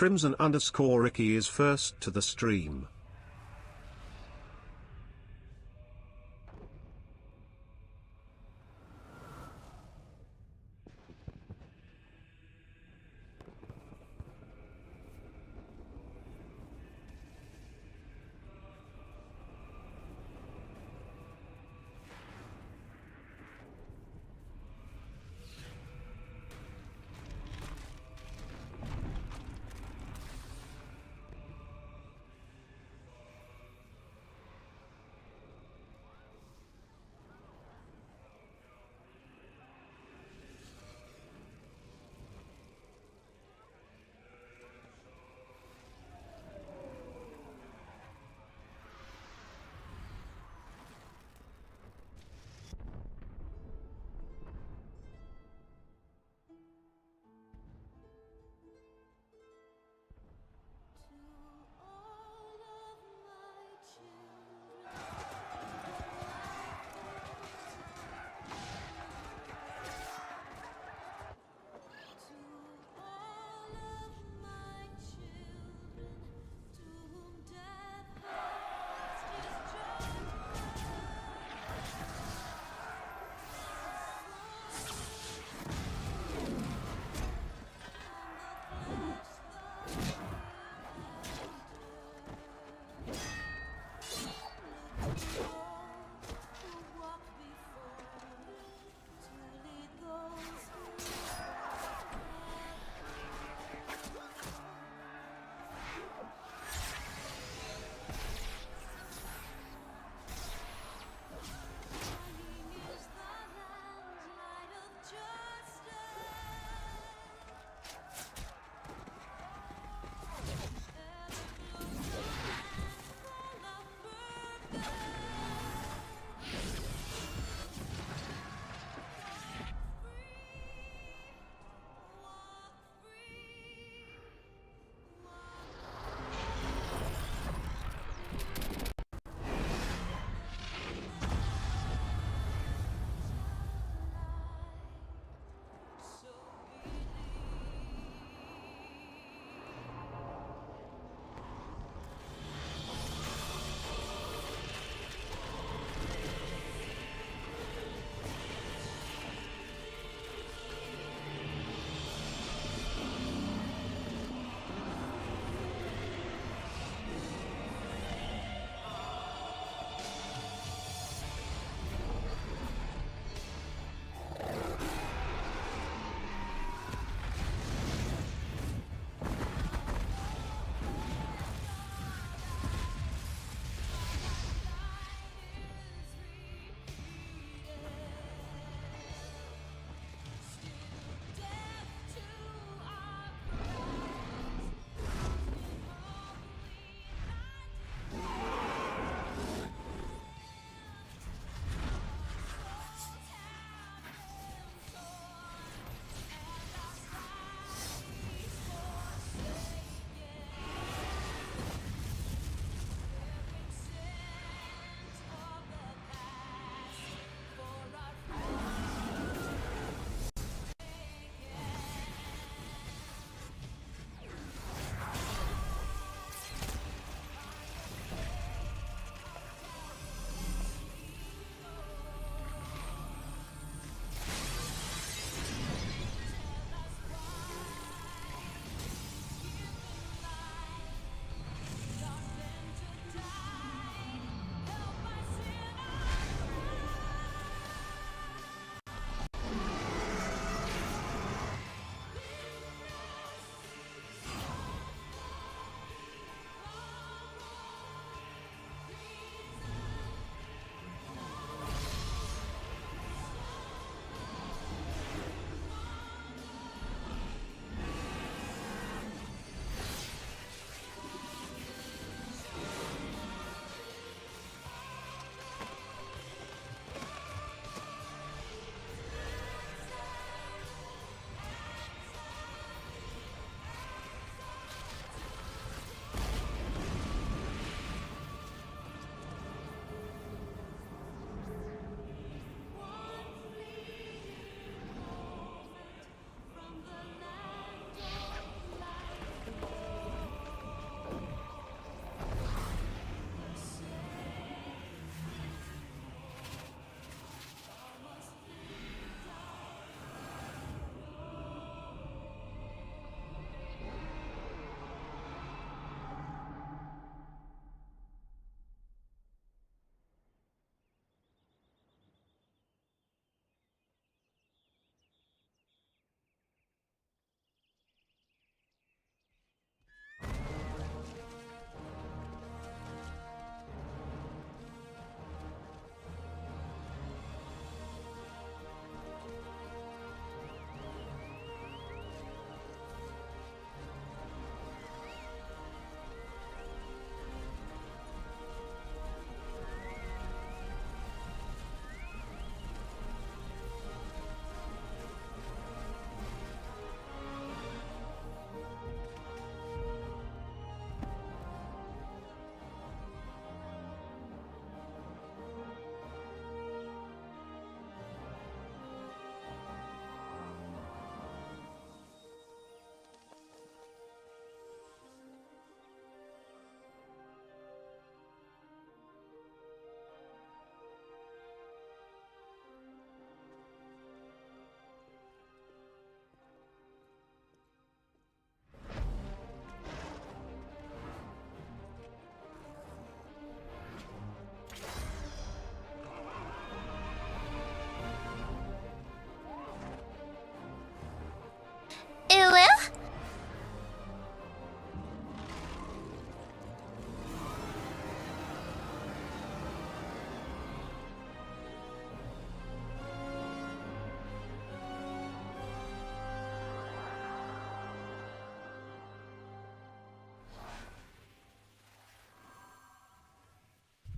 Crimson_Ricky is first to the stream.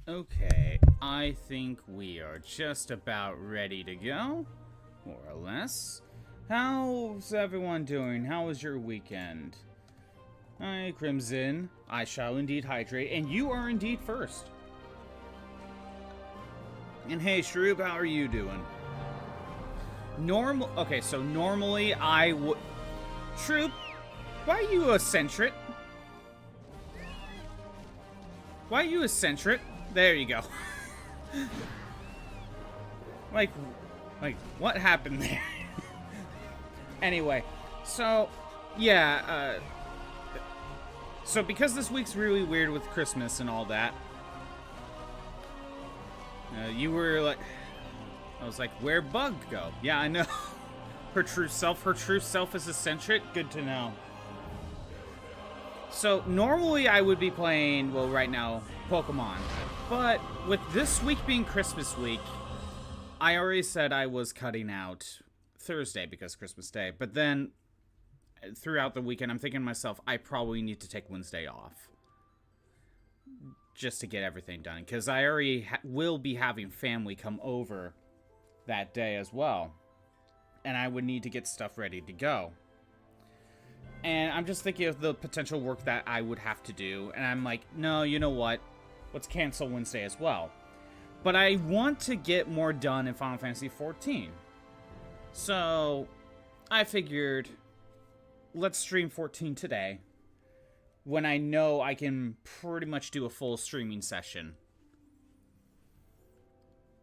Okay, I think we are just about ready to go, more or less. How's everyone doing? How was your weekend? Hi, Crimson. I shall indeed hydrate, and you are indeed first. And hey, Shroop, how are you doing? Okay, so normally I would... Shroop, why are you eccentric? Why are you eccentric? There you go. like, what happened there? Anyway, so, yeah, so because this week's really weird with Christmas and all that, you were like, I was like, where'd Bug go? Yeah, I know. Her true self is eccentric. Good to know. So, normally I would be playing, well, right now, Pokemon. But with this week being Christmas week, I already said I was cutting out Thursday because Christmas Day. But then, throughout the weekend, I'm thinking to myself, I probably need to take Wednesday off. Just to get everything done. Because I already will be having family come over that day as well. And I would need to get stuff ready to go. And I'm just thinking of the potential work that I would have to do. And I'm like, no, you know what? Let's cancel Wednesday as well. But I want to get more done in Final Fantasy XIV. So, I figured, let's stream 14 today. When I know I can pretty much do a full streaming session.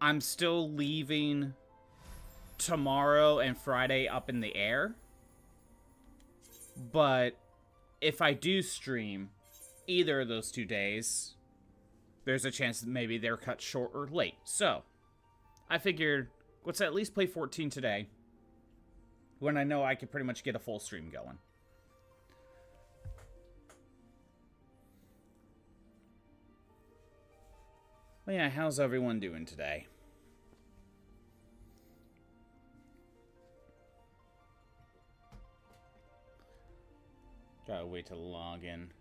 I'm still leaving tomorrow and Friday up in the air. But if I do stream either of those 2 days, there's a chance that maybe they're cut short or late. So, I figured, let's at least play 14 today, when I know I can pretty much get a full stream going. Well, yeah, how's everyone doing today? Gotta wait to log in.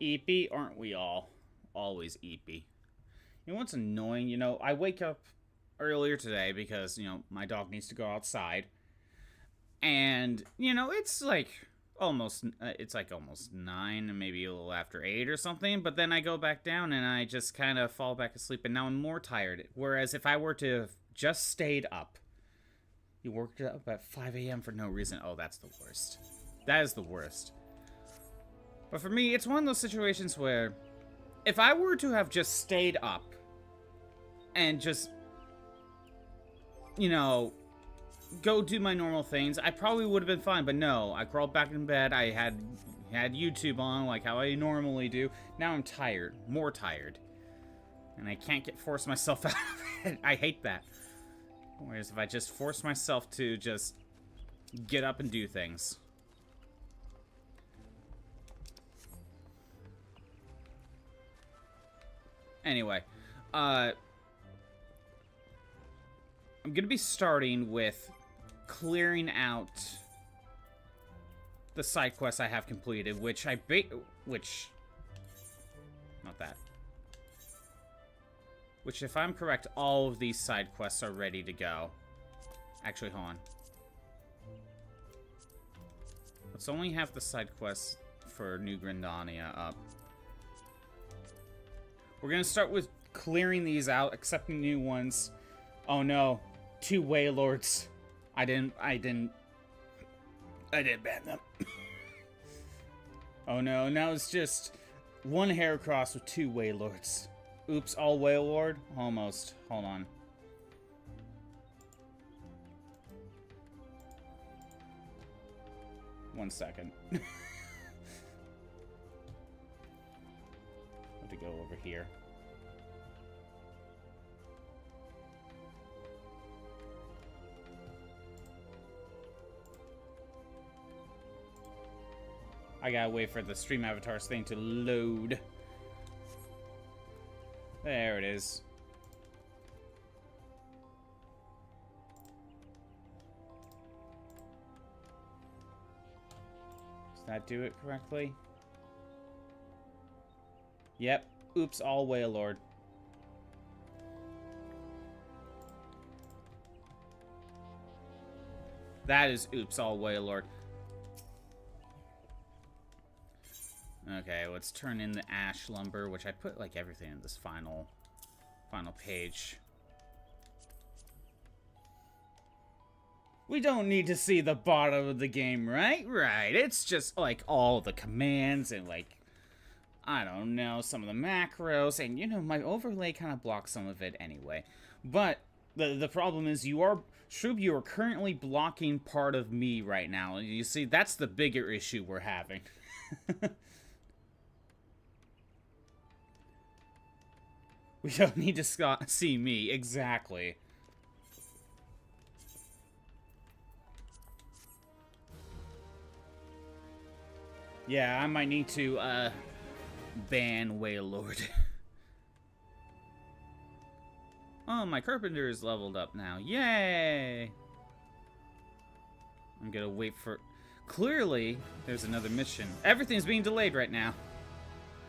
Eepy, aren't we all? Always eepy. You know what's annoying? You know, I wake up earlier today because, you know, my dog needs to go outside. And, you know, it's like almost 9 and maybe a little after 8 or something. But then I go back down and I just kind of fall back asleep. And now I'm more tired. Whereas if I were to have just stayed up, you worked up at 5 a.m. for no reason. Oh, that's the worst. That is the worst. But for me, it's one of those situations where if I were to have just stayed up and just, you know, go do my normal things, I probably would have been fine. But no, I crawled back in bed. I had YouTube on like how I normally do. Now I'm tired, more tired. And I can't force myself out of it. I hate that. Whereas if I just force myself to just get up and do things. Anyway, I'm gonna be starting with clearing out the side quests I have completed, which not that. Which, if I'm correct, all of these side quests are ready to go. Actually, hold on. Let's only have the side quests for New Gridania up. We're gonna start with clearing these out, accepting new ones. Oh no, 2 Wailords. I didn't ban them. Oh no, now it's just 1 Heracross with 2 Wailords. Oops, all Wailord? Almost. Hold on. One second. To go over here. I gotta wait for the stream avatars thing to load. There it is. Does that do it correctly? Yep. Oops, all Wailord. That is oops, all Wailord. Okay, let's turn in the ash lumber, which I put like everything in this final page. We don't need to see the bottom of the game, right? Right. It's just like all the commands and like, I don't know, some of the macros. And you know, my overlay kind of blocks some of it anyway. But the problem is Shroob, you are currently blocking part of me right now. And you see, that's the bigger issue we're having. We don't need to see me. Exactly. Yeah, I might need to, ban Wailord. Oh, my carpenter is leveled up now. Yay! I'm gonna wait for... Clearly, there's another mission. Everything's being delayed right now.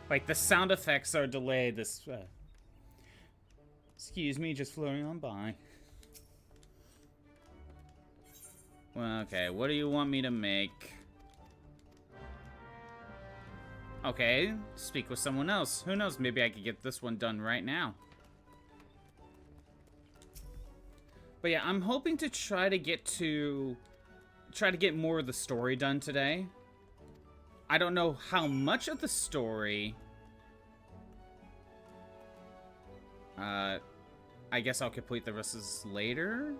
Like, the sound effects are delayed. This, excuse me, just floating on by. Well, okay, what do you want me to make? Okay, speak with someone else. Who knows, maybe I could get this one done right now. But yeah, I'm hoping to try to get more of the story done today. I don't know how much of the story. I guess I'll complete the rest of this later.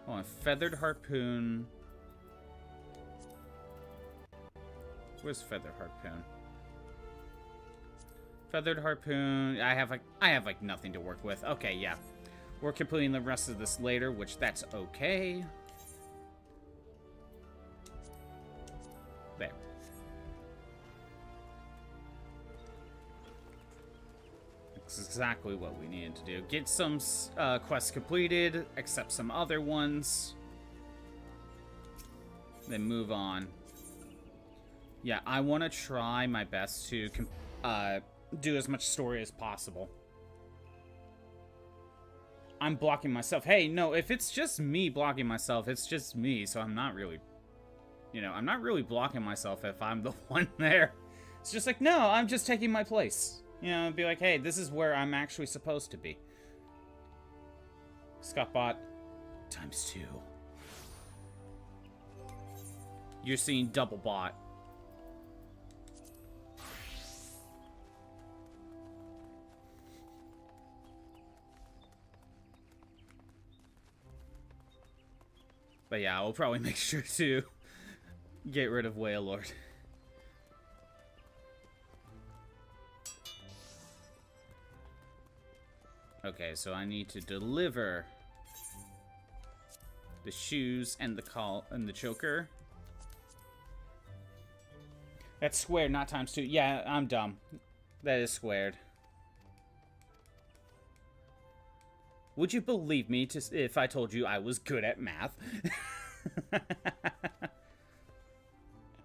Oh, a feathered harpoon. Where's feathered harpoon? Feathered harpoon. I have like nothing to work with. Okay, yeah. We're completing the rest of this later, which that's okay. There. That's exactly what we needed to do. Get some quests completed, accept some other ones, then move on. Yeah, I want to try my best to do as much story as possible. I'm blocking myself. Hey, no, if it's just me blocking myself, it's just me, so I'm not really, you know, I'm not really blocking myself if I'm the one there. It's just like, no, I'm just taking my place. You know, be like, hey, this is where I'm actually supposed to be. Scottbot ×2. You're seeing double bot. But yeah, we'll probably make sure to get rid of Wailord. Okay, so I need to deliver the shoes and the choker. That's squared, not ×2. Yeah, I'm dumb. That is squared. Would you believe me if I told you I was good at math?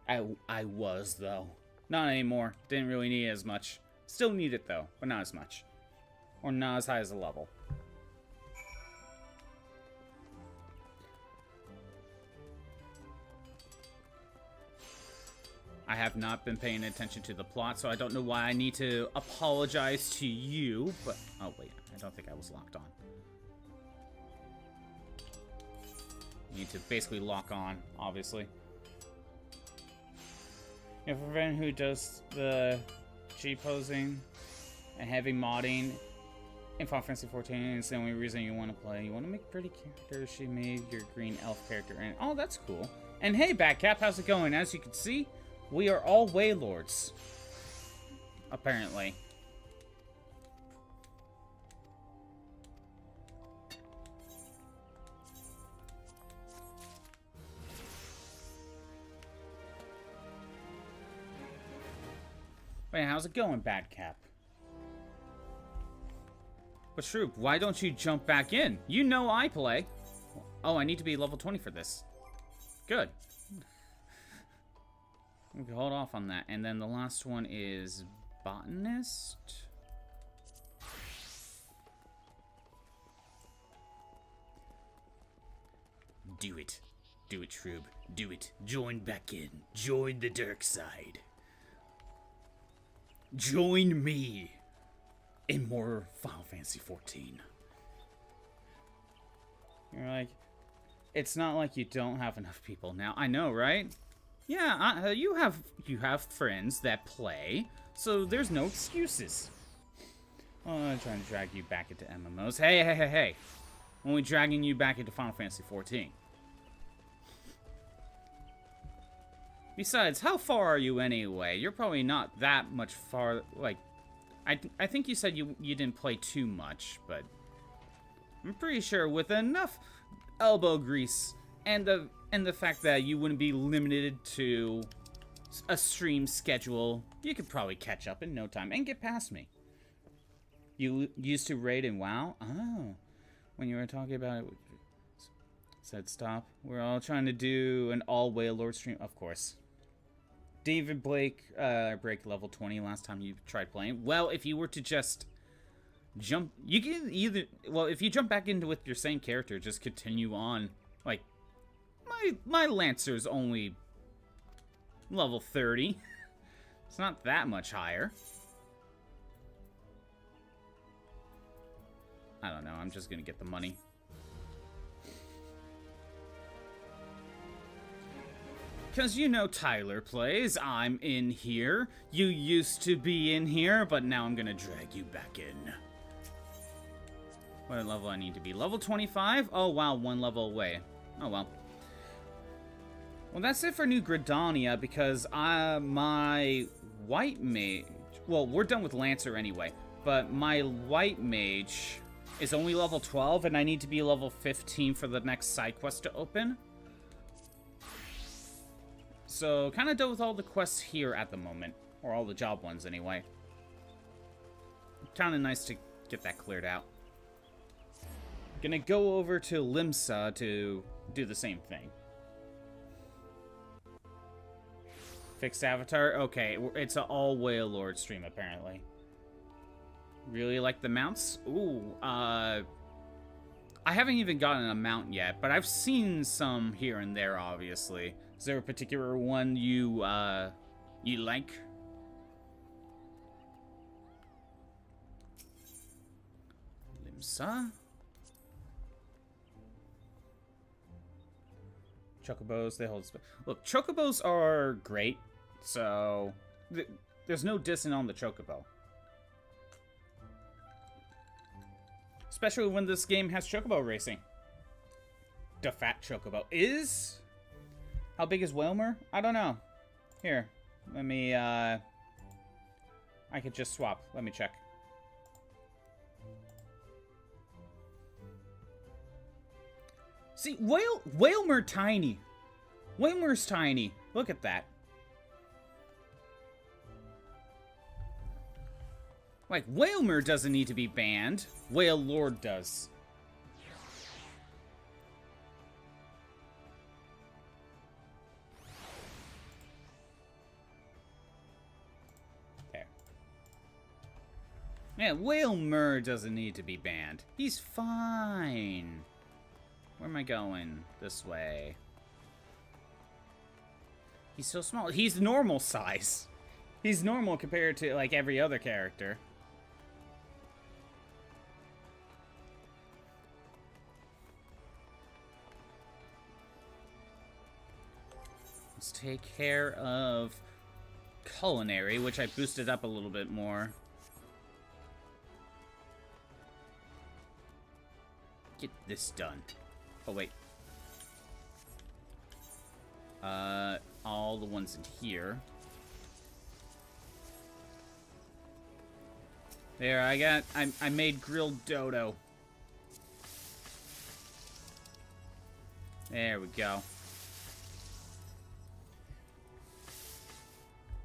I was, though. Not anymore. Didn't really need it as much. Still need it, though, but not as much. Or not as high as a level. I have not been paying attention to the plot, so I don't know why I need to apologize to you, but... Oh, wait. I don't think I was locked on. You need to basically lock on, obviously. If a friend who does the G-posing and heavy modding in Final Fantasy XIV, it's the only reason you want to play. You want to make pretty characters. She made your green elf character. And oh, that's cool. And hey, Batcap, how's it going? As you can see, we are all Wailords. Apparently. Wait, how's it going, Batcap? But Shroob, why don't you jump back in? You know I play. Oh, I need to be level 20 for this. Good. We can hold off on that. And then the last one is botanist. Do it. Do it, Shroob. Do it. Join back in. Join the dark side. Join me in more Final Fantasy XIV. You're like, it's not like you don't have enough people now. I know, right? Yeah, you have friends that play, so there's no excuses. Oh, I'm trying to drag you back into MMOs. Hey. Only dragging you back into Final Fantasy XIV. Besides, how far are you anyway? You're probably not that much far. Like, I think you said you didn't play too much, but I'm pretty sure with enough elbow grease and the fact that you wouldn't be limited to a stream schedule, you could probably catch up in no time and get past me. You used to raid in WoW? Oh, when you were talking about it, said stop. We're all trying to do an all Wailord stream, of course. David Blake break level 20 last time you tried playing. Well, if you were to just jump, you can either, well, if you jump back into with your same character, just continue on. Like, my Lancer's only level 30. It's not that much higher. I don't know, I'm just gonna get the money. Because you know Tyler plays, I'm in here. You used to be in here, but now I'm gonna drag you back in. What level I need to be? Level 25? Oh wow, one level away. Oh well. Well, that's it for New Gridania, because my white mage... Well, we're done with Lancer anyway, but my white mage is only level 12, and I need to be level 15 for the next side quest to open. So, kind of done with all the quests here at the moment. Or all the job ones, anyway. Kind of nice to get that cleared out. Gonna go over to Limsa to do the same thing. Fixed avatar? Okay, it's an all Wailord stream, apparently. Really like the mounts? Ooh, I haven't even gotten a mount yet, but I've seen some here and there, obviously. Is there a particular one you like? Limsa? Chocobos, they hold... Look, chocobos are great, so... There's no dissing on the chocobo. Especially when this game has chocobo racing. The fat chocobo is... How big is Wailmer? I don't know. Here, let me, I could just swap. Let me check. See, Wailmer tiny. Wailmer's tiny. Look at that. Like, Wailmer doesn't need to be banned. Wailord does. Yeah, Wailmer doesn't need to be banned. He's fine. Where am I going? This way. He's so small. He's normal size. He's normal compared to, like, every other character. Let's take care of culinary, which I boosted up a little bit more. Get this done. Oh, wait. All the ones in here. There, I made grilled dodo. There we go.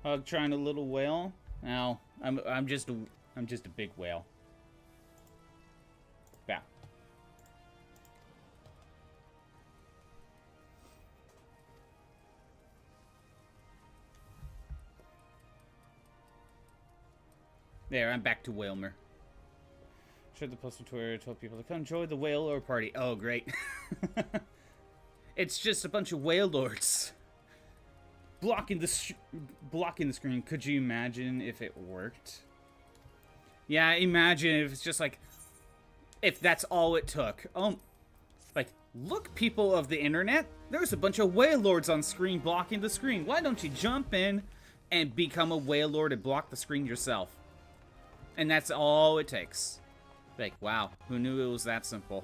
Hug trying a little whale. No, I'm just a big whale. Bow. There, I'm back to Whalmer. Shared the post on Twitter, told people to come enjoy the whale lord party. Oh, great. It's just a bunch of whale lords blocking the screen. Could you imagine if it worked? Yeah, imagine if it's just like, if that's all it took. Oh, like, look, people of the internet, there's a bunch of whale lords on screen blocking the screen. Why don't you jump in and become a whale lord and block the screen yourself? And that's all it takes. Like, wow, who knew it was that simple?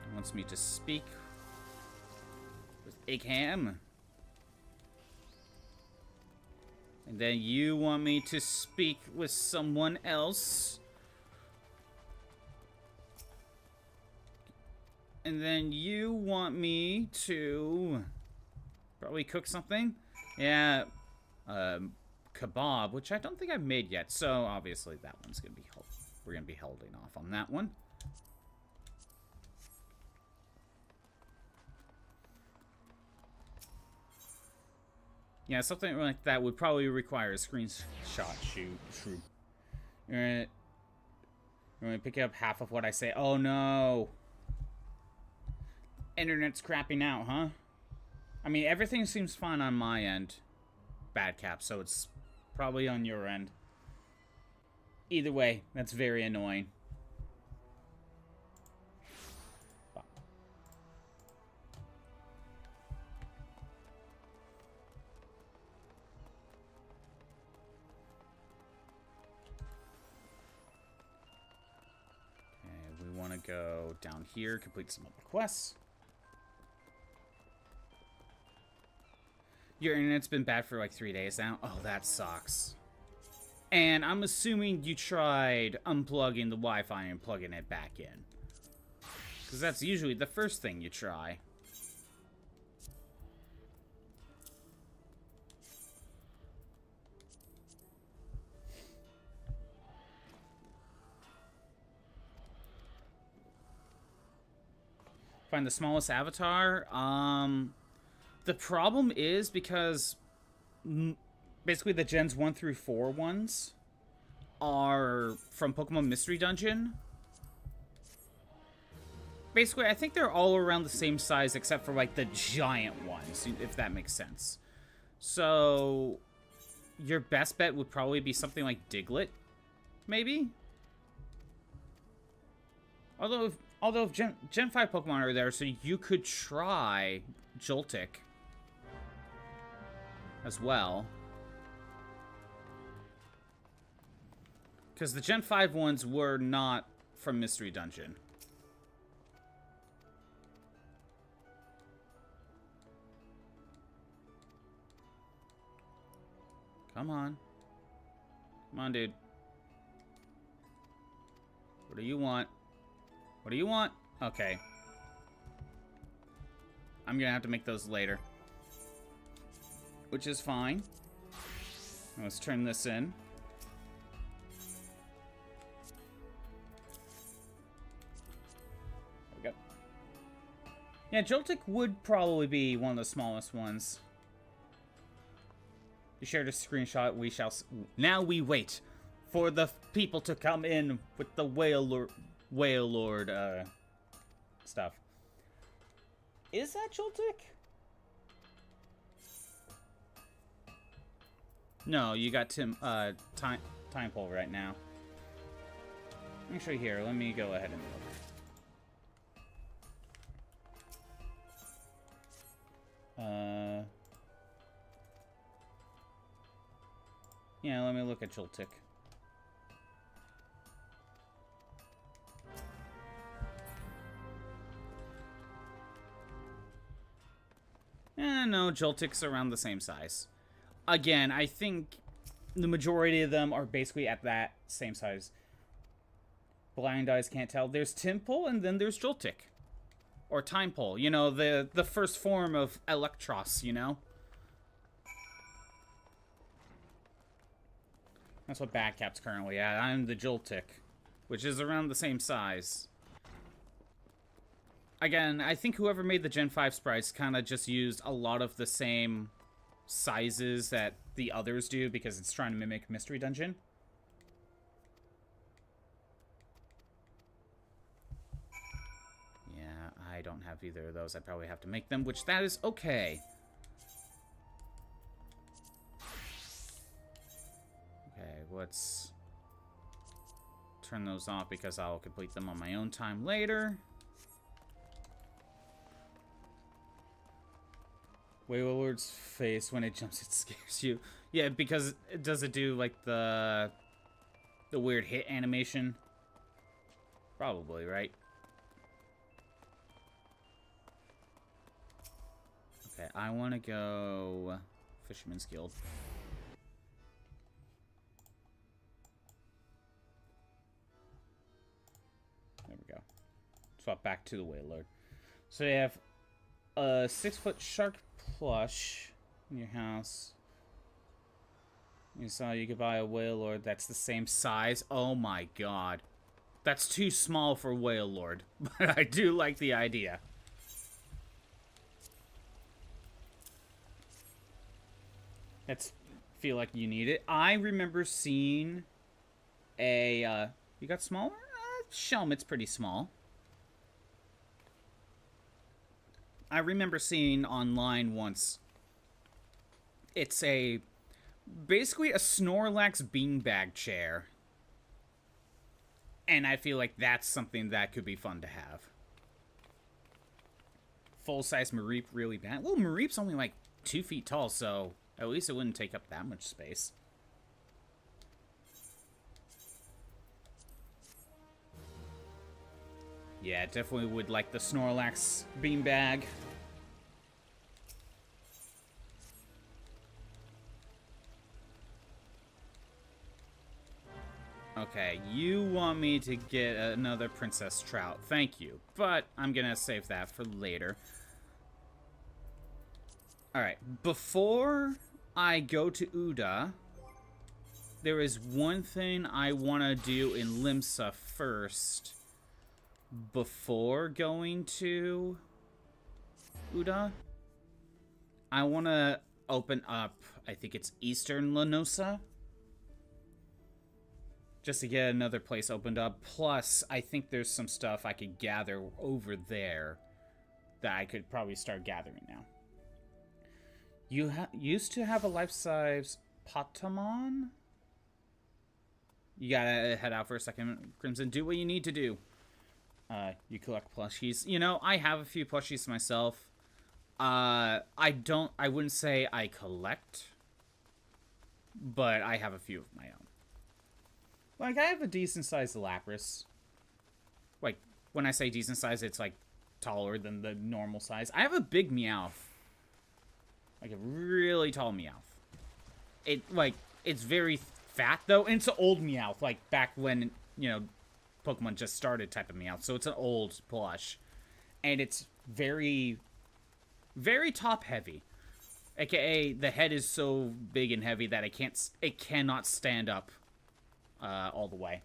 He wants me to speak with Igham. And then you want me to speak with someone else. And then you want me to probably cook something. Yeah, kebab, which I don't think I've made yet. So obviously that one's gonna be we're gonna be holding off on that one. Yeah, something like that would probably require a screenshot shoot. You're gonna pick up half of what I say. Oh no. Internet's crapping out, huh? I mean, everything seems fine on my end, Bad Cap, so it's probably on your end. Either way, that's very annoying. We want to go down here, complete some other quests. Your internet's been bad for like 3 days now. Oh, that sucks. And I'm assuming you tried unplugging the Wi-Fi and plugging it back in. Because that's usually the first thing you try. Find the smallest avatar. The problem is because basically the gens 1 through 4 ones are from Pokemon Mystery Dungeon. Basically, I think they're all around the same size except for like the giant ones, if that makes sense. So your best bet would probably be something like Diglett, maybe? Although if Gen 5 Pokemon are there, so you could try Joltik as well. Because the Gen 5 ones were not from Mystery Dungeon. Come on. Come on, dude. What do you want? What do you want? Okay. I'm gonna have to make those later. Which is fine. Let's turn this in. There we go. Yeah, Joltik would probably be one of the smallest ones. You shared a screenshot. We shall... Now we wait for the people to come in with the Whale Lord stuff. Is that Joltik? No, you got Time Pole right now. Actually, here, let me go ahead and look. Yeah, let me look at Joltik. No, Joltik's around the same size. Again, I think the majority of them are basically at that same size. Blind eyes can't tell. There's Timpole and then there's Joltik. Or Timepole, you know, the first form of Electros, you know? That's what Batcap's currently at. I'm the Joltik, which is around the same size. Again, I think whoever made the Gen 5 sprites kind of just used a lot of the same sizes that the others do because it's trying to mimic Mystery Dungeon. Yeah, I don't have either of those. I probably have to make them, which that is okay. Okay, let's turn those off because I'll complete them on my own time later. Wailord's face when it jumps, it scares you. Yeah, because does it do like the weird hit animation? Probably, right? Okay, I want to go Fisherman's Guild. There we go. Swap back to the Wailord. So you have a 6-foot shark plush in your house. You saw you could buy a Wailord that's the same size. Oh my god. That's too small for Wailord. But I do like the idea. That's feel like you need it. I remember seeing a you got smaller? Shelmet's pretty small. I remember seeing online once. It's basically a Snorlax beanbag chair. And I feel like that's something that could be fun to have. Full-size Mareep really bad. Well, Mareep's only like 2 feet tall, so at least it wouldn't take up that much space. Yeah, definitely would like the Snorlax beanbag. Okay, you want me to get another Princess Trout. Thank you. But I'm gonna save that for later. Alright, before I go to Ul'dah, there is one thing I want to do in Limsa first. Before going to Ul'dah, I want to open up, I think it's Eastern Lanosa, just to get another place opened up. Plus, I think there's some stuff I could gather over there that I could probably start gathering now. You used to have a life-size Patamon? You gotta head out for a second, Crimson. Do what you need to do. You collect plushies. You know, I have a few plushies myself. I wouldn't say I collect, but I have a few of my own. Like, I have a decent-sized Lapras. Like, when I say decent size, it's, like, taller than the normal size. I have a big Meowth. Like, a really tall Meowth. It's very fat, though, and it's an old Meowth, like, back when, you know, Pokemon just started type of Meowth, so it's an old plush. And it's very, very top-heavy. AKA, the head is so big and heavy that it cannot stand up all the way.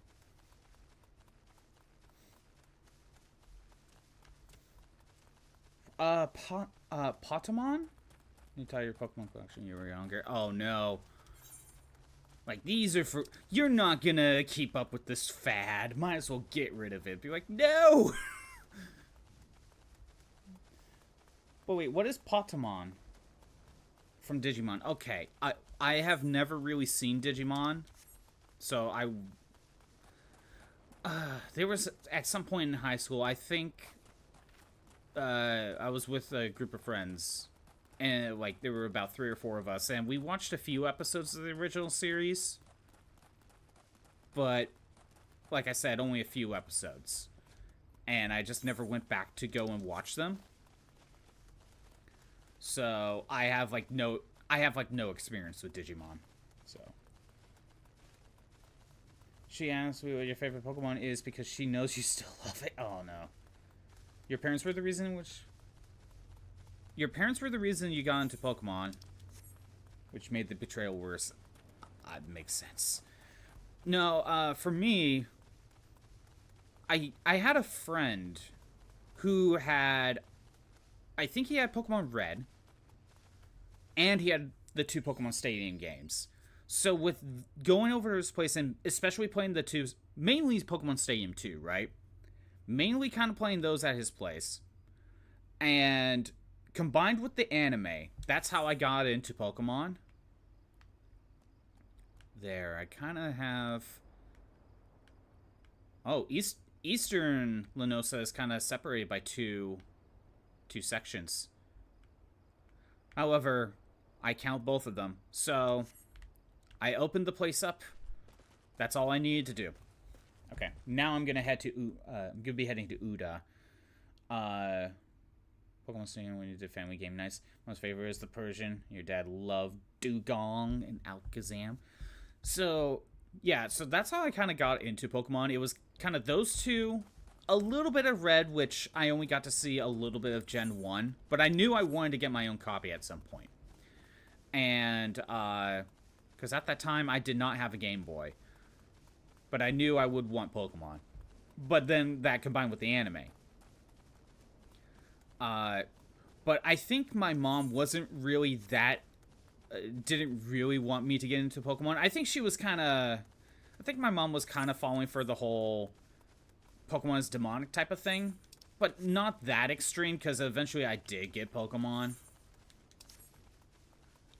Patamon? You tell your Pokemon collection you were younger. Oh no. Like, these are for... You're not gonna keep up with this fad. Might as well get rid of it. Be like, no! But wait, what is Patamon? From Digimon. Okay, I have never really seen Digimon. So there was, at some point in high school, I think... I was with a group of friends. And, like, there were about 3 or 4 of us, and we watched a few episodes of the original series. But, like I said, only a few episodes. And I just never went back to go and watch them. So, I have no experience with Digimon. So. She asked me what your favorite Pokemon is because she knows you still love it. Oh, no. Your parents were the reason which... Your parents were the reason you got into Pokemon, which made the betrayal worse. Makes sense. No, for me, I had a friend who had, I think he had Pokemon Red, and he had the 2 Pokemon Stadium games. So with going over to his place, and especially playing the 2, mainly Pokemon Stadium 2, right? Mainly kind of playing those at his place. And combined with the anime, that's how I got into Pokemon. There, I kind of have... Oh, Eastern Linosa is kind of separated by two sections. However, I count both of them. So, I opened the place up. That's all I needed to do. Okay, now I'm gonna head to I'm gonna be heading to Ul'dah. Pokemon Stadium when you did family game nights. Most favorite is the Persian. Your dad loved Dugong and Alakazam. So yeah, so that's how I kind of got into Pokemon. It was kind of those 2, a little bit of Red, which I only got to see a little bit of Gen 1, but I knew I wanted to get my own copy at some point. And because at that time I did not have a Game Boy, but I knew I would want Pokemon. But then that combined with the anime. But I think my mom wasn't really that, didn't really want me to get into Pokemon. I think she was kind of, I think my mom was kind of falling for the whole Pokemon is demonic type of thing. But not that extreme, because eventually I did get Pokemon.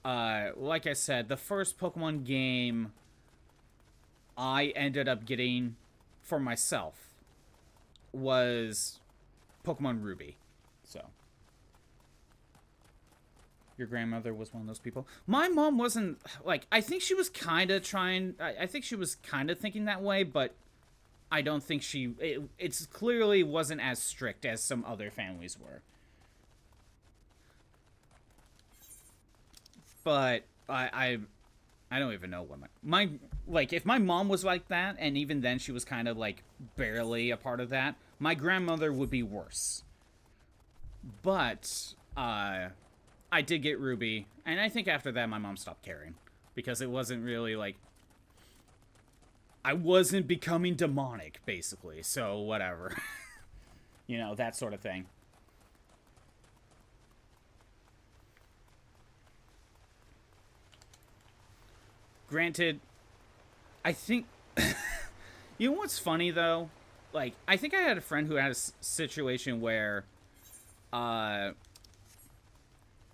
Like I said, the first Pokemon game I ended up getting for myself was Pokemon Ruby. So, your grandmother was one of those people. My mom wasn't, like, I think she was kind of trying, I think she was kind of thinking that way, but I don't think it's clearly wasn't as strict as some other families were. But I don't even know what my like, if my mom was like that, and even then she was kind of like barely a part of that, my grandmother would be worse. But I did get Ruby, and I think after that my mom stopped caring, because it wasn't really like, I wasn't becoming demonic, basically, so whatever. You know, that sort of thing. Granted, I think... You know what's funny, though? Like, I think I had a friend who had a situation where...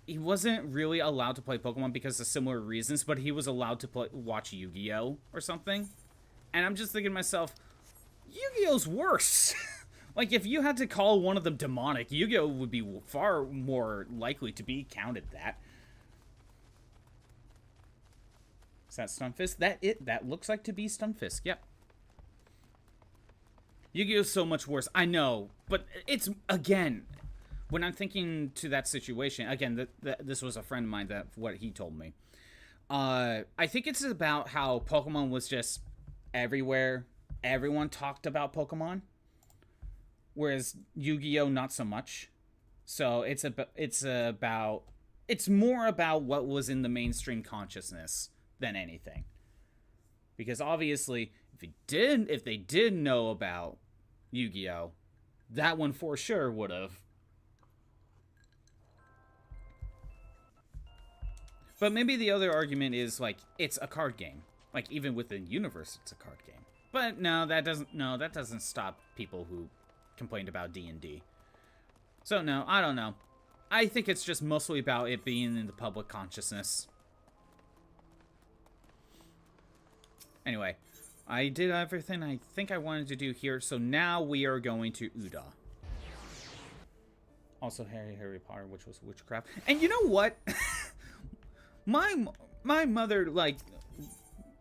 he wasn't really allowed to play Pokemon because of similar reasons, but he was allowed to watch Yu-Gi-Oh! Or something. And I'm just thinking to myself, Yu-Gi-Oh's worse! Like, if you had to call one of them demonic, Yu-Gi-Oh! Would be far more likely to be counted that. Is that Stunfisk? That looks like to be Stunfisk, yep. Yu-Gi-Oh's so much worse, I know, but it's, again, when I'm thinking to that situation, again, this was a friend of mine, that what he told me. I think it's about how Pokemon was just everywhere. Everyone talked about Pokemon, whereas Yu-Gi-Oh! Not so much. So it's more about what was in the mainstream consciousness than anything. Because obviously, if they did know about Yu-Gi-Oh!, that one for sure would have. But maybe the other argument is, like, it's a card game. Like, even within universe, it's a card game. But no, that doesn't stop people who complained about D&D. So no, I don't know. I think it's just mostly about it being in the public consciousness. Anyway, I did everything I think I wanted to do here, so now we are going to Ul'dah. Also, Harry Potter, which was witchcraft. And you know what? My mother, like,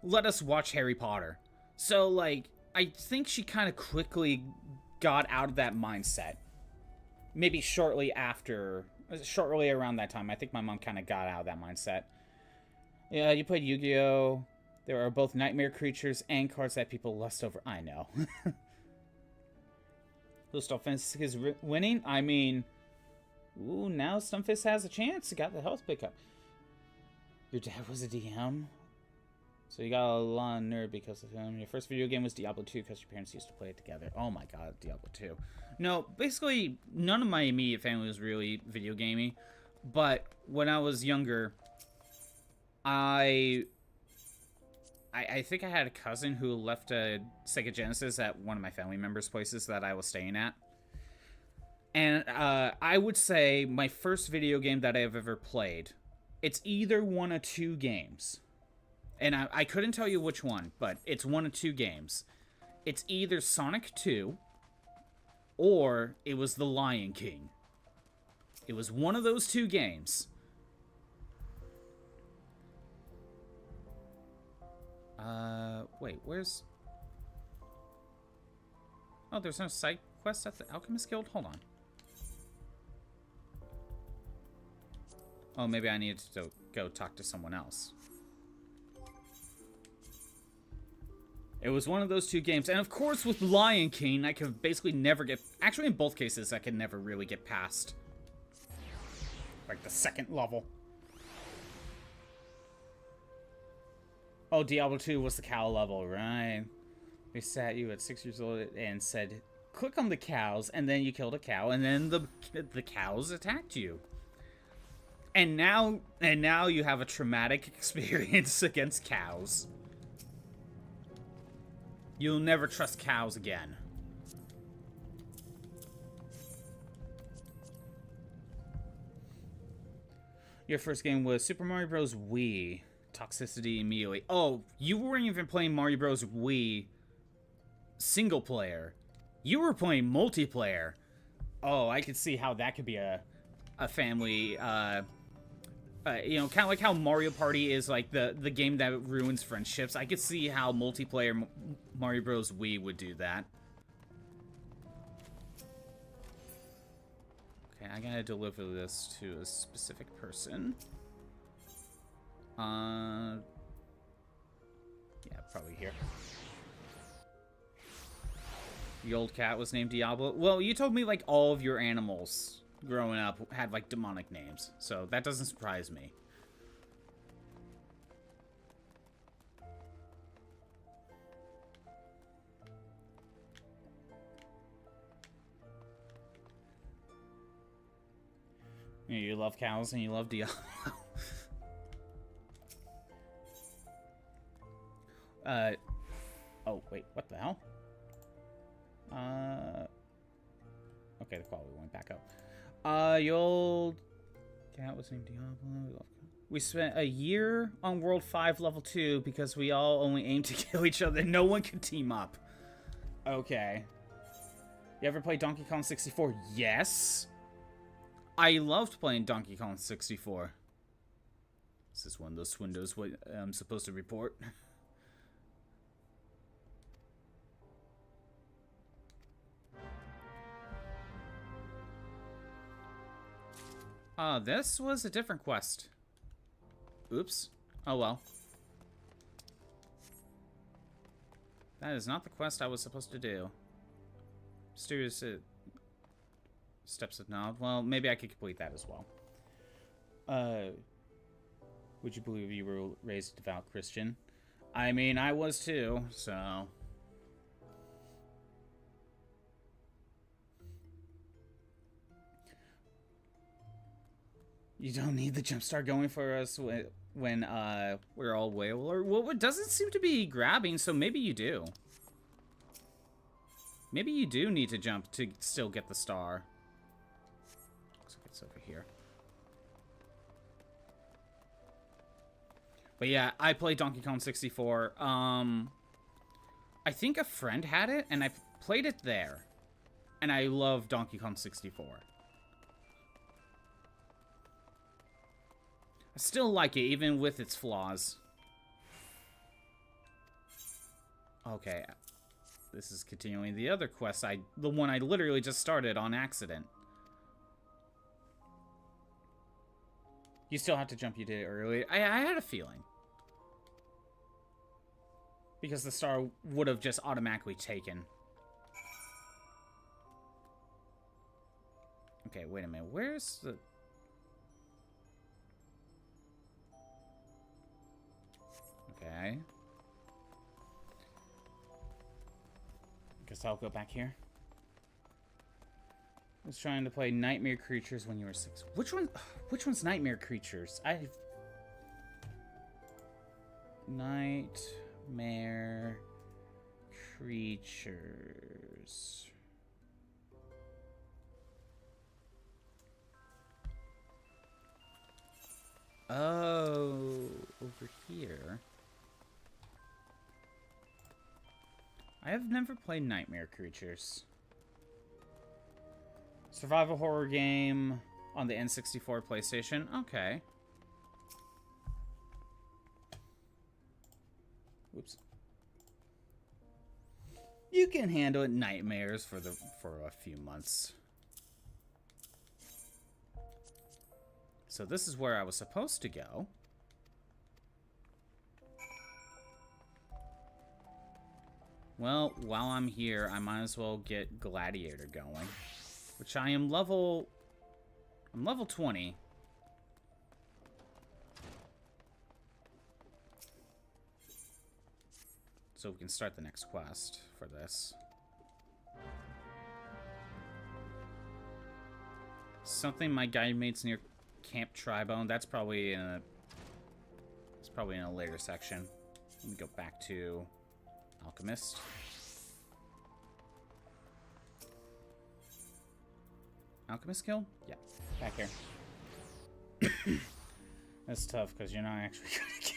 let us watch Harry Potter. So, like, I think she kind of quickly got out of that mindset. Maybe shortly around that time. I think my mom kind of got out of that mindset. Yeah, you played Yu-Gi-Oh! There are both nightmare creatures and cards that people lust over. I know. Who Stunfisk is winning? I mean, ooh, now Stunfisk has a chance. He got the health pickup. Your dad was a DM? So you got a lot of nerd because of him. Your first video game was Diablo 2 because your parents used to play it together. Oh my god, Diablo 2. No, basically, none of my immediate family was really video gaming. But when I was younger, I think I had a cousin who left a Sega Genesis at one of my family members' places that I was staying at. And I would say my first video game that I've ever played, it's either one of two games. And I couldn't tell you which one, but it's one of two games. It's either Sonic 2, or it was The Lion King. It was one of those two games. Wait, where's... Oh, there's no side quest at the Alchemist Guild? Hold on. Oh, maybe I needed to go talk to someone else. It was one of those two games. And of course, with Lion King, I could basically never get... Actually, in both cases, I could never really get past, like, the second level. Oh, Diablo 2 was the cow level, right? They sat you at 6 years old and said, click on the cows, and then you killed a cow, and then the cows attacked you. And now you have a traumatic experience against cows. You'll never trust cows again. Your first game was Super Mario Bros. Wii. Toxicity immediately. Oh, you weren't even playing Mario Bros. Wii single player. You were playing multiplayer. Oh, I could see how that could be a family, you know, kind of like how Mario Party is like the game that ruins friendships. I could see how multiplayer Mario Bros. Wii would do that. Okay, I gotta deliver this to a specific person. Yeah, probably here. The old cat was named Diablo. Well, you told me like all of your animals growing up had like demonic names, so that doesn't surprise me. You love cows and you love Diablo. Oh, wait, what the hell? Okay, the quality went back up. Your old cat was named Diablo. We spent a year on World 5 Level 2 because we all only aimed to kill each other. No one could team up. Okay. You ever play Donkey Kong 64? Yes. I loved playing Donkey Kong 64. Is this one of those windows what I'm supposed to report? This was a different quest. Oops. Oh well. That is not the quest I was supposed to do. Mysterious steps of Nod. Well, maybe I could complete that as well. Would you believe you were raised a devout Christian? I mean, I was too, so... You don't need the jumpstart going for us when we're all whale. Or well, it doesn't seem to be grabbing, so maybe you do. Maybe you do need to jump to still get the star. Looks like it's over here. But yeah, I played Donkey Kong 64. I think a friend had it, and I played it there. And I love Donkey Kong 64. I still like it, even with its flaws. Okay. This is continuing the other quest. The one I literally just started on accident. You still have to jump. You did it early. I had a feeling. Because the star would have just automatically taken. Okay, wait a minute. Where's the... Okay. Guess I'll go back here. was trying to play Nightmare Creatures when you were 6. Which one's Nightmare Creatures? Nightmare Creatures. Oh, over here. I have never played Nightmare Creatures. Survival horror game on the N64 PlayStation. Okay. Whoops. You can handle it. Nightmares for a few months. So this is where I was supposed to go. Well, while I'm here, I might as well get Gladiator going. Which I am level... I'm level 20. So we can start the next quest for this. Something my guide mates near Camp Tribone. That's probably in a... It's probably in a later section. Let me go back to Alchemist. Alchemist kill? Yeah, back here. That's tough because you're not actually gonna get...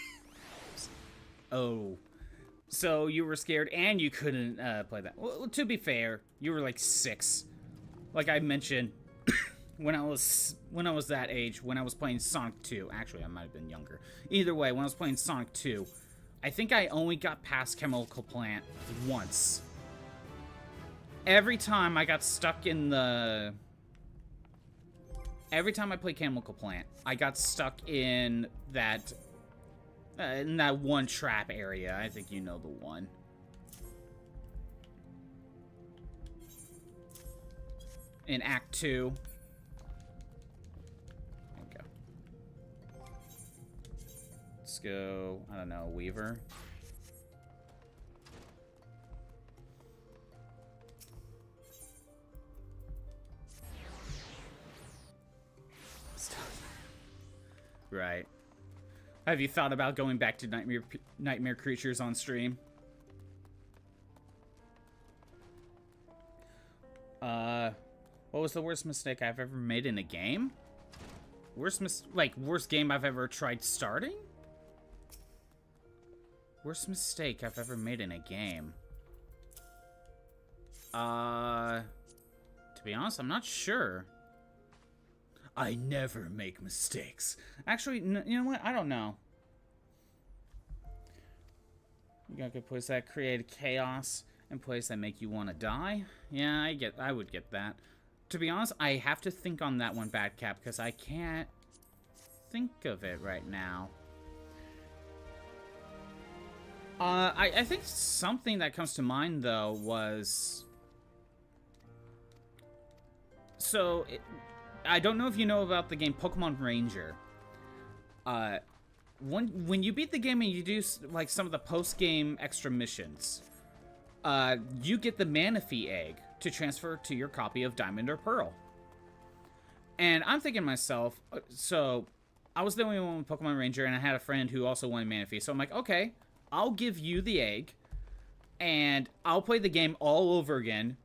Oh. So you were scared and you couldn't play that. Well, to be fair, you were like 6. Like I mentioned, when I was that age, when I was playing Sonic 2, actually I might have been younger. Either way, when I was playing Sonic 2, I think I only got past Chemical Plant once. Every time I got stuck in the... Every time I played Chemical Plant, I got stuck in that one trap area. I think you know the one. In Act 2. There we go. Let's go, I don't know, Weaver. Right. Have you thought about going back to Nightmare Creatures on stream? What was the worst mistake I've ever made in a game? Worst game I've ever tried starting? Worst mistake I've ever made in a game. To be honest, I'm not sure. I never make mistakes. Actually, you know what? I don't know. You got good plays that create chaos and plays that make you want to die. Yeah, I would get that. To be honest, I have to think on that one, Badcap, because I can't think of it right now. I think something that comes to mind, though, was... So, I don't know if you know about the game Pokemon Ranger. When you beat the game and you do like some of the post-game extra missions, you get the Manaphy egg to transfer to your copy of Diamond or Pearl. And I'm thinking to myself, so I was the only one with Pokemon Ranger, and I had a friend who also wanted Manaphy. So I'm like, okay, I'll give you the egg, and I'll play the game all over again,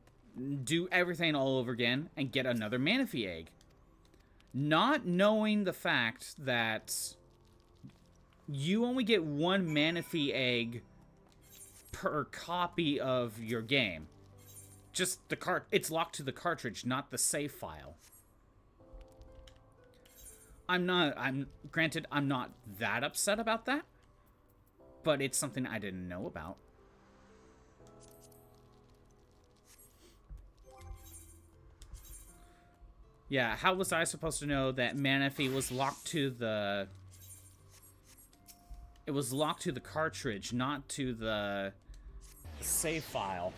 do everything all over again, and get another Manaphy egg. Not knowing the fact that you only get one Manaphy egg per copy of your game. Just it's locked to the cartridge, not the save file. Granted, I'm not that upset about that, but it's something I didn't know about. Yeah, how was I supposed to know that Manaphy was locked to the... It was locked to the cartridge, not to the save file.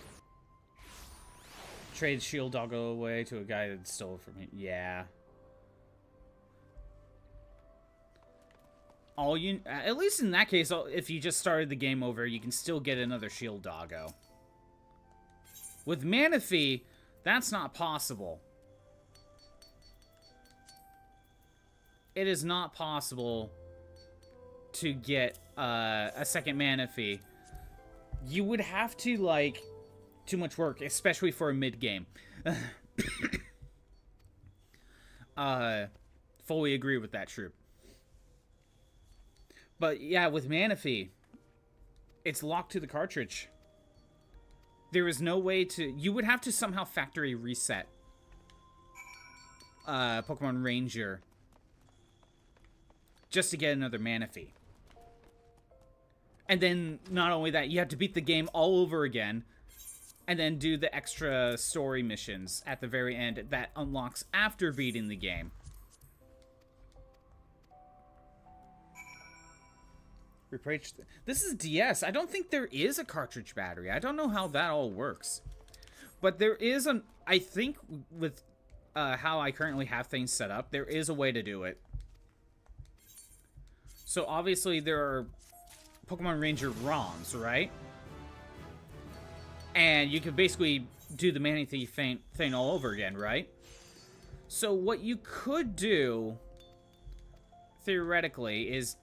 Trade Shield Doggo away to a guy that stole it from me. Yeah. At least in that case, if you just started the game over, you can still get another Shield Doggo. With Manaphy, that's not possible. it is not possible to get a second mana fee. You would have to, like, too much work, especially for a mid-game. Fully agree with that, Troop. But yeah, with mana fee, it's locked to the cartridge. There is no way to... You would have to somehow factory reset Pokemon Ranger just to get another mana fee. And then, not only that, you have to beat the game all over again, and then do the extra story missions at the very end that unlocks after beating the game. This is DS. I don't think there is a cartridge battery. I don't know how that all works. But there is an... I think with how I currently have things set up, there is a way to do it. So obviously there are Pokemon Ranger ROMs, right? And you can basically do the Mana Thief thing all over again, right? So what you could do, theoretically, is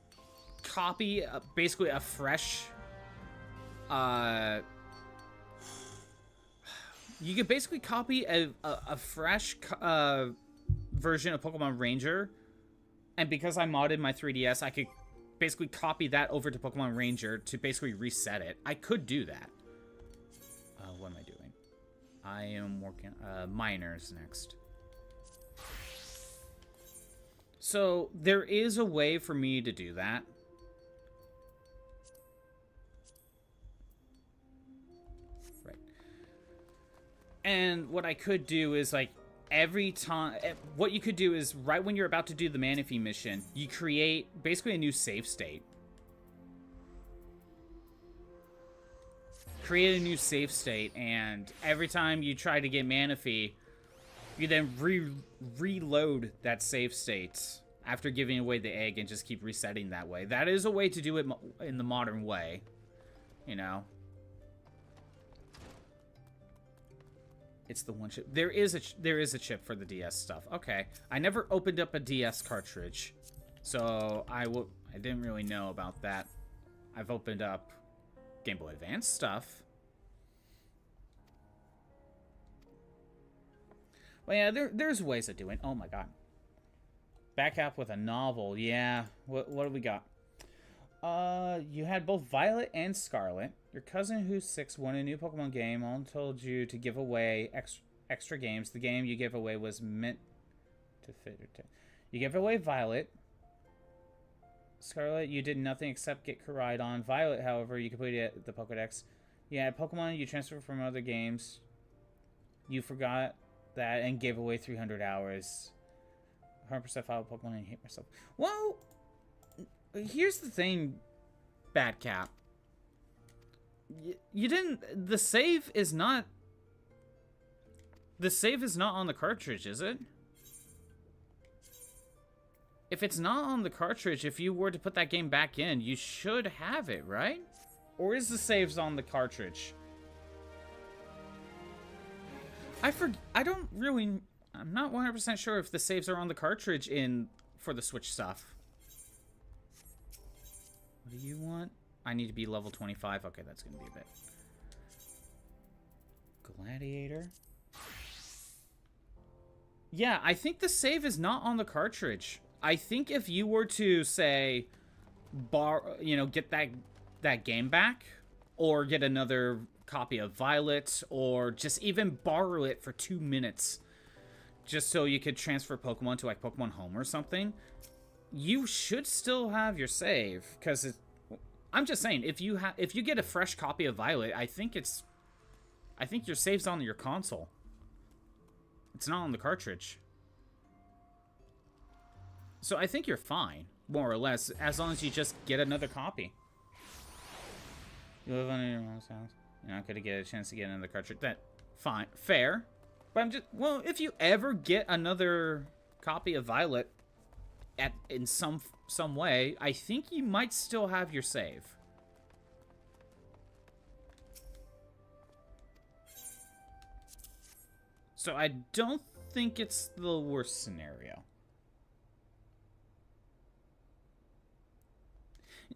copy basically a fresh... you could basically copy a fresh version of Pokemon Ranger. And because I modded my 3DS, I could basically copy that over to Pokemon Ranger to basically reset it. I could do that. What am I doing? I am working... miners next. So, there is a way for me to do that. Right. And what I could do is, like, every time... What you could do is, right when you're about to do the Manaphy mission, you create basically a new save state. Create a new save state, and every time you try to get Manaphy, you then reload that save state after giving away the egg and just keep resetting that way. That is a way to do it in the modern way, you know. It's the one chip. There is a chip for the DS stuff. Okay, I never opened up a DS cartridge, so I didn't really know about that. I've opened up Game Boy Advance stuff. Well, yeah, there's ways of doing it. Oh my god. Back up with a novel. Yeah. What do we got? You had both Violet and Scarlet. Your cousin who's 6 won a new Pokemon game. All told you to give away extra games. The game you gave away was meant to fit her. You gave away Violet. Scarlet, you did nothing except get Koraidon. Violet, however, you completed the Pokedex. You had Pokemon you transferred from other games. You forgot that and gave away 300 hours. 100% follow Pokemon and hate myself. Well, here's the thing, Bad Cap. You didn't... The save is not... The save is not on the cartridge, is it? If it's not on the cartridge, if you were to put that game back in, you should have it, right? Or is the saves on the cartridge? I don't really... I'm not 100% sure if the saves are on the cartridge for the Switch stuff. What do you want? I need to be level 25. Okay, that's going to be a bit. Gladiator. Yeah, I think the save is not on the cartridge. I think if you were to, say, get that game back, or get another copy of Violet, or just even borrow it for 2 minutes, just so you could transfer Pokemon to, like, Pokemon Home or something, you should still have your save. Because I'm just saying, if you get a fresh copy of Violet, I think your save's on your console. It's not on the cartridge. So I think you're fine, more or less, as long as you just get another copy. You live under your mom's house. You're not gonna get a chance to get another cartridge. That, fine, fair. But I'm just, well, if you ever get another copy of Violet in some way, I think you might still have your save. So I don't think it's the worst scenario.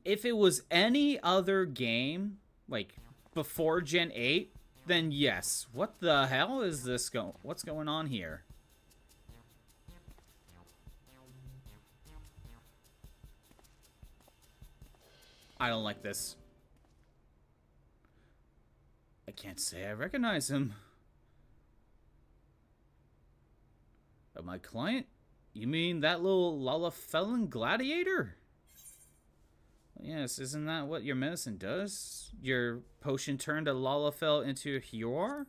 If it was any other game, like before Gen 8, then yes. What the hell is this what's going on here? I don't like this. I can't say I recognize him. My client? You mean that little Lalafellan gladiator? Yes, isn't that what your medicine does? Your potion turned a Lalafell into a Hyor?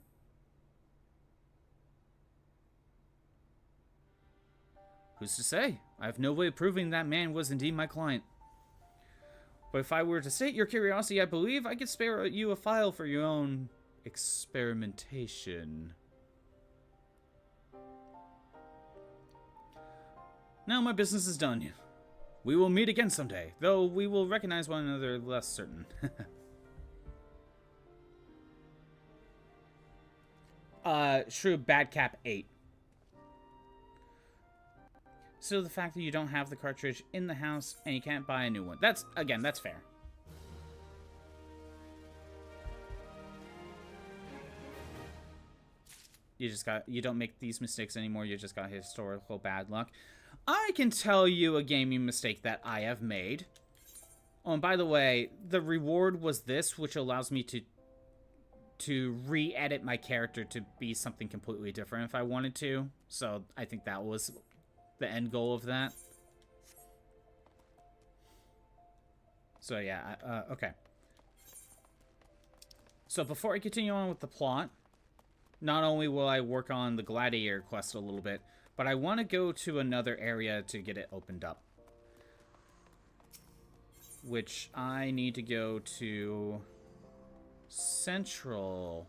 Who's to say? I have no way of proving that man was indeed my client. But if I were to sate your curiosity, I believe I could spare you a file for your own experimentation. Now my business is done. We will meet again someday, though we will recognize one another less certain. Shrew Badcap 8. So the fact that you don't have the cartridge in the house and you can't buy a new one. That's fair. You don't make these mistakes anymore, you just got historical bad luck. I can tell you a gaming mistake that I have made. Oh, and by the way, the reward was this, which allows me to re-edit my character to be something completely different if I wanted to. So I think that was the end goal of that. So yeah, okay. So before I continue on with the plot, not only will I work on the Gladiator quest a little bit, but I want to go to another area to get it opened up. Which I need to go to Central.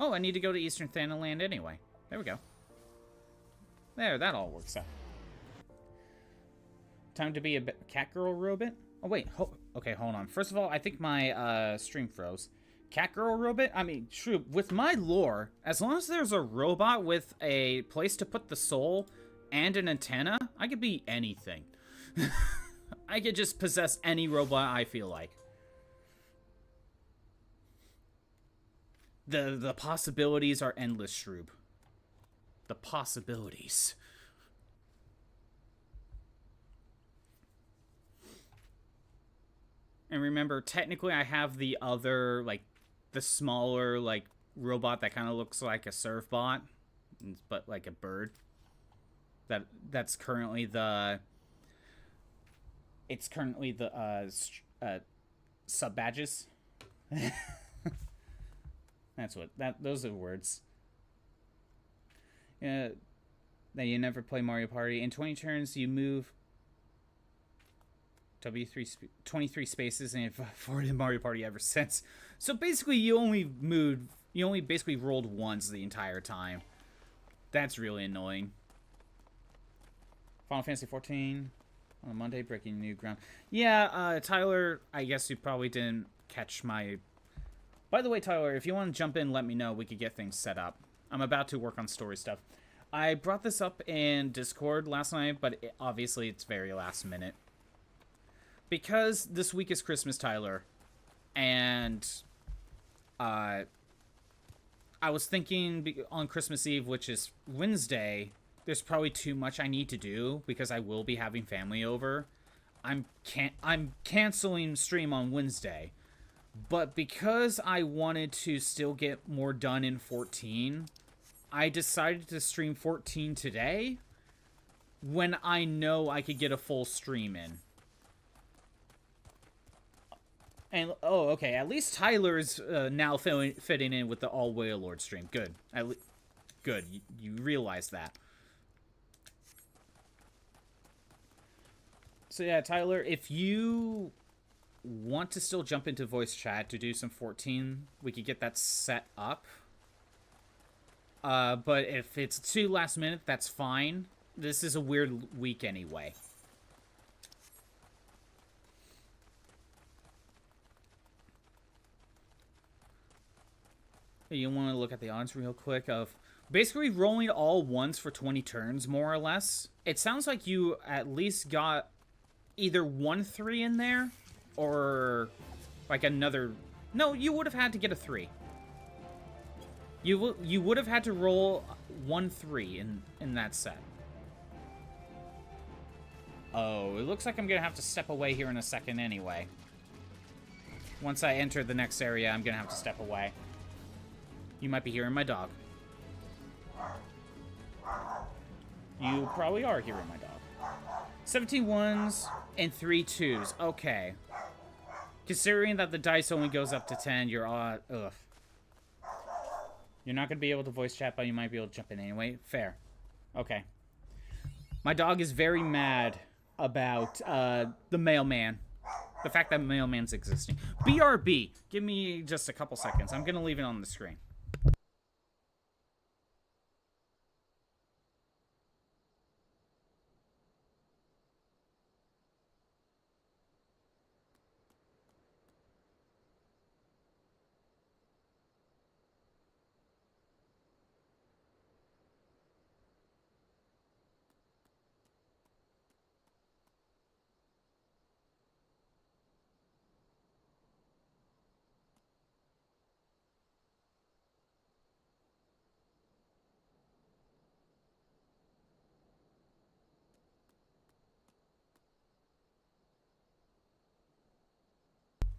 Oh, I need to go to Eastern Thanaland anyway. There we go. There, that all works out. Time to be a cat girl robot? Oh, wait. Okay, hold on. First of all, I think my stream froze. Cat girl robot? I mean, true. With my lore, as long as there's a robot with a place to put the soul and an antenna, I could be anything. I could just possess any robot I feel like. The possibilities are endless, Shroob. The possibilities. And remember, technically I have the other, like, the smaller, like, robot that kind of looks like a surf bot, but like a bird. That's currently the... It's currently the, sub-badges. That's what... Those are words. That you never play Mario Party. In 20 turns, you move... 23 spaces, and you've avoided Mario Party ever since. So basically, you only basically rolled once the entire time. That's really annoying. Final Fantasy XIV on a Monday, breaking new ground. Yeah, Tyler, I guess you probably didn't catch my... By the way, Tyler, if you want to jump in, let me know. We could get things set up. I'm about to work on story stuff. I brought this up in Discord last night, but obviously it's very last minute. Because this week is Christmas, Tyler, and I was thinking on Christmas Eve, which is Wednesday, there's probably too much I need to do because I will be having family over. I'm canceling stream on Wednesday, but because I wanted to still get more done in 14, I decided to stream 14 today when I know I could get a full stream in. And, oh, okay, at least Tyler's now fitting in with the All Whale Lord stream. Good. Good, you realize that. So yeah, Tyler, if you want to still jump into voice chat to do some 14, we could get that set up. But if it's too last minute, that's fine. This is a weird week anyway. You want to look at the odds real quick of basically rolling all ones for 20 turns, more or less. It sounds like you at least got either 1-3 in there, or like another... No, you would have had to get a 3. You would have had to roll 1-3 in that set. Oh, it looks like I'm gonna have to step away here in a second anyway. Once I enter the next area, I'm gonna have to step away. You might be hearing my dog. You probably are hearing my dog. 17 ones and 3 twos. Okay. Considering that the dice only goes up to 10, you're all... Ugh. You're not gonna be able to voice chat, but you might be able to jump in anyway. Fair. Okay. My dog is very mad about the mailman. The fact that mailman's existing. BRB. Give me just a couple seconds. I'm gonna leave it on the screen.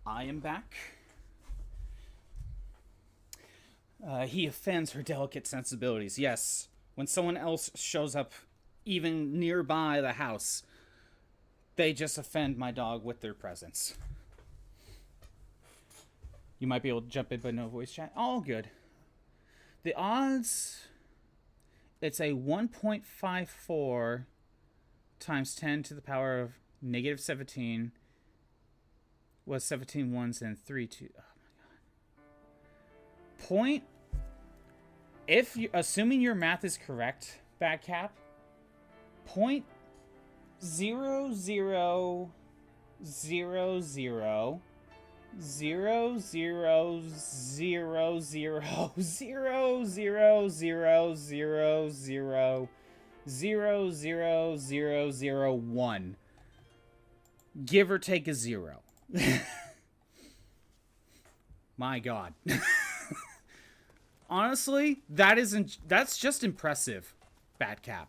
I am back. He offends her delicate sensibilities. Yes, when someone else shows up even nearby the house, they just offend my dog with their presence. You might be able to jump in, but no voice chat. All good. The odds... It's a 1.54 times 10 to the power of negative 17... was 17 ones and 3 2. Oh my god. Point. If you, assuming your math is correct, Bad Cap, point 0 0 0 0 0 0 0 0 0 0 0 0 0 0 1. Give or take a 0. My god. Honestly, that's just impressive, Bad Cap.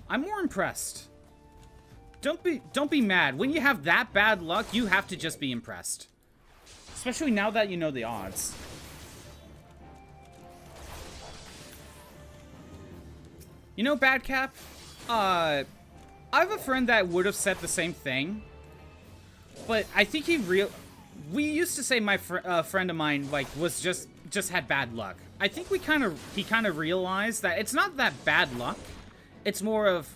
I'm more impressed. Don't be mad. When you have that bad luck, you have to just be impressed. Especially now that you know the odds. You know, Bad Cap, I have a friend that would have said the same thing. But I think we used to say my friend of mine like was just had bad luck. I think he kind of realized that it's not that bad luck. It's more of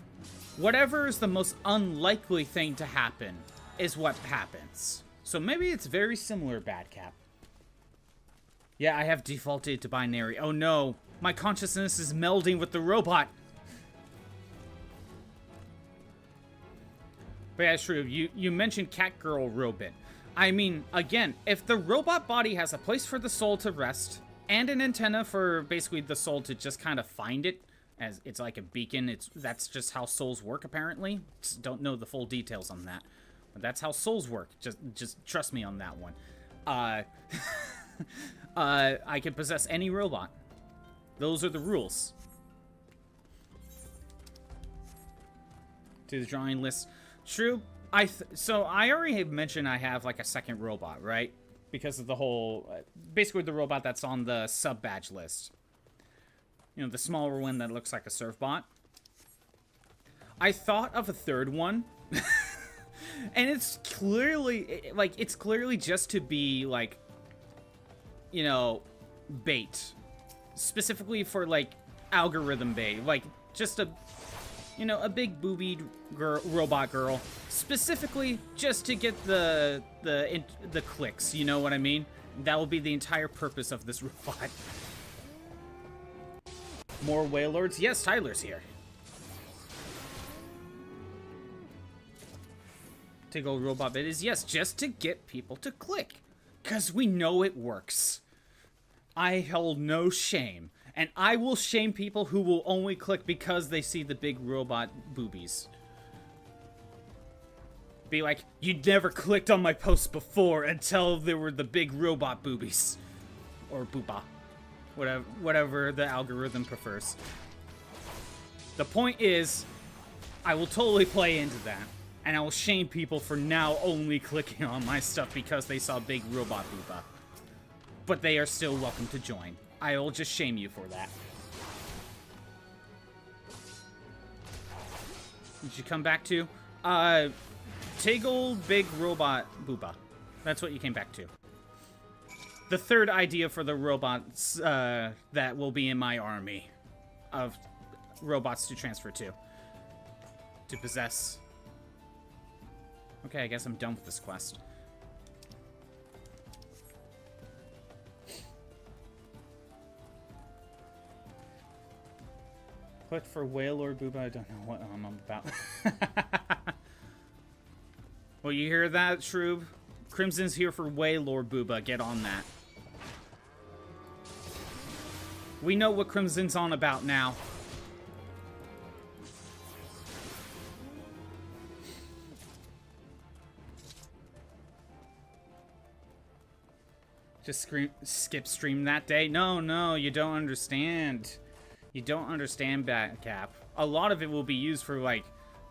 whatever is the most unlikely thing to happen is what happens. So maybe it's very similar, Bad Cap. Yeah, I have defaulted to binary. Oh no, my consciousness is melding with the robot. But yeah, it's true. You mentioned Catgirl Robot. I mean, again, if the robot body has a place for the soul to rest, and an antenna for basically the soul to just kind of find it, as it's like a beacon, that's just how souls work, apparently. Just don't know the full details on that. But that's how souls work. Just trust me on that one. I can possess any robot. Those are the rules. To the drawing list. True. So I already mentioned I have like a second robot, right? Because of the whole, basically the robot that's on the sub badge list. You know, the smaller one that looks like a surf bot. I thought of a third one, and it's clearly just to be like, you know, bait, specifically for like algorithm bait, like just a. You know, a big boobied robot girl, specifically just to get the clicks. You know what I mean? That will be the entire purpose of this robot. More Wailords? Yes, Tyler's here. To go robot bit is yes, just to get people to click, cause we know it works. I hold no shame. And I will shame people who will only click because they see the big robot boobies. Be like, you never clicked on my posts before until there were the big robot boobies. Or booba. Whatever the algorithm prefers. The point is, I will totally play into that. And I will shame people for now only clicking on my stuff because they saw big robot booba. But they are still welcome to join. I will just shame you for that. Did you come back to? Tiggle Big Robot Booba. That's what you came back to. The third idea for the robots that will be in my army of robots to transfer to. To possess. Okay, I guess I'm done with this quest. Click for Whale or Booba. I don't know what I'm about. Well, you hear that, Shroob? Crimson's here for Waylord Booba. Get on that. We know what Crimson's on about now. Just skip stream that day? No, you don't understand. You don't understand, Batcap. A lot of it will be used for, like,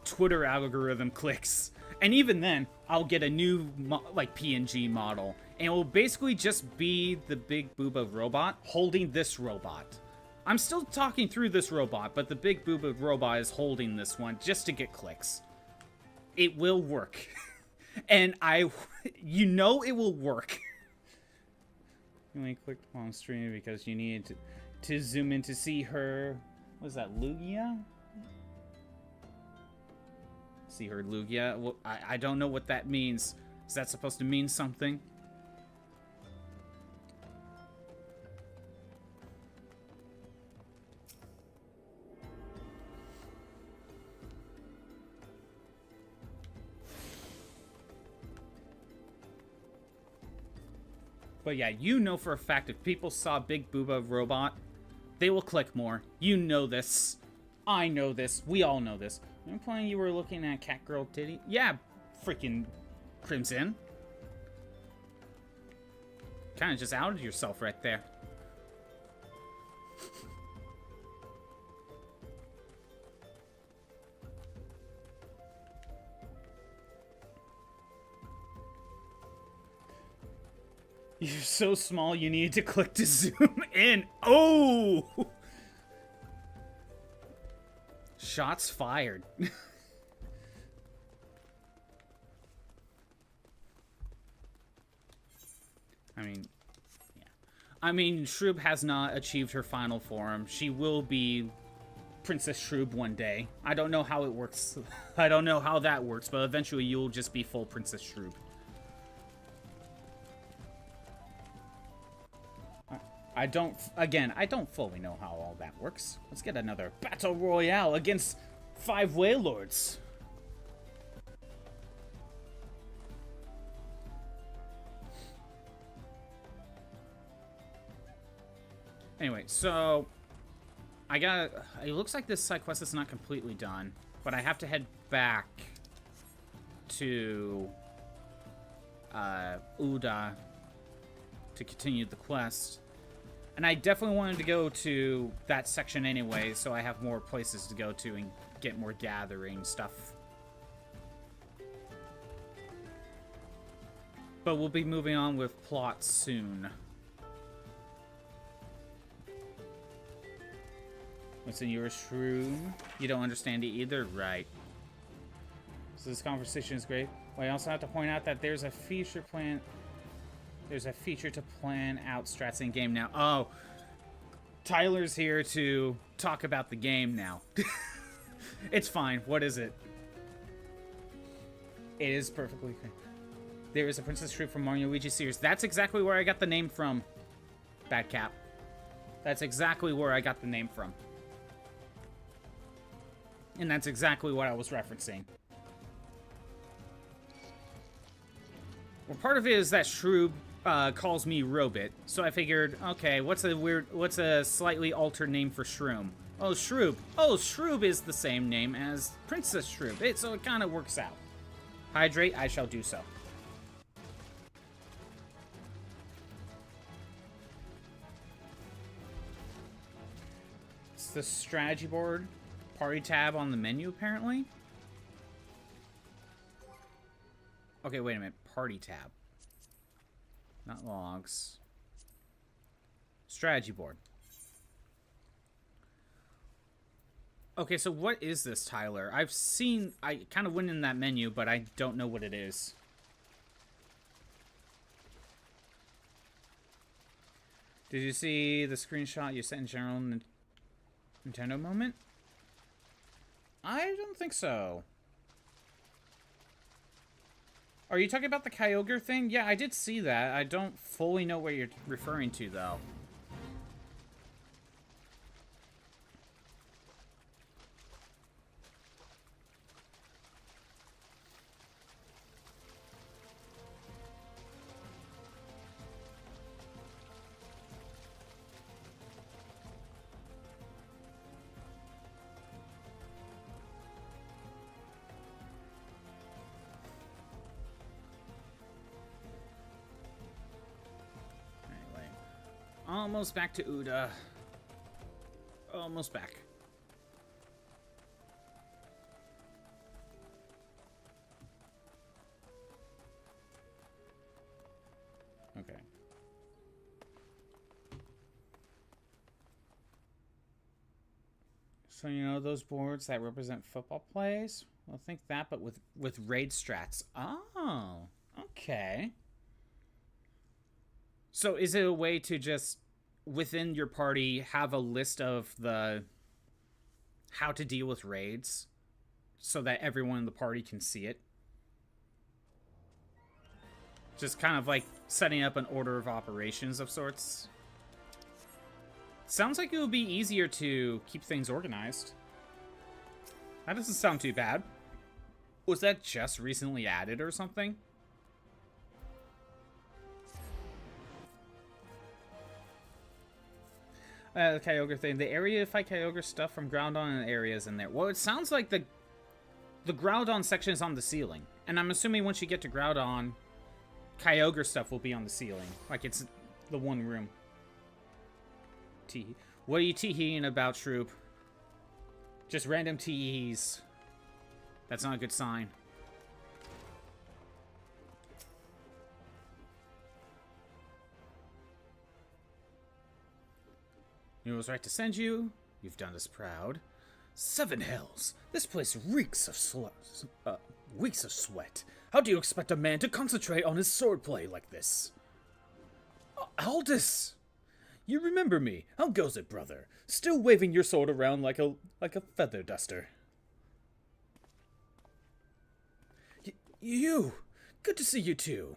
Twitter algorithm clicks. And even then, I'll get a new, like, PNG model. And it will basically just be the big booba robot holding this robot. I'm still talking through this robot, but the big booba robot is holding this one just to get clicks. It will work. And you know it will work. You only clicked on stream because you needed to zoom in to see her. What is that, Lugia? See her Lugia? Well, I don't know what that means. Is that supposed to mean something? But yeah, you know for a fact if people saw Big Booba Robot, they will click more. You know this. I know this. We all know this. I'm playing you were looking at Catgirl Titty. Yeah, freaking Crimson. Kind of just outed yourself right there. You're so small, you need to click to zoom in. Oh! Shots fired. I mean, yeah. I mean, Shroob has not achieved her final form. She will be Princess Shroob one day. I don't know how it works. I don't know how that works, but eventually you'll just be full Princess Shroob. I don't fully know how all that works. Let's get another Battle Royale against 5 Waylords. Anyway, so it looks like this side quest is not completely done, but I have to head back to Ul'dah to continue the quest. And I definitely wanted to go to that section anyway, so I have more places to go to and get more gathering stuff. But we'll be moving on with plot soon. What's in your shroom? You don't understand it either? Right. So this conversation is great. But I also have to point out that there's a feature plan. There's a feature to plan out strats in game now. Oh, Tyler's here to talk about the game now. It's fine. What is it? It is perfectly fine. There is a Princess Shroob from Mario Luigi series. That's exactly where I got the name from. Bad Cap. That's exactly where I got the name from. And that's exactly what I was referencing. Well, part of it is that Shroob calls me Robit, so I figured, okay, what's a slightly altered name for Shroom? Oh, Shroob. Oh, Shroob is the same name as Princess Shroob, so it kind of works out. hydrate, I shall do so. It's the strategy board party tab on the menu, apparently. Okay, wait a minute. Party tab. Not logs. Strategy board. Okay, so what is this, Tyler? I kind of went in that menu, but I don't know what it is. Did you see the screenshot you sent in general Nintendo moment? I don't think so. Are you talking about the Kyogre thing? Yeah, I did see that. I don't fully know what you're referring to, though. Almost back to Ul'dah. Almost back. Okay. So, you know those boards that represent football plays? Well, think that, but with raid strats. Oh, okay. So is it a way to just, within your party, have a list of the how to deal with raids so that everyone in the party can see it? Just kind of like setting up an order of operations of sorts. Sounds like it would be easier to keep things organized. That doesn't sound too bad. Was that just recently added or something? The Kyogre thing. The area to fight Kyogre stuff from Groudon and areas in there. Well, it sounds like the Groudon section is on the ceiling. And I'm assuming once you get to Groudon, Kyogre stuff will be on the ceiling. Like it's the one room. Tee. What are you tee-heeing about, Shroop? Just random tees. That's not a good sign. You know it was right to send you. You've done us proud. 7 hells. This place reeks of sweat. How do you expect a man to concentrate on his swordplay like this? Aldous! You remember me. How goes it, brother? Still waving your sword around like a feather duster. You! Good to see you too.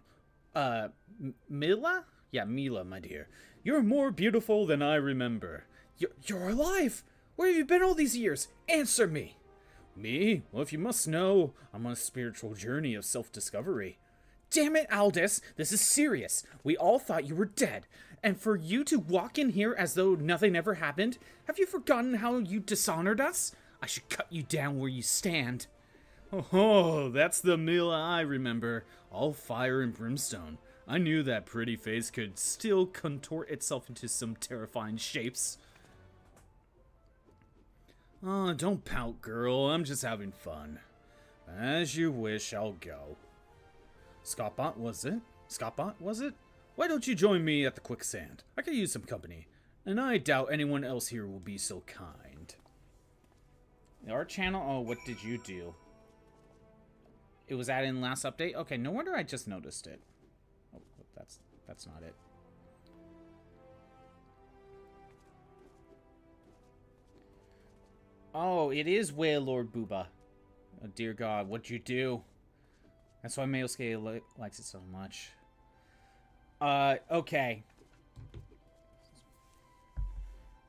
Mila? Yeah, Mila, my dear. You're more beautiful than I remember. You're alive! Where have you been all these years? Answer me! Me? Well, if you must know, I'm on a spiritual journey of self-discovery. Damn it, Aldous! This is serious. We all thought you were dead. And for you to walk in here as though nothing ever happened? Have you forgotten how you dishonored us? I should cut you down where you stand. Oh, that's the Mila I remember. All fire and brimstone. I knew that pretty face could still contort itself into some terrifying shapes. Oh, don't pout, girl. I'm just having fun. As you wish, I'll go. Scottbot, was it? Scottbot, was it? Why don't you join me at the quicksand? I could use some company. And I doubt anyone else here will be so kind. Our channel? Oh, what did you do? It was added in last update? Okay, no wonder I just noticed it. Oh, that's not it. Oh, it is Wailord Booba. Oh, dear God, what'd you do? That's why Mayosuke likes it so much. Okay.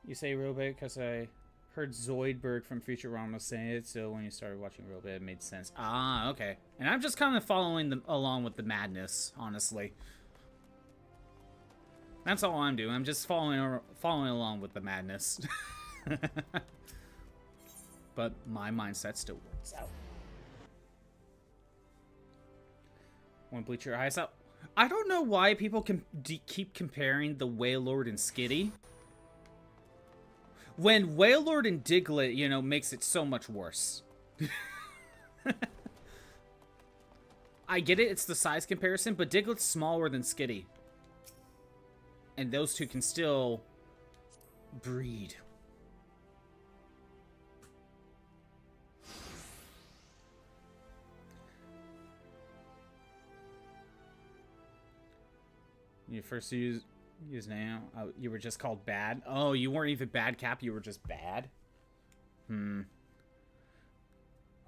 You say Robot because I heard Zoidberg from Futurama say it, so when you started watching Robot, it made sense. Ah, okay. And I'm just kind of following along with the madness, honestly. That's all I'm doing. I'm just following along with the madness. But my mindset still works out. Want to bleach your eyes out? I don't know why people can keep comparing the Wailord and Skitty. When Wailord and Diglett, you know, makes it so much worse. I get it, it's the size comparison, but Diglett's smaller than Skitty. And those two can still breed. You first use now. You were just called bad. Oh, you weren't even bad, Cap. You were just bad.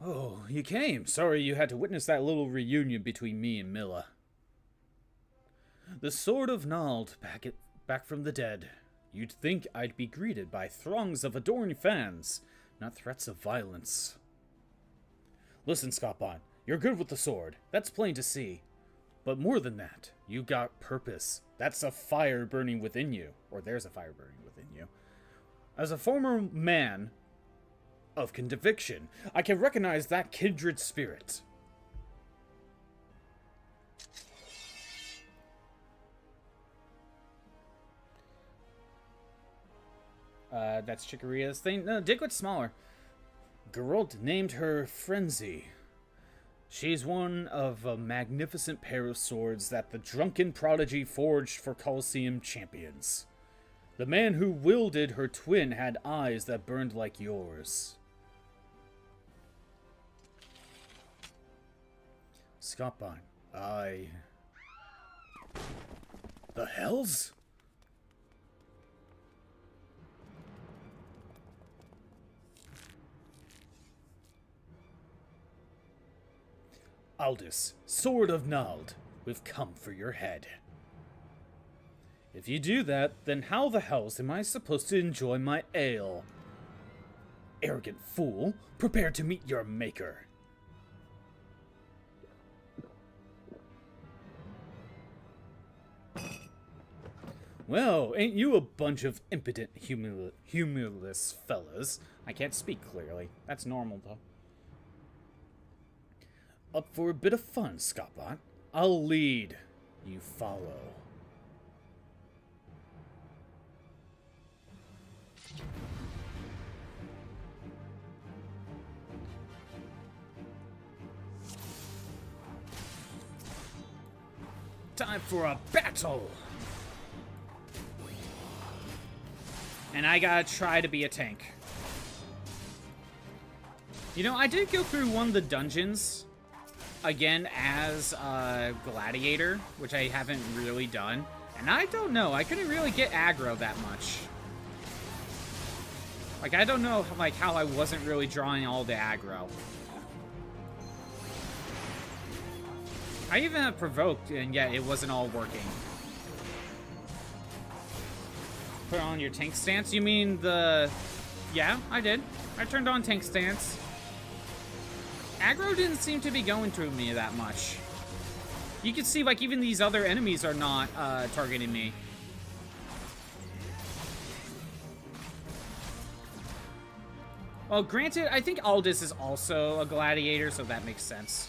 Oh, you came. Sorry you had to witness that little reunion between me and Milla. The Sword of Nald, back from the dead. You'd think I'd be greeted by throngs of adoring fans, not threats of violence. Listen, Scotbon, you're good with the sword. That's plain to see. But more than that, you got purpose. That's a fire burning within you. Or there's a fire burning within you. As a former man of conviction, I can recognize that kindred spirit. That's Chikorita's thing. No, Diglett's smaller. Geralt named her Frenzy. She's one of a magnificent pair of swords that the drunken prodigy forged for Colosseum champions. The man who wielded her twin had eyes that burned like yours. Scotbon, The hells? Aldous, Sword of Nald, we've come for your head. If you do that, then how the hells am I supposed to enjoy my ale? Arrogant fool, prepare to meet your maker. Well, ain't you a bunch of impotent, humorless fellas? I can't speak clearly. That's normal, though. Up for a bit of fun, Scotbot. I'll lead. You follow. Time for a battle! And I gotta try to be a tank. You know, I did go through one of the dungeons again as a gladiator, which I haven't really done. And I don't know, I couldn't really get aggro that much. Like, I don't know, like, how I wasn't really drawing all the aggro. I even have provoked, and yet it wasn't all working. Put on your tank stance? You mean the... Yeah, I did. I turned on tank stance. Aggro didn't seem to be going through me that much. You can see, like, even these other enemies are not targeting me. Well, granted, I think Aldous is also a gladiator, so that makes sense.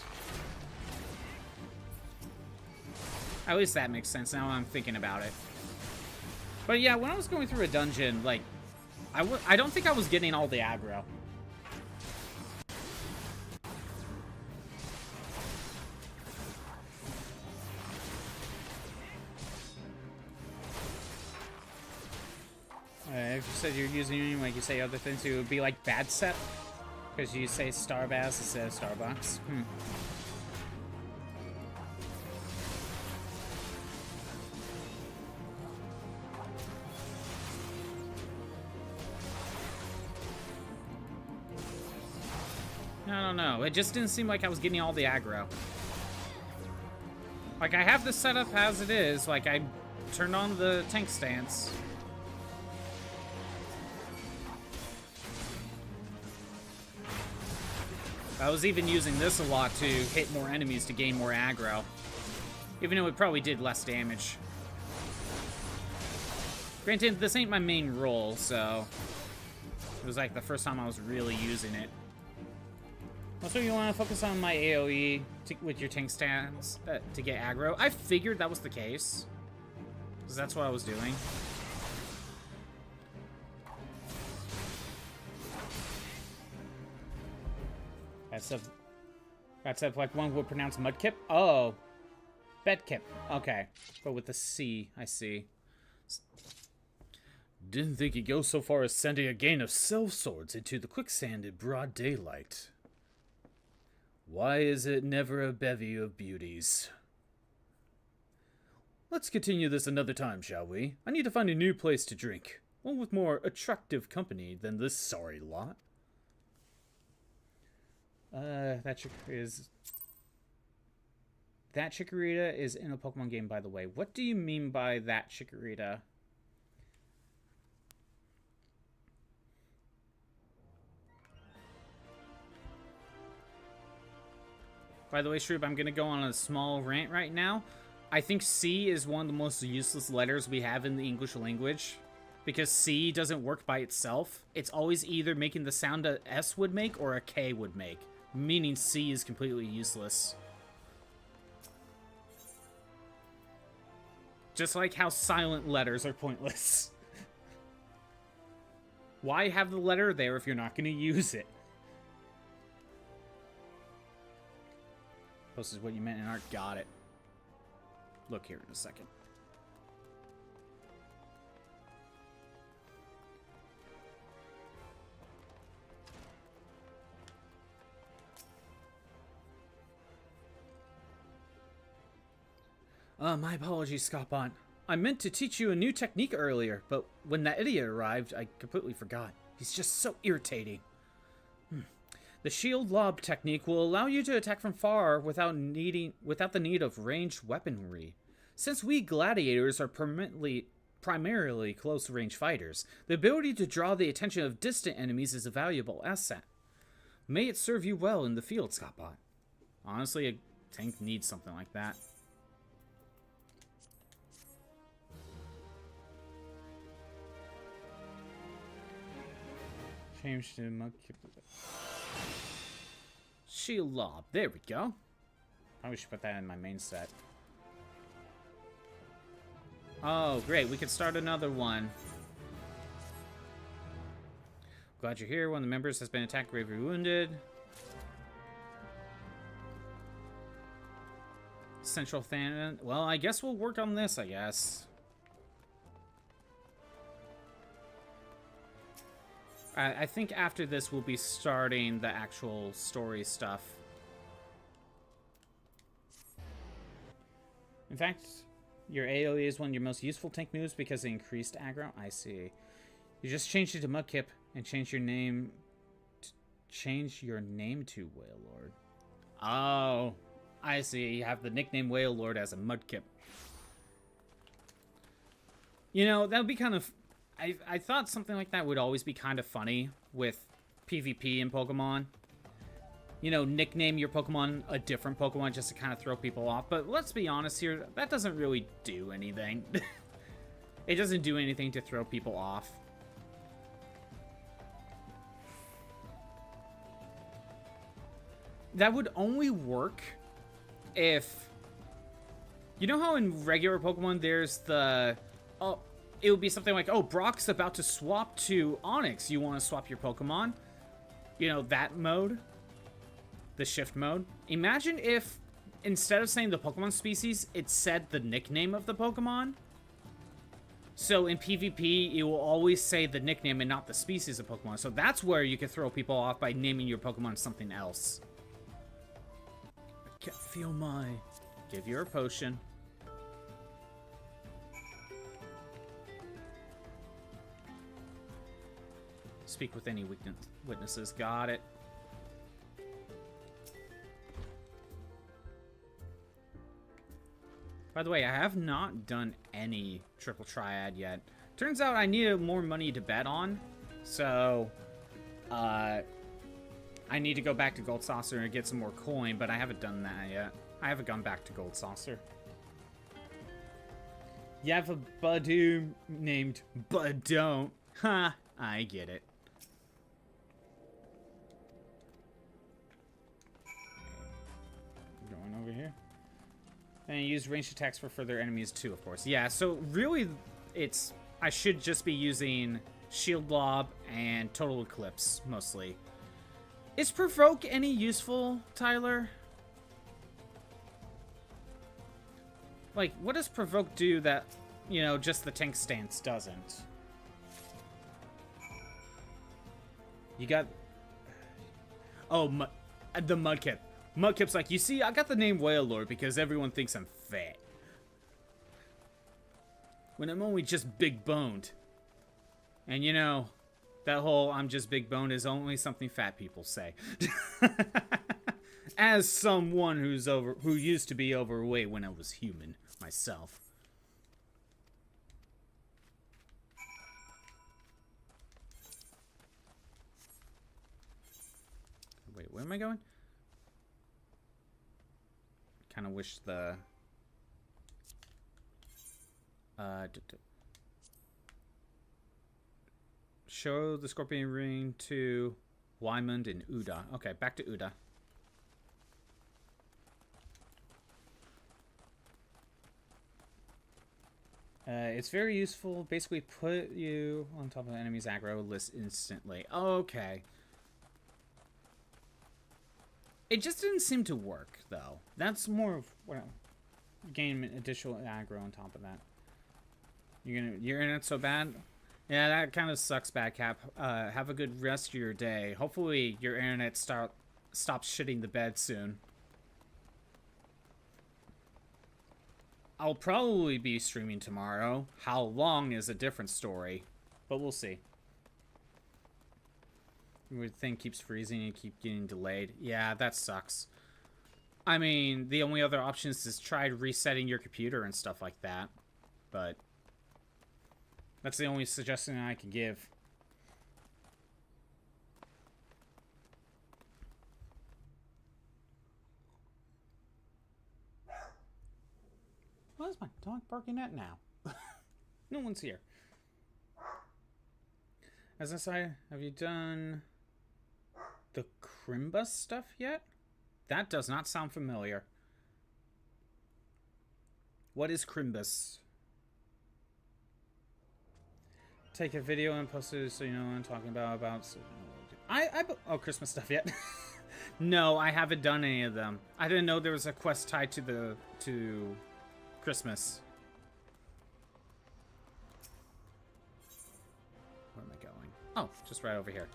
At least that makes sense now I'm thinking about it. But yeah, when I was going through a dungeon, like, I don't think I was getting all the aggro. If you said you're using, like you say other things, it would be like bad set? Because you say Starbaz instead of Starbucks. I don't know. It just didn't seem like I was getting all the aggro. Like, I have the setup as it is. Like, I turned on the tank stance. I was even using this a lot to hit more enemies to gain more aggro. Even though it probably did less damage. Granted, this ain't my main role, so... It was like the first time I was really using it. Also, you want to focus on my AoE with your tank stance to get aggro. I figured that was the case. Because that's what I was doing. That's like one would pronounce Mudkip. Oh. Bedkip. Okay. But with the C, I see. Didn't think he'd go so far as sending a gang of sellswords into the quicksand in broad daylight. Why is it never a bevy of beauties? Let's continue this another time, shall we? I need to find a new place to drink. One with more attractive company than this sorry lot. That Chikorita is in a Pokemon game, by the way. What do you mean by that Chikorita? By the way, Shroob, I'm going to go on a small rant right now. I think C is one of the most useless letters we have in the English language. Because C doesn't work by itself. It's always either making the sound a S would make or a K would make. Meaning C is completely useless. Just like how silent letters are pointless. Why have the letter there if you're not going to use it? This is what you meant in art. Got it. Look here in a second. My apologies, Scopon. I meant to teach you a new technique earlier, but when that idiot arrived, I completely forgot. He's just so irritating. The shield lob technique will allow you to attack from far without the need of ranged weaponry. Since we gladiators are primarily close-range fighters, the ability to draw the attention of distant enemies is a valuable asset. May it serve you well in the field, Scopon. Honestly, a tank needs something like that. Change to Mudkip. Shield lob. There we go. Probably should put that in my main set. Oh, great. We can start another one. Glad you're here. One of the members has been attacked, gravely wounded. Central Thanon. Well, I guess we'll work on this, I guess. I think after this, we'll be starting the actual story stuff. In fact, your AoE is one of your most useful tank moves because it increased aggro. I see. You just changed it to Mudkip and changed your name. Change your name to Wailord. Oh, I see. You have the nickname Wailord as a Mudkip. You know, that would be kind of... I thought something like that would always be kind of funny with PvP in Pokemon. You know, nickname your Pokemon a different Pokemon just to kind of throw people off. But let's be honest here, that doesn't really do anything. It doesn't do anything to throw people off. That would only work if... You know how in regular Pokemon there's the... Oh, it would be something like, oh, Brock's about to swap to Onix. You want to swap your Pokemon? You know, that mode. The shift mode. Imagine if, instead of saying the Pokemon species, it said the nickname of the Pokemon. So in PvP, it will always say the nickname and not the species of Pokemon. So that's where you can throw people off by naming your Pokemon something else. I can't feel my... Give you a potion. Speak with any witnesses. Got it. By the way, I have not done any triple triad yet. Turns out I needed more money to bet on, so I need to go back to Gold Saucer and get some more coin, but I haven't done that yet. I haven't gone back to Gold Saucer. You have a Badoo named Badon't. Ha, I get it. And use ranged attacks for further enemies too, of course. Yeah, so really, I should just be using Shield Lob and Total Eclipse, mostly. Is Provoke any useful, Tyler? Like, what does Provoke do that, you know, just the tank stance doesn't? You got... Oh, the Mudkip. Mudkip's like, you see, I got the name Whale Lord because everyone thinks I'm fat. When I'm only just big-boned. And, you know, that whole I'm just big-boned is only something fat people say. As someone who used to be overweight when I was human myself. Wait, where am I going? Kind of wish the... Show the Scorpion Ring to Wymond and Ul'dah. Okay, back to Ul'dah. It's very useful. Basically, put you on top of the enemy's aggro list instantly. Okay. It just didn't seem to work, though. That's more of what gain additional aggro on top of that. You're in it so bad. Yeah, that kind of sucks, Bad Cap. Have a good rest of your day. Hopefully, your internet stops shitting the bed soon. I'll probably be streaming tomorrow. How long is a different story, but we'll see. Your thing keeps freezing and keep getting delayed. Yeah, that sucks. I mean, the only other options is try resetting your computer and stuff like that. But that's the only suggestion I can give. What is my dog barking at now? No one's here. As I say, have you done the Crimbus stuff yet? That does not sound familiar. What is Crimbus? Take a video and post it so you know what I'm talking about. Oh, Christmas stuff yet? No, I haven't done any of them. I didn't know there was a quest tied to Christmas. Where am I going? Oh, just right over here.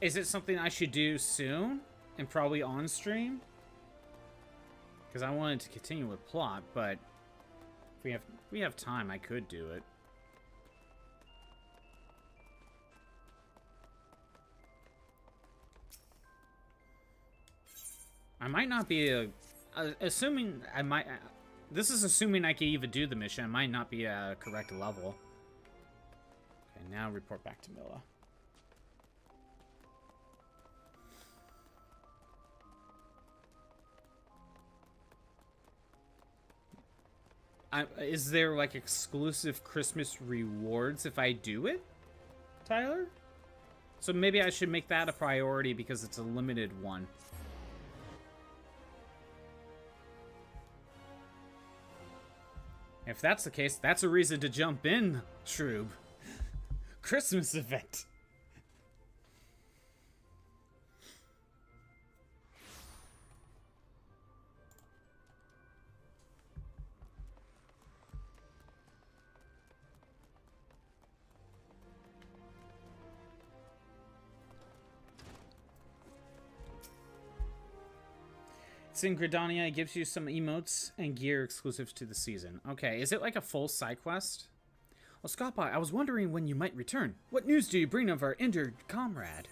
Is it something I should do soon? And probably on stream? Because I wanted to continue with plot, but if we have time, I could do it. I might not be assuming I might. This is assuming I can even do the mission. It might not be a correct level. Okay, now report back to Milla. Is there like exclusive Christmas rewards if I do it, Tyler? So maybe I should make that a priority because it's a limited one. If that's the case, that's a reason to jump in, Shroob. Christmas event. It's in Gridania. It gives you some emotes and gear exclusive to the season. Okay, is it like a full side quest? Well, Scotbot, I was wondering when you might return. What news do you bring of our injured comrade?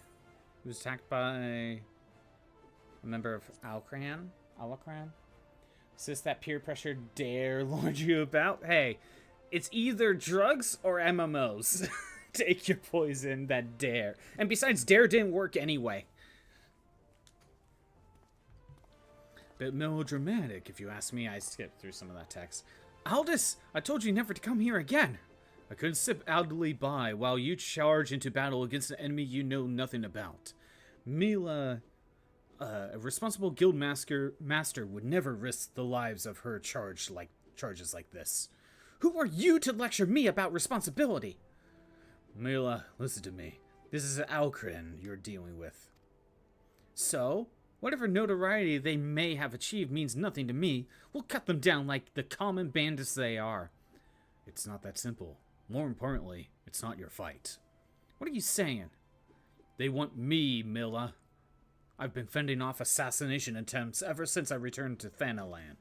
He was attacked by a member of Alakran? Is this that peer pressure dare lured you about? Hey, it's either drugs or MMOs. Take your poison, that dare. And besides, dare didn't work anyway. Bit melodramatic, if you ask me. I skipped through some of that text. Aldous, I told you never to come here again. I couldn't sit idly by while you charge into battle against an enemy you know nothing about. Milla A responsible guild master would never risk the lives of her charges like this. Who are you to lecture me about responsibility? Mila, listen to me. This is Alcrin you're dealing with. So, whatever notoriety they may have achieved means nothing to me. We'll cut them down like the common bandits they are. It's not that simple. More importantly, it's not your fight. What are you saying? They want me, Mila. I've been fending off assassination attempts ever since I returned to Thanalan.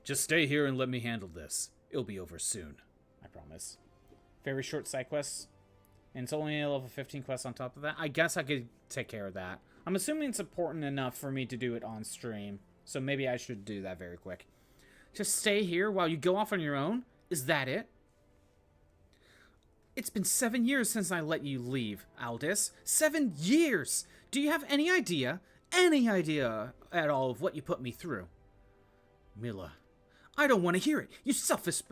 Just stay here and let me handle this. It'll be over soon. I promise. Very short side quests. And it's only a level 15 quest on top of that. I guess I could take care of that. I'm assuming it's important enough for me to do it on stream. So maybe I should do that very quick. Just stay here while you go off on your own? Is that it? It's been 7 years since I let you leave, Aldous. 7 years! Do you have any idea at all of what you put me through? Mila, I don't want to hear it. You selfish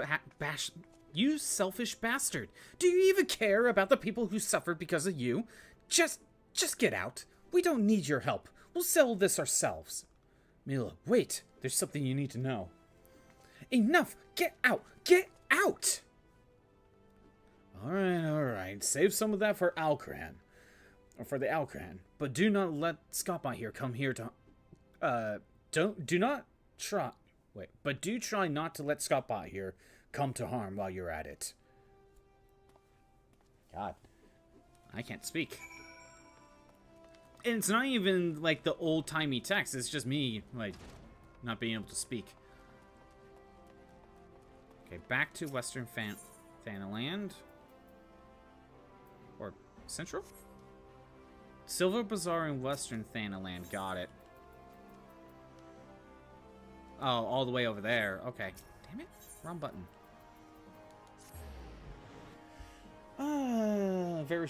bastard. Do you even care about the people who suffered because of you? Just get out. We don't need your help. We'll settle this ourselves. Mila, wait. There's something you need to know. Enough! Get out! Get out! Alright. Save some of that for Alcran. Or for the Alcran. But do not let Scottbot here come here to... But do try not to let Scottbot here come to harm while you're at it. God. I can't speak. And it's not even, like, the old-timey text. It's just me, like, not being able to speak. Okay, back to Western Thanaland. Or Central? Silver Bazaar in Western Thanaland. Got it. Oh, all the way over there. Okay. Damn it. Wrong button. Very...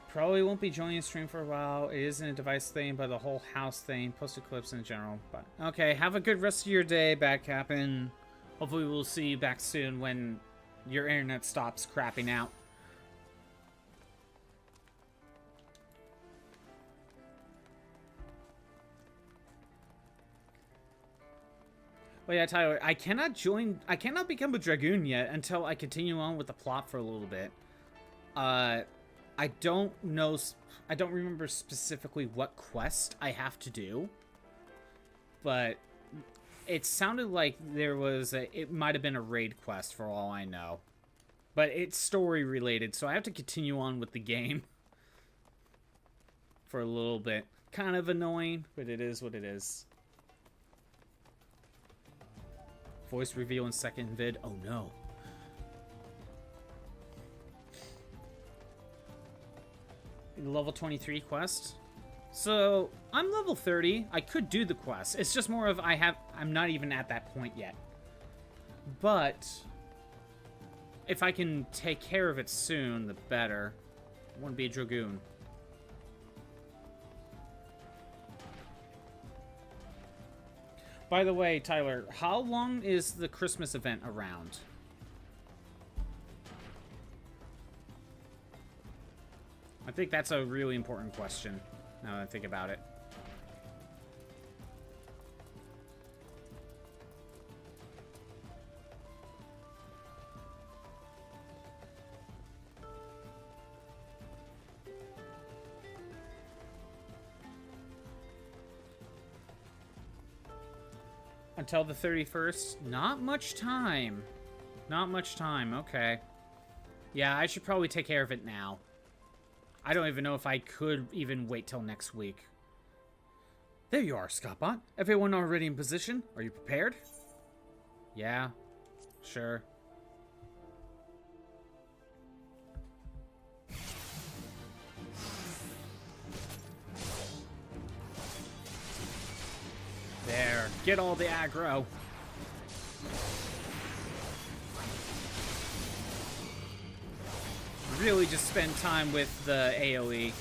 Probably won't be joining the stream for a while. It isn't a device thing, but the whole house thing. Posted clips in general. But okay, have a good rest of your day, Badcap, hopefully we'll see you back soon when your internet stops crapping out. Well, yeah, Tyler, I cannot become a Dragoon yet until I continue on with the plot for a little bit. I don't remember specifically what quest I have to do, but it sounded like it might have been a raid quest for all I know. But it's story related, so I have to continue on with the game for a little bit. Kind of annoying, but it is what it is. Voice reveal in second vid. Oh no. Level 23 quest. So I'm level 30. I could do the quest. It's just more of I'm not even at that point yet. But if I can take care of it soon, the better. I want to be a Dragoon. By the way, Tyler, how long is the Christmas event around? I think that's a really important question, now that I think about it. Until the 31st? Not much time. Not much time, okay. Yeah, I should probably take care of it now. I don't even know if I could even wait till next week. There you are, Scottbot. Everyone already in position? Are you prepared? Yeah, sure. There, get all the aggro. Really just spend time with the AoE.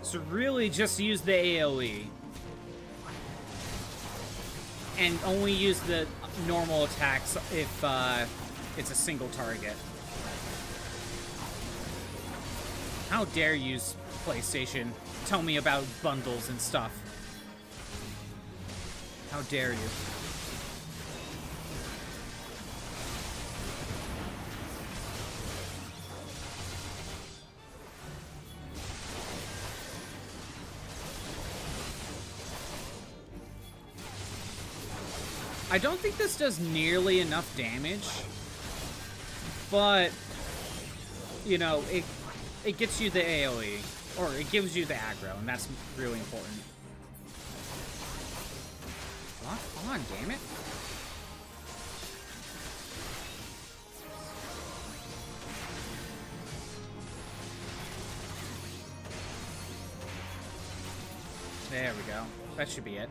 So really just use the AoE. And only use the normal attacks if it's a single target. How dare you, PlayStation, tell me about bundles and stuff. How dare you. I don't think this does nearly enough damage, but, you know, it gets you the AoE, or it gives you the aggro, and that's really important. Lock on, damn it. There we go. That should be it.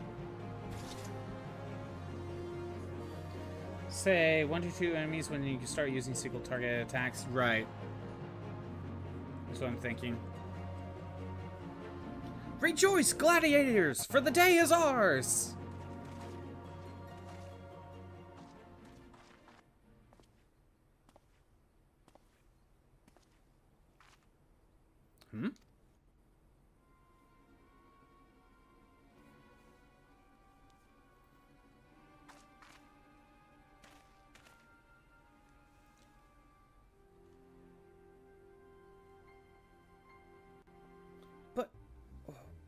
Say 1 to 2 enemies when you can start using single target attacks. Right. That's what I'm thinking. Rejoice, gladiators, for the day is ours! Hmm?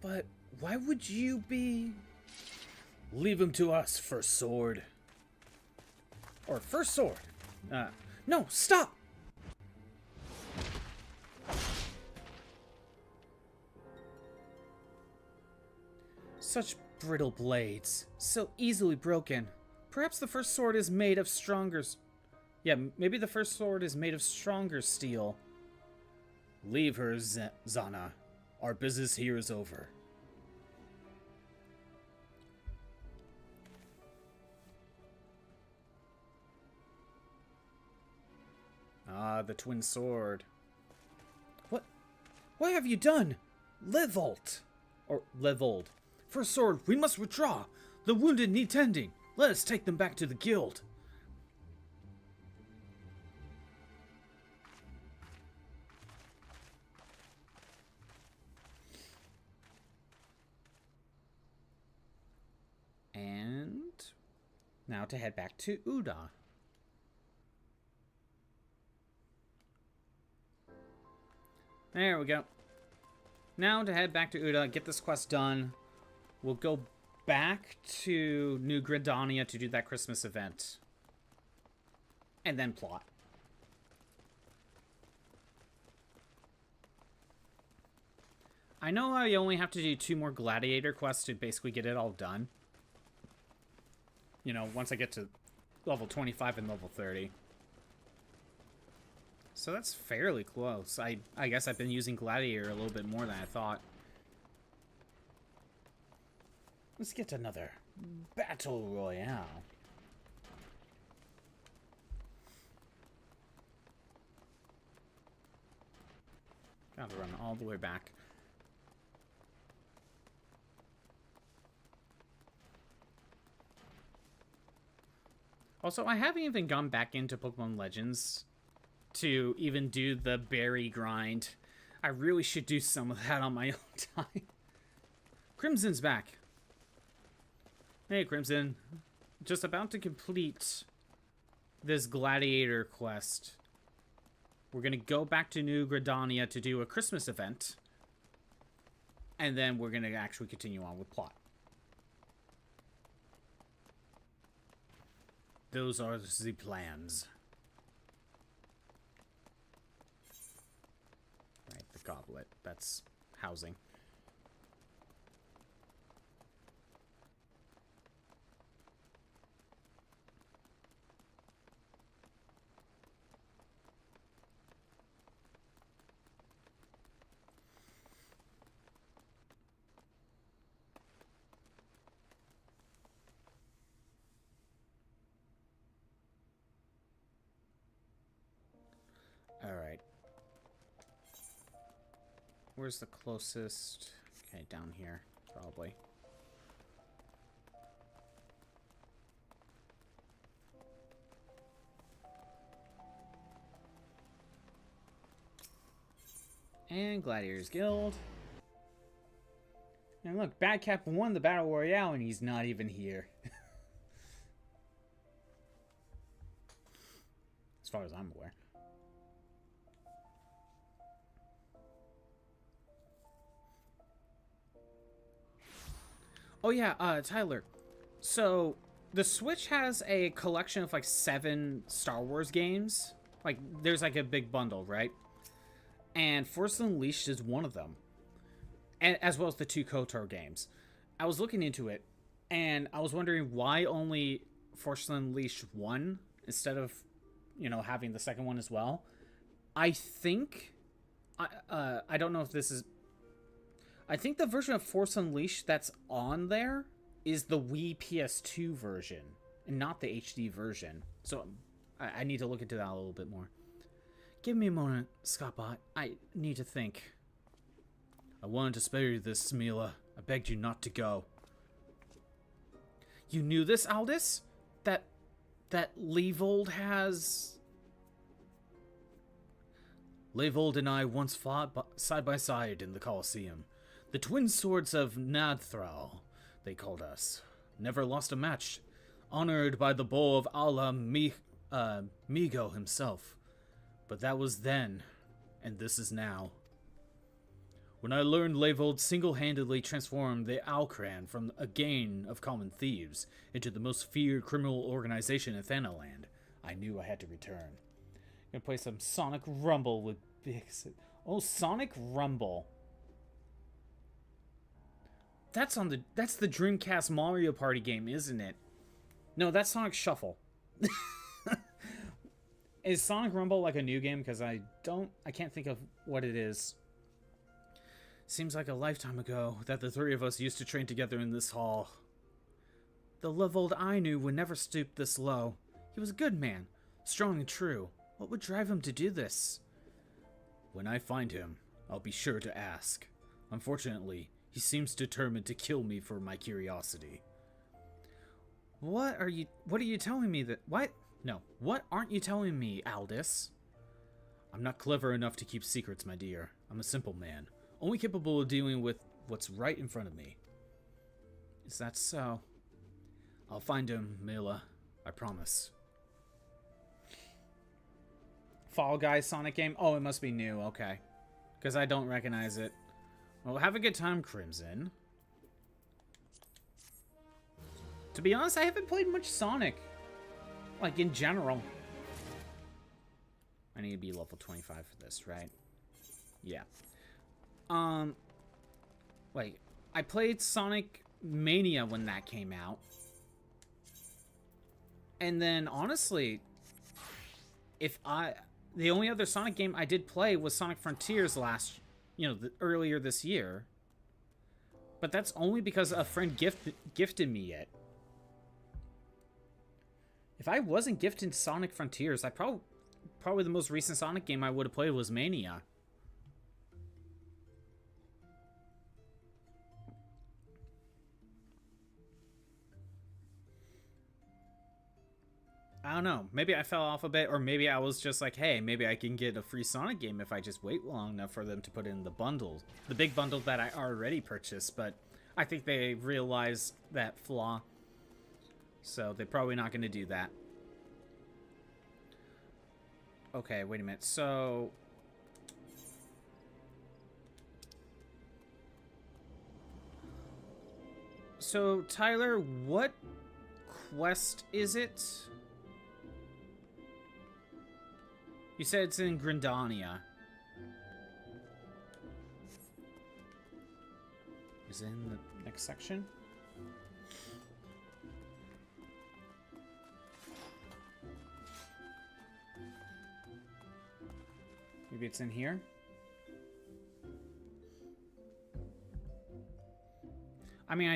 But why would you be... Leave him to us, First Sword. Or First Sword. No, stop! Such brittle blades. So easily broken. Perhaps the First Sword is made of stronger... Yeah, maybe the First Sword is made of stronger steel. Leave her, Zana. Our business here is over. Ah, the twin sword. What have you done? Levolt. Or Levold. First Sword, we must withdraw. The wounded need tending. Let us take them back to the guild. And now to head back to Ul'dah. There we go. Now to head back to Ul'dah, get this quest done. We'll go back to New Gridania to do that Christmas event. And then plot. I know I only have to do 2 more gladiator quests to basically get it all done. You know, once I get to level 25 and level 30. So that's fairly close. I guess I've been using Gladiator a little bit more than I thought. Let's get another Battle Royale. Gotta run all the way back. Also, I haven't even gone back into Pokemon Legends to even do the berry grind. I really should do some of that on my own time. Crimson's back. Hey, Crimson. Just about to complete this Gladiator quest. We're gonna go back to New Gridania to do a Christmas event. And then we're gonna actually continue on with plot. Those are the plans. Right, the goblet. That's housing. Alright. Where's the closest? Okay, down here, probably. And Gladiators Guild. And look, Badcap won the Battle Royale and he's not even here. As far as I'm aware. Oh yeah, Tyler. So, the Switch has a collection of like 7 Star Wars games. Like, there's like a big bundle, right? And Force Unleashed is one of them. And, as well as the 2 KOTOR games. I was looking into it, and I was wondering why only Force Unleashed 1 instead of, you know, having the second one as well. I think... I don't know if this is... I think the version of Force Unleashed that's on there is the Wii PS2 version, and not the HD version. So I need to look into that a little bit more. Give me a moment, Scottbot. I need to think. I wanted to spare you this, Mila. I begged you not to go. You knew this, Aldous? That Leavold has... Leavold and I once fought side by side in the Colosseum. The twin swords of Nadthral, they called us. Never lost a match. Honored by the bow of Allah Migo himself. But that was then, and this is now. When I learned Leavold single-handedly transformed the Alcran from a gang of common thieves into the most feared criminal organization in Thanaland, I knew I had to return. Gonna play some Sonic Rumble with Big... Oh, Sonic Rumble. That's the Dreamcast Mario Party game, isn't it? No, that's Sonic Shuffle. Is Sonic Rumble like a new game? Because I can't think of what it is. Seems like a lifetime ago that the 3 of us used to train together in this hall. The Leavold I knew would never stoop this low. He was a good man, strong and true. What would drive him to do this? When I find him, I'll be sure to ask. Unfortunately, he seems determined to kill me for my curiosity. What are you telling me that... What? No, what aren't you telling me, Aldous? I'm not clever enough to keep secrets, my dear. I'm a simple man, only capable of dealing with what's right in front of me. Is that so? I'll find him, Mila. I promise. Fall Guys Sonic game? Oh, it must be new, okay. Because I don't recognize it. Well, have a good time, Crimson. To be honest, I haven't played much Sonic. Like, in general. I need to be level 25 for this, right? Yeah. Wait. I played Sonic Mania when that came out. And then, honestly, the only other Sonic game I did play was Sonic Frontiers earlier this year. But that's only because a friend gifted me it. If I wasn't gifted Sonic Frontiers, probably the most recent Sonic game I would have played was Mania. I don't know. Maybe I fell off a bit, or maybe I was just like, hey, maybe I can get a free Sonic game if I just wait long enough for them to put in the bundle. The big bundle that I already purchased, but I think they realized that flaw. So they're probably not going to do that. Okay, wait a minute. So Tyler, what quest is it? You said it's in Gridania. Is it in the next section? Maybe it's in here? I mean,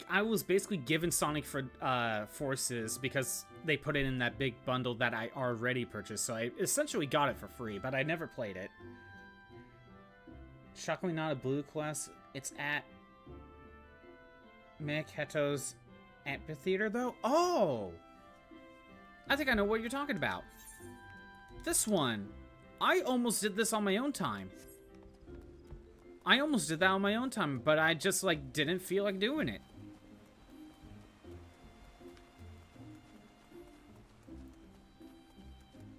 I was basically given Sonic Forces because they put it in that big bundle that I already purchased, so I essentially got it for free, but I never played it. Shockingly not a blue quest. It's at Miketo's amphitheater, though? Oh! I think I know what you're talking about. This one. I almost did this on my own time. I almost did that on my own time, but I just, like, didn't feel like doing it.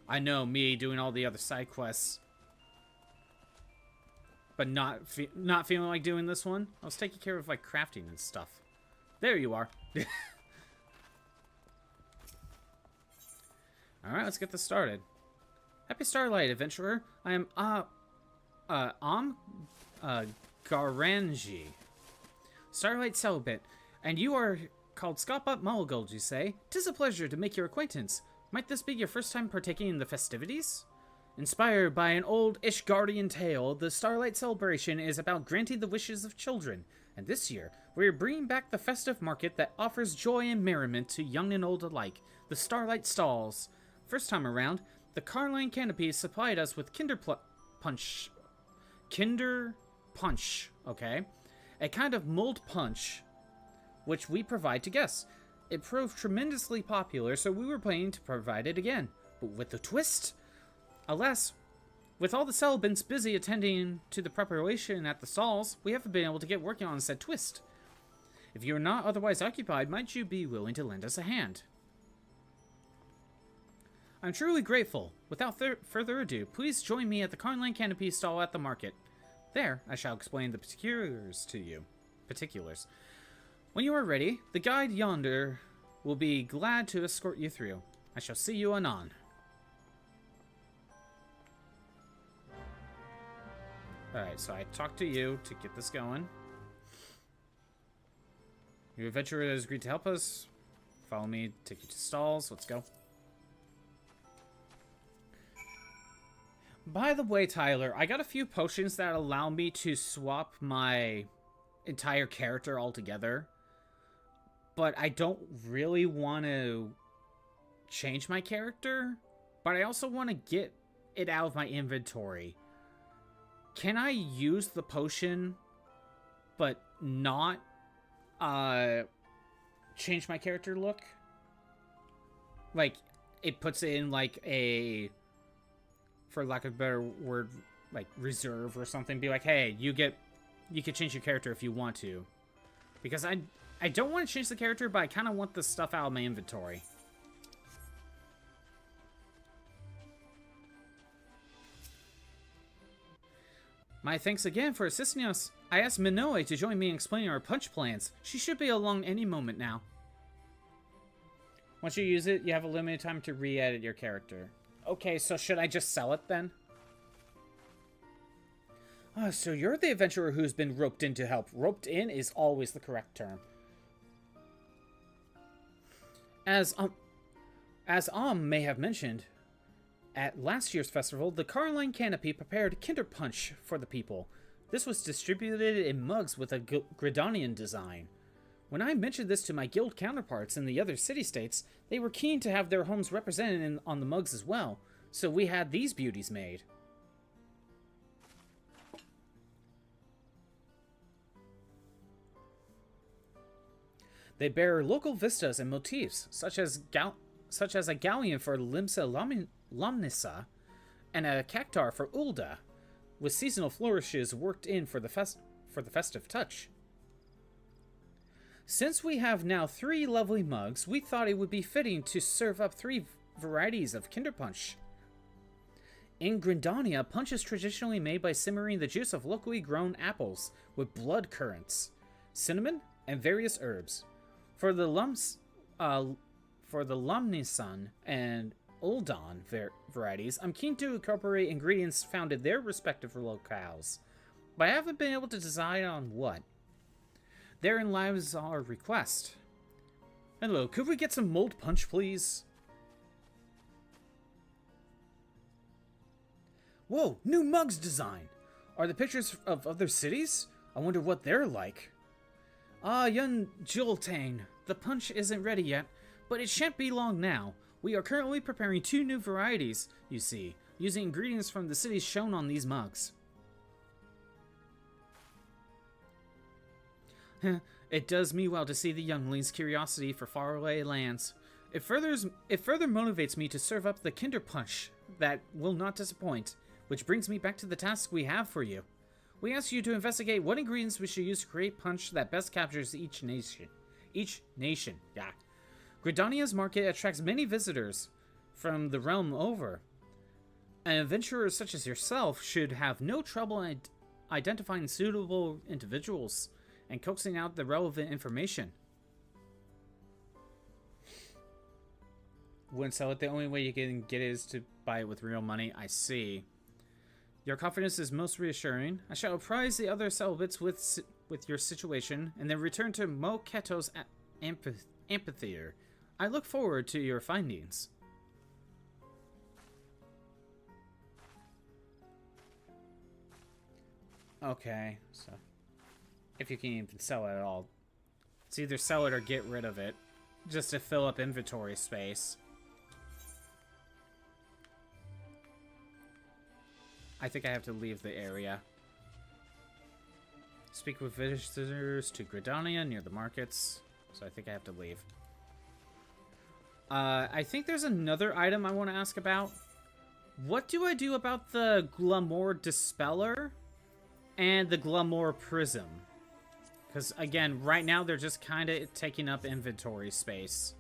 I know, me doing all the other side quests. But not feeling like doing this one. I was taking care of, like, crafting and stuff. There you are. Alright, let's get this started. Happy Starlight, adventurer. I am, Garanji. Starlight celibate. And you are called Scop-Up Mulgold, you say? 'Tis a pleasure to make your acquaintance. Might this be your first time partaking in the festivities? Inspired by an old Ishgardian tale, the Starlight celebration is about granting the wishes of children. And this year, we are bringing back the festive market that offers joy and merriment to young and old alike, the Starlight Stalls. First time around, the Carline Canopy supplied us with Kinder Punch, okay? A kind of mulled punch, which we provide to guests. It proved tremendously popular, so we were planning to provide it again. But with a twist? Alas, with all the celebrants busy attending to the preparation at the stalls, we haven't been able to get working on said twist. If you are not otherwise occupied, might you be willing to lend us a hand? I'm truly grateful. Without further ado, please join me at the Carnline Canopy stall at the market. There, I shall explain the particulars to you. When you are ready, the guide yonder will be glad to escort you through. I shall see you anon. Alright, so I talked to you to get this going. Your adventurer has agreed to help us. Follow me, take you to stalls. Let's go. By the way, Tyler, I got a few potions that allow me to swap my entire character altogether. But I don't really want to change my character. But I also want to get it out of my inventory. Can I use the potion, but not change my character look? Like, it puts it in, like, a, for lack of a better word, like, reserve or something. Be like, hey, you can change your character if you want to. Because I don't want to change the character, but I kind of want the stuff out of my inventory. My thanks again for assisting us. I asked Minoe to join me in explaining our punch plans. She should be along any moment now. Once you use it, you have a limited time to re-edit your character. Okay, so should I just sell it then? So you're the adventurer who's been roped in to help. Roped in is always the correct term. As may have mentioned, at last year's festival, the Carline Canopy prepared Kinder Punch for the people. This was distributed in mugs with a Gridanian design. When I mentioned this to my guild counterparts in the other city-states, they were keen to have their homes represented on the mugs as well, so we had these beauties made. They bear local vistas and motifs, such as a galleon for Limsa Laminsa, and a cactar for Ul'dah, with seasonal flourishes worked in for the festive touch. Since we have now 3 lovely mugs, we thought it would be fitting to serve up 3 varieties of Kinder Punch. In Gridania, punch is traditionally made by simmering the juice of locally grown apples with blood currants, cinnamon, and various herbs. For the Laminsa and Ul'dah varieties, I'm keen to incorporate ingredients found in their respective locales, but I haven't been able to decide on what. Therein lies our request. Hello, could we get some mulled punch, please? Whoa, new mugs design! Are the pictures of other cities? I wonder what they're like. Yun Jultane, the punch isn't ready yet, but it shan't be long now. We are currently preparing 2 new varieties, you see, using ingredients from the cities shown on these mugs. It does me well to see the youngling's curiosity for faraway lands. It further motivates me to serve up the Kinder Punch that will not disappoint, which brings me back to the task we have for you. We ask you to investigate what ingredients we should use to create punch that best captures each nation. Yeah. Gridania's market attracts many visitors from the realm over. An adventurer such as yourself should have no trouble identifying suitable individuals and coaxing out the relevant information. Wouldn't sell it. The only way you can get it is to buy it with real money. I see. Your confidence is most reassuring. I shall apprise the other celibates with your situation, and then return to Mo Keto's amphitheater. I look forward to your findings. Okay, so if you can even sell it at all, it's either sell it or get rid of it, just to fill up inventory space. I think I have to leave the area. Speak with visitors to Gridania near the markets. So I think I have to leave. I think there's another item I want to ask about. What do I do about the Glamour Dispeller and the Glamour Prism? Because, again, right now they're just kind of taking up inventory space.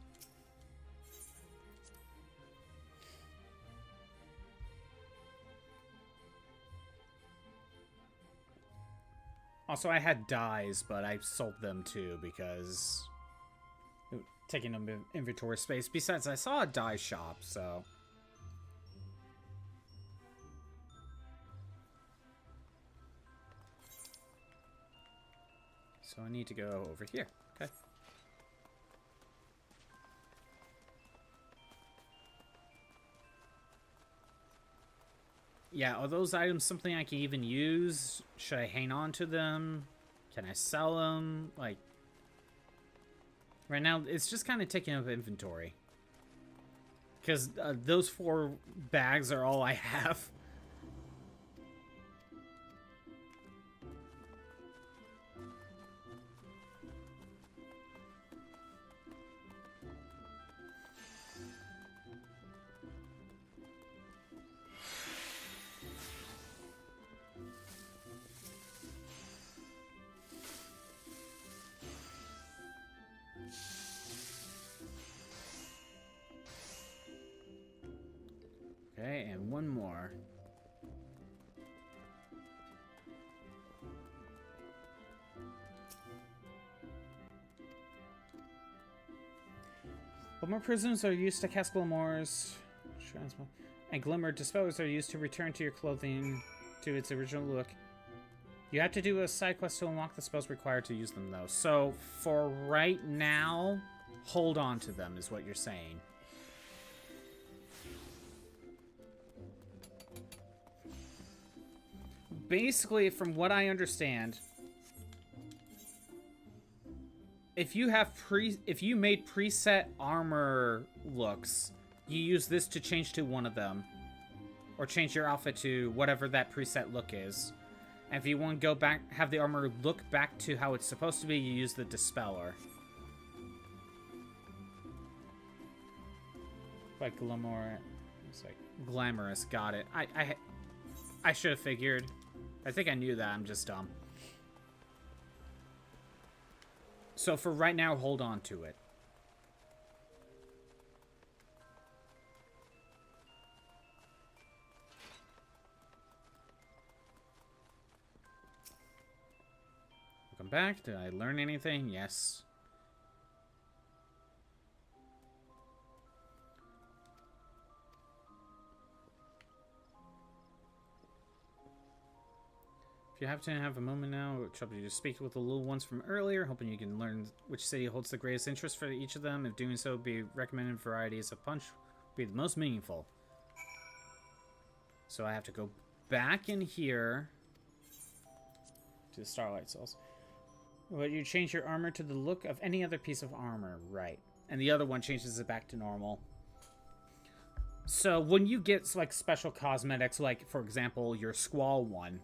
Also, I had dyes, but I sold them too because taking up inventory space. Besides, I saw a dye shop, so I need to go over here. Okay. Yeah, are those items something I can even use? Should I hang on to them? Can I sell them? Like, right now, it's just kind of taking up inventory. Because those 4 bags are all I have. Okay, and one more. Glamour prisms are used to cast glamours, and glimmer dispellers are used to return to your clothing to its original look. You have to do a side quest to unlock the spells required to use them, though. So, for right now, hold on to them, is what you're saying. Basically, from what I understand, if you made preset armor looks, you use this to change to one of them, or change your outfit to whatever that preset look is. And if you want to go back, have the armor look back to how it's supposed to be, you use the Dispeller. Like glamour, it's like glamorous. Got it. I should have figured. I think I knew that. I'm just dumb. So for right now, hold on to it. Welcome back. Did I learn anything? Yes. If you happen to have a moment now, it trouble you to speak with the little ones from earlier, hoping you can learn which city holds the greatest interest for each of them. If doing so, be recommended varieties of punch would be the most meaningful. So I have to go back in here to the Starlight Souls. But you change your armor to the look of any other piece of armor, right? And the other one changes it back to normal. So when you get like special cosmetics, like for example your Squall one,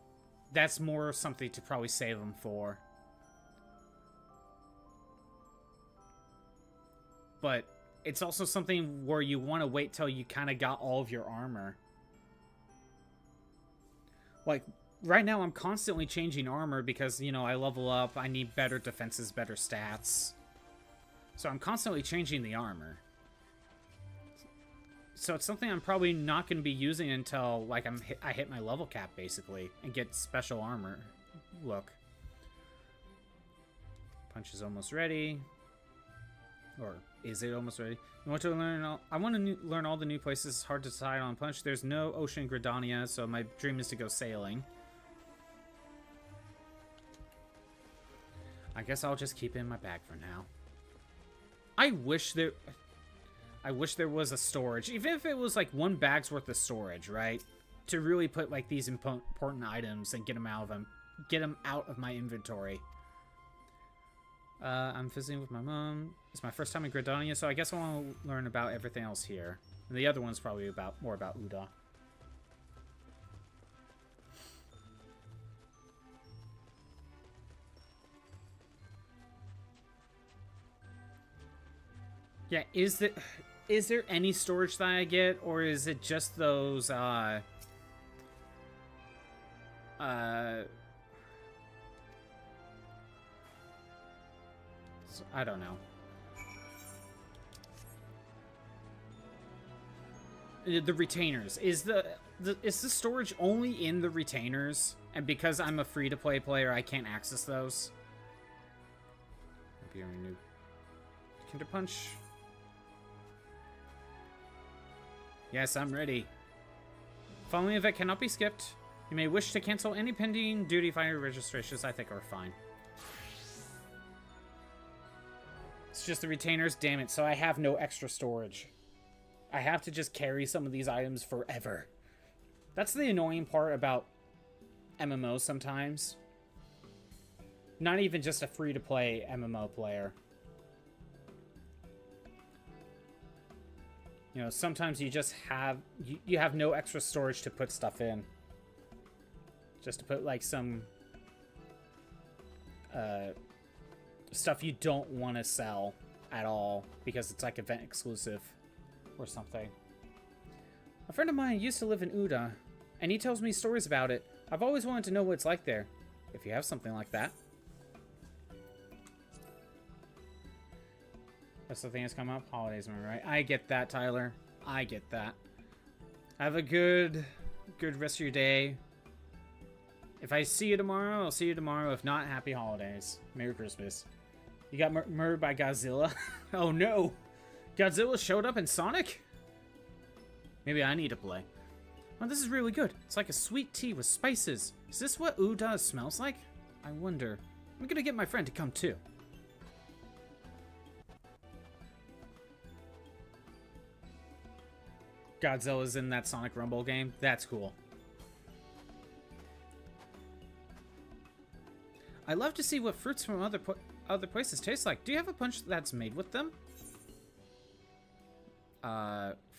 that's more something to probably save them for. but it's also something where you want to wait till you kind of got all of your armor. Like, right now I'm constantly changing armor because, you know, I level up, I need better defenses, better stats. So I'm constantly changing the armor. So it's something I'm probably not going to be using until, like, I hit my level cap, basically, and get special armor. Look. Punch is almost ready. Or is it almost ready? I want to learn all the new places. It's hard to decide on Punch. There's no ocean in Gridania, so my dream is to go sailing. I guess I'll just keep it in my bag for now. I wish there was a storage, even if it was like 1 bag's worth of storage, right? To really put like these important items and get them out of my inventory. I'm visiting with my mom. It's my first time in Gridania, so I guess I want to learn about everything else here. And the other one's probably more about Ul'dah. Yeah, is there any storage that I get, or is it just those, I don't know. The retainers. Is the storage only in the retainers? And because I'm a free-to-play player, I can't access those? Maybe a new Kinder Punch. Yes, I'm ready. Following event cannot be skipped. You may wish to cancel any pending duty finder registrations. I think are fine. It's just the retainers, damn it. So I have no extra storage. I have to just carry some of these items forever. That's the annoying part about MMOs sometimes. Not even just a free-to-play MMO player. You know, sometimes you just have you have no extra storage to put stuff in. Just to put like some stuff you don't want to sell at all because it's like event exclusive or something. A friend of mine used to live in Ul'dah, and he tells me stories about it. I've always wanted to know what it's like there. If you have something like that. That's the thing that's coming up. Holidays, am I right? I get that, Tyler. I get that. Have a good rest of your day. If I see you tomorrow, I'll see you tomorrow. If not, happy holidays. Merry Christmas. You got murdered by Godzilla? Oh no! Godzilla showed up in Sonic? Maybe I need to play. Oh, this is really good. It's like a sweet tea with spices. Is this what Ul'dah smells like? I wonder. I'm gonna get my friend to come too. Godzilla's in that Sonic Rumble game? That's cool. I love to see what fruits from other places taste like. Do you have a punch that's made with them?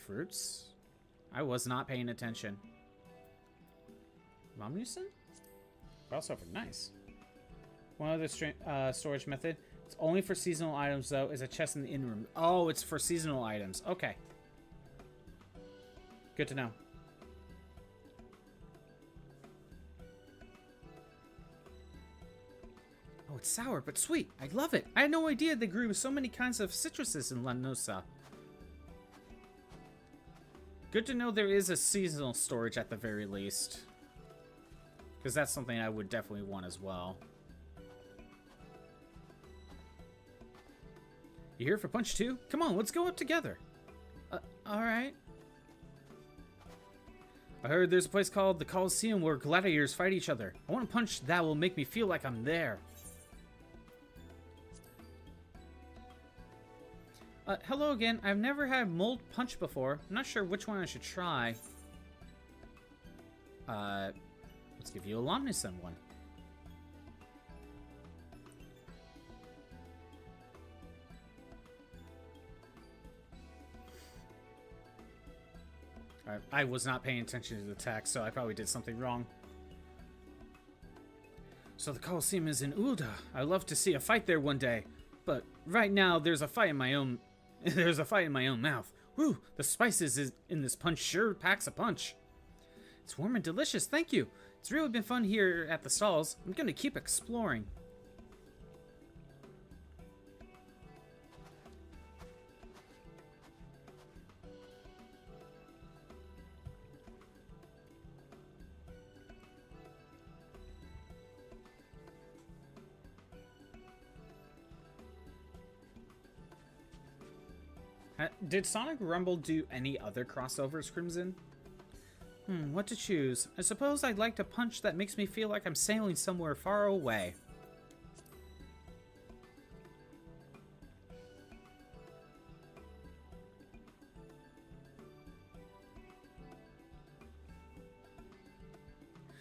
Fruits? I was not paying attention. Laminsa? Crossover, nice. One other storage method. It's only for seasonal items, though, is a chest in the inn room. Oh, it's for seasonal items. Okay. Good to know. Oh, it's sour, but sweet. I love it. I had no idea they grew so many kinds of citruses in Laminsa. Good to know there is a seasonal storage at the very least. Because that's something I would definitely want as well. You here for Punch 2? Come on, let's go up together. Alright. I heard there's a place called the Coliseum where gladiators fight each other. I want a punch that will make me feel like I'm there. Hello again. I've never had mold punch before. I'm not sure which one I should try. Let's give you a Laminsa one. I was not paying attention to the text, so I probably did something wrong. So the Coliseum is in Ul'dah. I'd love to see a fight there one day. But right now, there's a fight in my own There's a fight in my own mouth. Whew, the spices in this punch sure packs a punch. It's warm and delicious, thank you. It's really been fun here at the stalls. I'm gonna keep exploring. Did Sonic Rumble do any other crossovers, Crimson? What to choose? I suppose I'd like a punch that makes me feel like I'm sailing somewhere far away.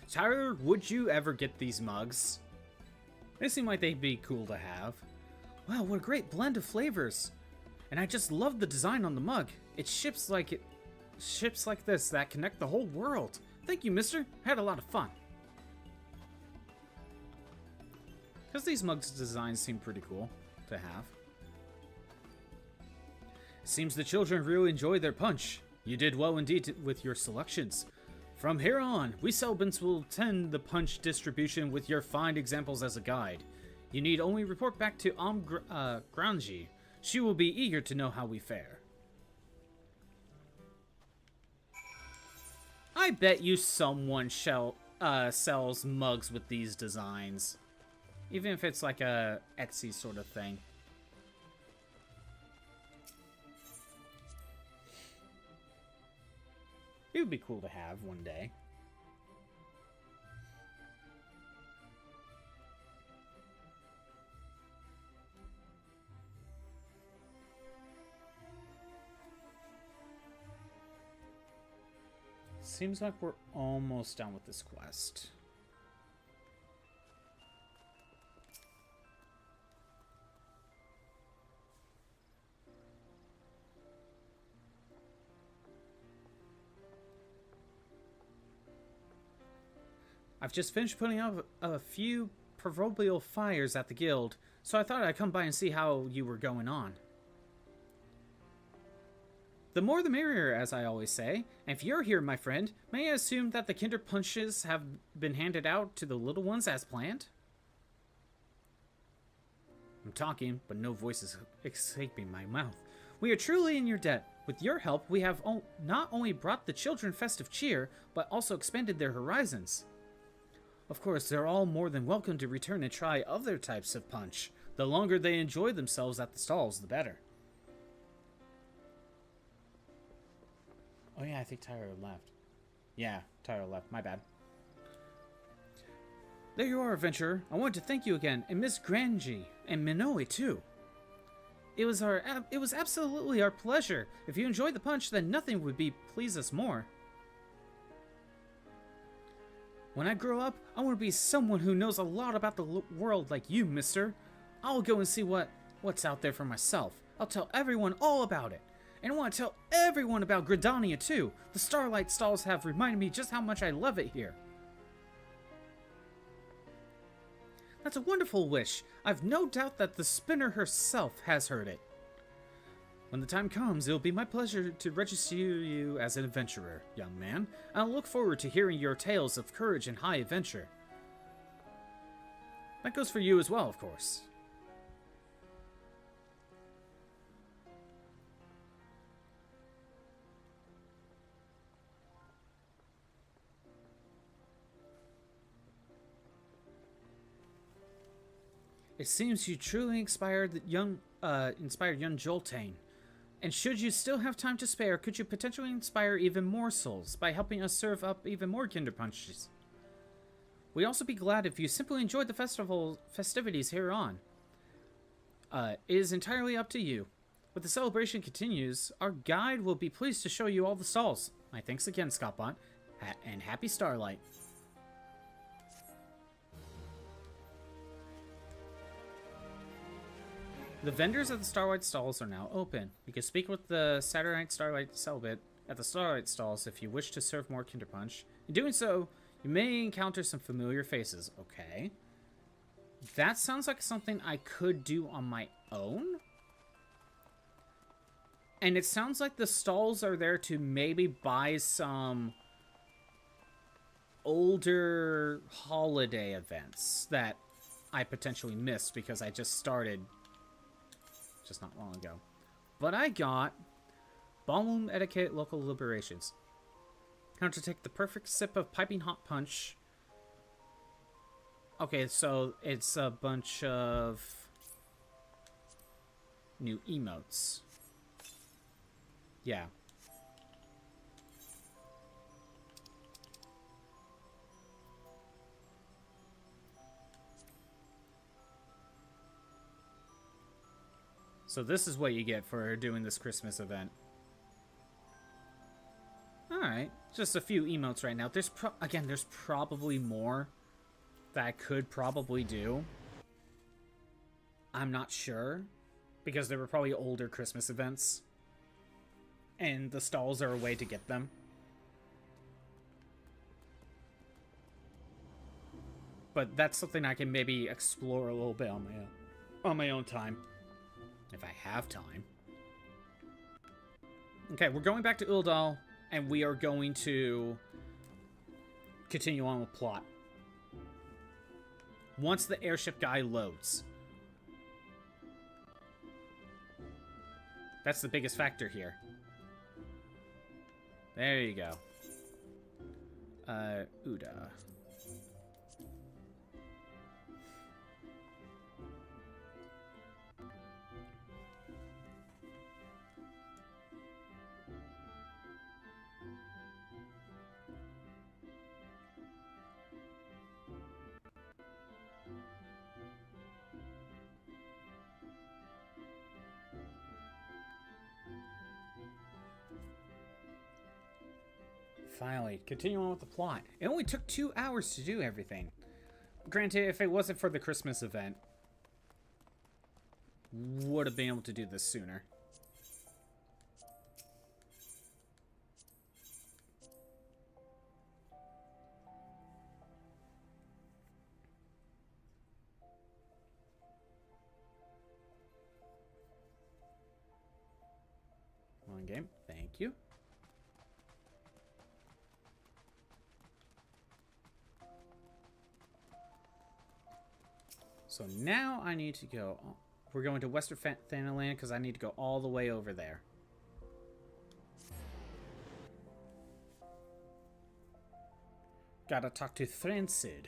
Tyler, would you ever get these mugs? They seem like they'd be cool to have. Wow, what a great blend of flavors. And I just love the design on the mug. It's ships like this that connect the whole world. Thank you, mister. I had a lot of fun. Because these mugs' designs seem pretty cool to have. Seems the children really enjoyed their punch. You did well indeed with your selections. From here on, we Selbins will tend the punch distribution with your fine examples as a guide. You need only report back to Granji. She will be eager to know how we fare. I bet you someone sells mugs with these designs. Even if it's like a Etsy sort of thing. It would be cool to have one day. Seems like we're almost done with this quest. I've just finished putting out a few proverbial fires at the guild, so I thought I'd come by and see how you were going on. The more the merrier, as I always say. And if you're here, my friend, may I assume that the Kinder Punches have been handed out to the little ones as planned? I'm talking, but no voice is escaping my mouth. We are truly in your debt. With your help, we have not only brought the children festive cheer, but also expanded their horizons. Of course, they're all more than welcome to return and try other types of punch. The longer they enjoy themselves at the stalls, the better. Oh yeah, I think Tyler left. Yeah, Tyler left. My bad. There you are, adventurer. I want to thank you again, and Miss Granji, and Minoe too. It was absolutely our pleasure. If you enjoyed the punch, then nothing would please us more. When I grow up, I want to be someone who knows a lot about the world like you, mister. I'll go and see what's out there for myself. I'll tell everyone all about it. And I want to tell everyone about Gridania too. The Starlight Stalls have reminded me just how much I love it here. That's a wonderful wish. I've no doubt that the spinner herself has heard it. When the time comes, it'll be my pleasure to register you as an adventurer, young man. I'll look forward to hearing your tales of courage and high adventure. That goes for you as well, of course. It seems you truly inspired young Joltane. And should you still have time to spare, could you potentially inspire even more souls by helping us serve up even more Kinder Punches? We'd also be glad if you simply enjoyed the festivities here on. It is entirely up to you. But the celebration continues. Our guide will be pleased to show you all the stalls. My thanks again, Scottbot, and happy Starlight. The vendors at the Starlight Stalls are now open. You can speak with the Saturday Night Starlight Celibate at the Starlight Stalls if you wish to serve more Kinder Punch. In doing so, you may encounter some familiar faces. Okay. That sounds like something I could do on my own. And it sounds like the stalls are there to maybe buy some older holiday events that I potentially missed because I just started just not long ago. But I got Ballroom Etiquette Local Liberations. How to take the perfect sip of piping hot punch. Okay, so it's a bunch of new emotes. Yeah. So this is what you get for doing this Christmas event. Alright, just a few emotes right now. There's probably more that I could probably do. I'm not sure, because there were probably older Christmas events. And the stalls are a way to get them. But that's something I can maybe explore a little bit on my own time. If I have time. Okay, we're going back to Ul'dah, and we are going to continue on with plot. Once the airship guy loads. That's the biggest factor here. There you go. Ul'dah. Finally, continue on with the plot. It only took 2 hours to do everything. Granted, if it wasn't for the Christmas event, would have been able to do this sooner. One game, thank you. So now I need to go... We're going to Western Thanaland because I need to go all the way over there. Gotta talk to Thransid.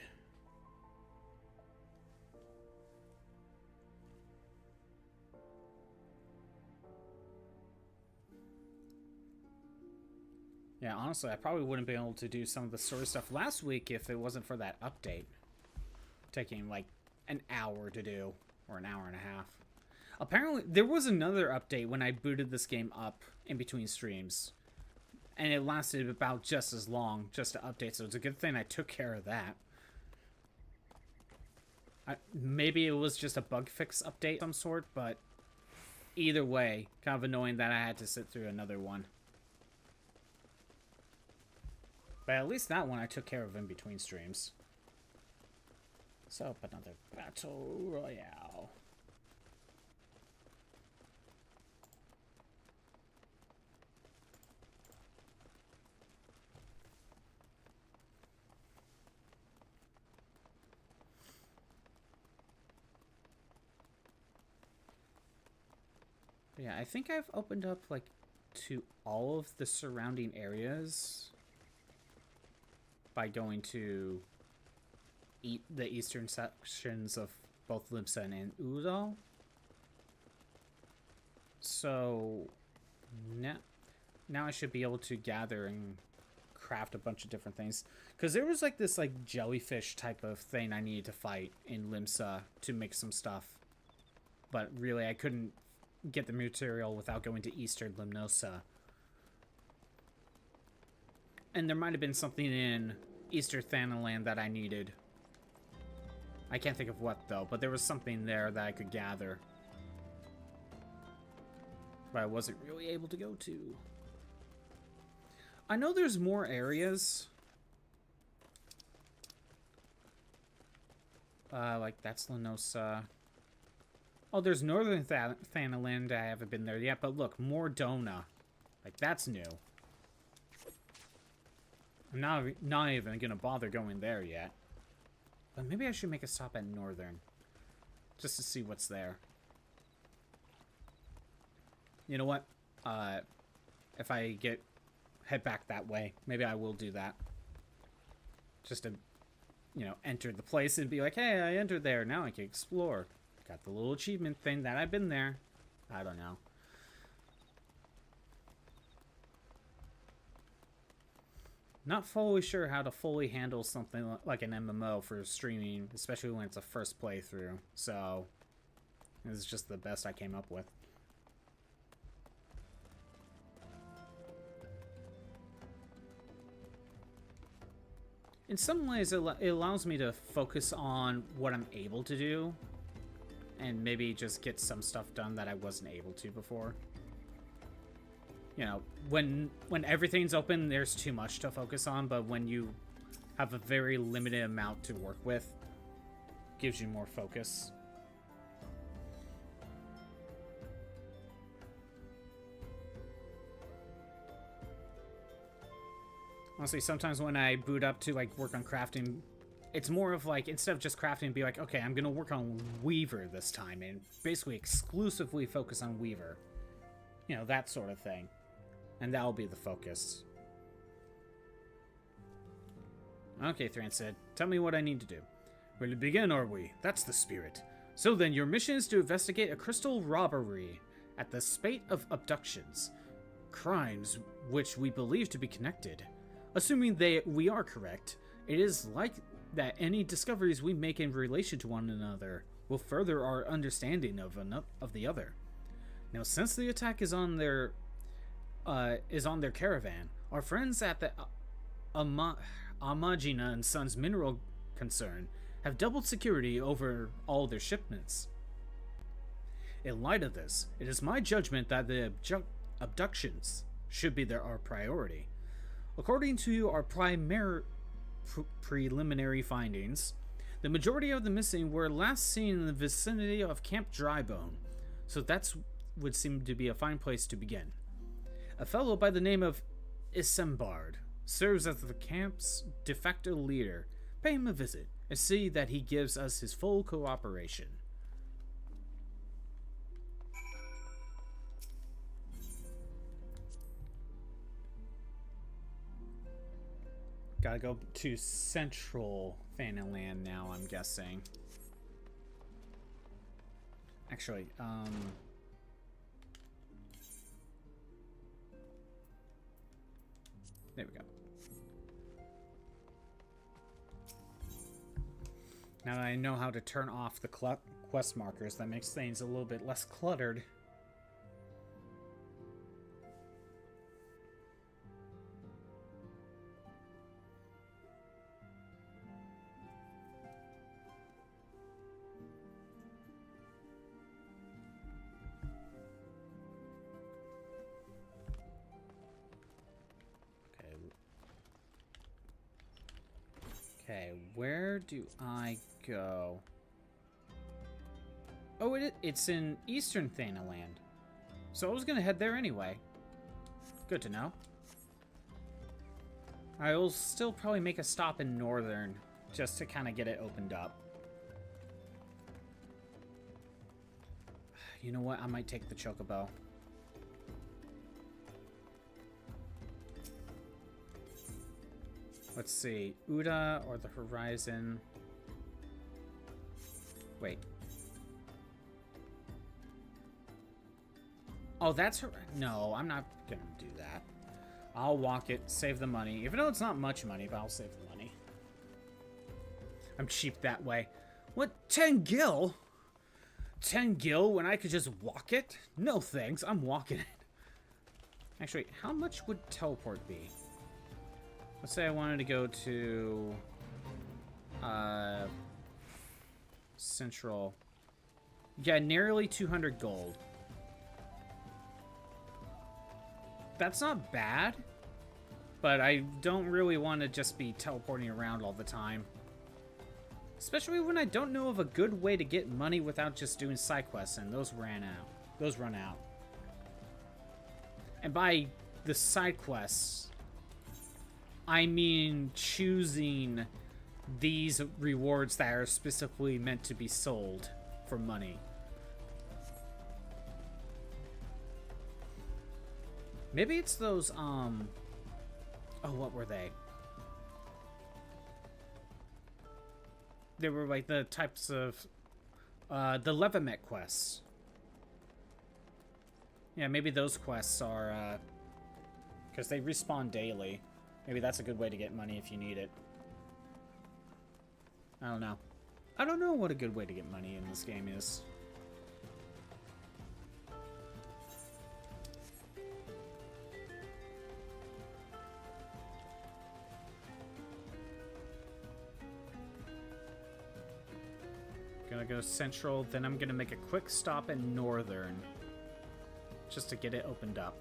Yeah, honestly, I probably wouldn't be able to do some of the story stuff last week if it wasn't for that update. Taking, like, an hour to do, or an hour and a half. Apparently, there was another update when I booted this game up in between streams. And it lasted about just as long, just to update, so it's a good thing I took care of that. Maybe it was just a bug fix update of some sort, but either way, kind of annoying that I had to sit through another one. But at least that one I took care of in between streams. So, another battle royale. Yeah, I think I've opened up, like, to all of the surrounding areas by going to the eastern sections of both Limsa and Ul'dah. So now I should be able to gather and craft a bunch of different things. Because there was like this like jellyfish type of thing I needed to fight in Limsa to make some stuff. But really I couldn't get the material without going to eastern Limsa. And there might have been something in Eastern Thanaland that I needed. I can't think of what, though, but there was something there that I could gather. But I wasn't really able to go to. I know there's more areas. Like, that's Lenosa. Oh, there's Northern Thanaland. I haven't been there yet, but look, more Dona. Like, that's new. I'm not even gonna bother going there yet. But maybe I should make a stop at Northern. Just to see what's there. You know what? If I head back that way, maybe I will do that. Just to, you know, enter the place and be like, hey, I entered there. Now I can explore. Got the little achievement thing that I've been there. I don't know. Not fully sure how to fully handle something like an MMO for streaming, especially when it's a first playthrough. So, this is just the best I came up with. In some ways, it allows me to focus on what I'm able to do, and maybe just get some stuff done that I wasn't able to before. You know, when everything's open, there's too much to focus on, but when you have a very limited amount to work with, it gives you more focus. Honestly, sometimes when I boot up to, like, work on crafting, it's more of, like, instead of just crafting, be like, okay, I'm gonna work on Weaver this time, and basically exclusively focus on Weaver. You know, that sort of thing. And that'll be the focus. Okay, Thrancid, tell me what I need to do. Where to begin, are we? That's the spirit. So then, your mission is to investigate a crystal robbery at the spate of abductions. Crimes which we believe to be connected. Assuming we are correct, it is like that any discoveries we make in relation to one another will further our understanding of the other. Now, since the attack is on their caravan, our friends at the Amagina and Sons mineral concern have doubled security over all their shipments. In light of this, it is my judgment that the abductions should be our priority. According to our preliminary findings, the majority of the missing were last seen in the vicinity of Camp Drybone, so that would seem to be a fine place to begin. A fellow by the name of Isambard serves as the camp's de facto leader. Pay him a visit and see that he gives us his full cooperation. Gotta go to Central Thanaland now, I'm guessing. Actually, there we go. Now that I know how to turn off the quest markers, that makes things a little bit less cluttered. Okay, where do I go? Oh, it's in Eastern Thanaland. So I was gonna head there anyway. Good to know. I will still probably make a stop in Northern, just to kind of get it opened up. You know what? I might take the Chocobo. Let's see, Ul'dah or the Horizon. Wait. Oh, that's her. No, I'm not gonna do that. I'll walk it, save the money. Even though it's not much money, but I'll save the money. I'm cheap that way. What, 10 gil? 10 gil when I could just walk it? No thanks, I'm walking it. Actually, how much would teleport be? Let's say I wanted to go to Central. Yeah, nearly 200 gold. That's not bad, but I don't really want to just be teleporting around all the time. Especially when I don't know of a good way to get money without just doing side quests, and those ran out. Those run out. And by the side quests, I mean choosing these rewards that are specifically meant to be sold for money. Maybe it's those, oh, what were they? They were like the types of, the Levimet quests. Yeah, maybe those quests are, because they respawn daily. Maybe that's a good way to get money if you need it. I don't know. I don't know what a good way to get money in this game is. Gonna go central, then I'm gonna make a quick stop in northern. Just to get it opened up.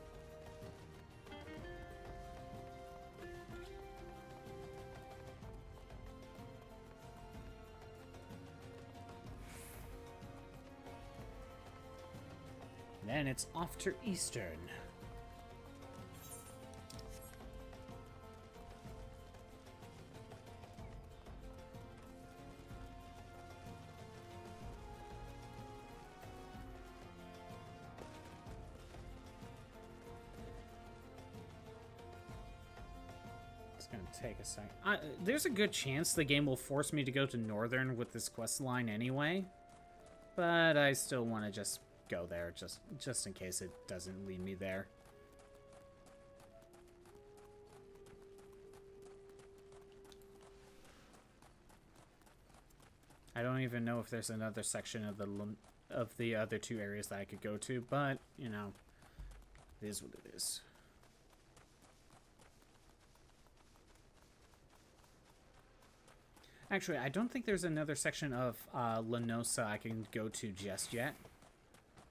Then it's off to eastern. Take a sec. There's a good chance the game will force me to go to northern with this quest line anyway, but I still want to just go there just in case it doesn't lead me there. I don't even know if there's another section of the other two areas that I could go to, but you know, it is what it is. Actually, I don't think there's another section of Limsa I can go to just yet.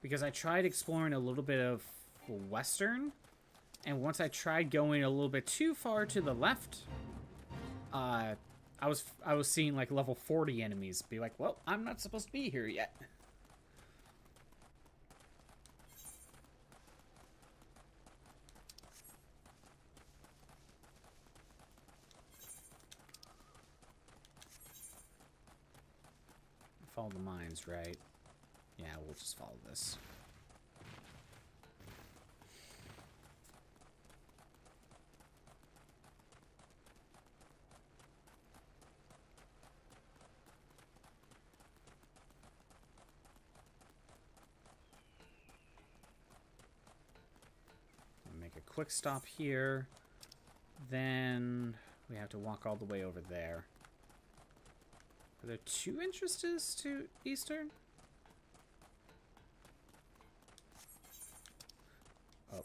Because I tried exploring a little bit of western. And once I tried going a little bit too far to the left, I was seeing like level 40 enemies. Be like, well, I'm not supposed to be here yet. Follow the mines, right? Yeah, we'll just follow this. I'll make a quick stop here. Then we have to walk all the way over there. Are there two entrances to eastern? Oh.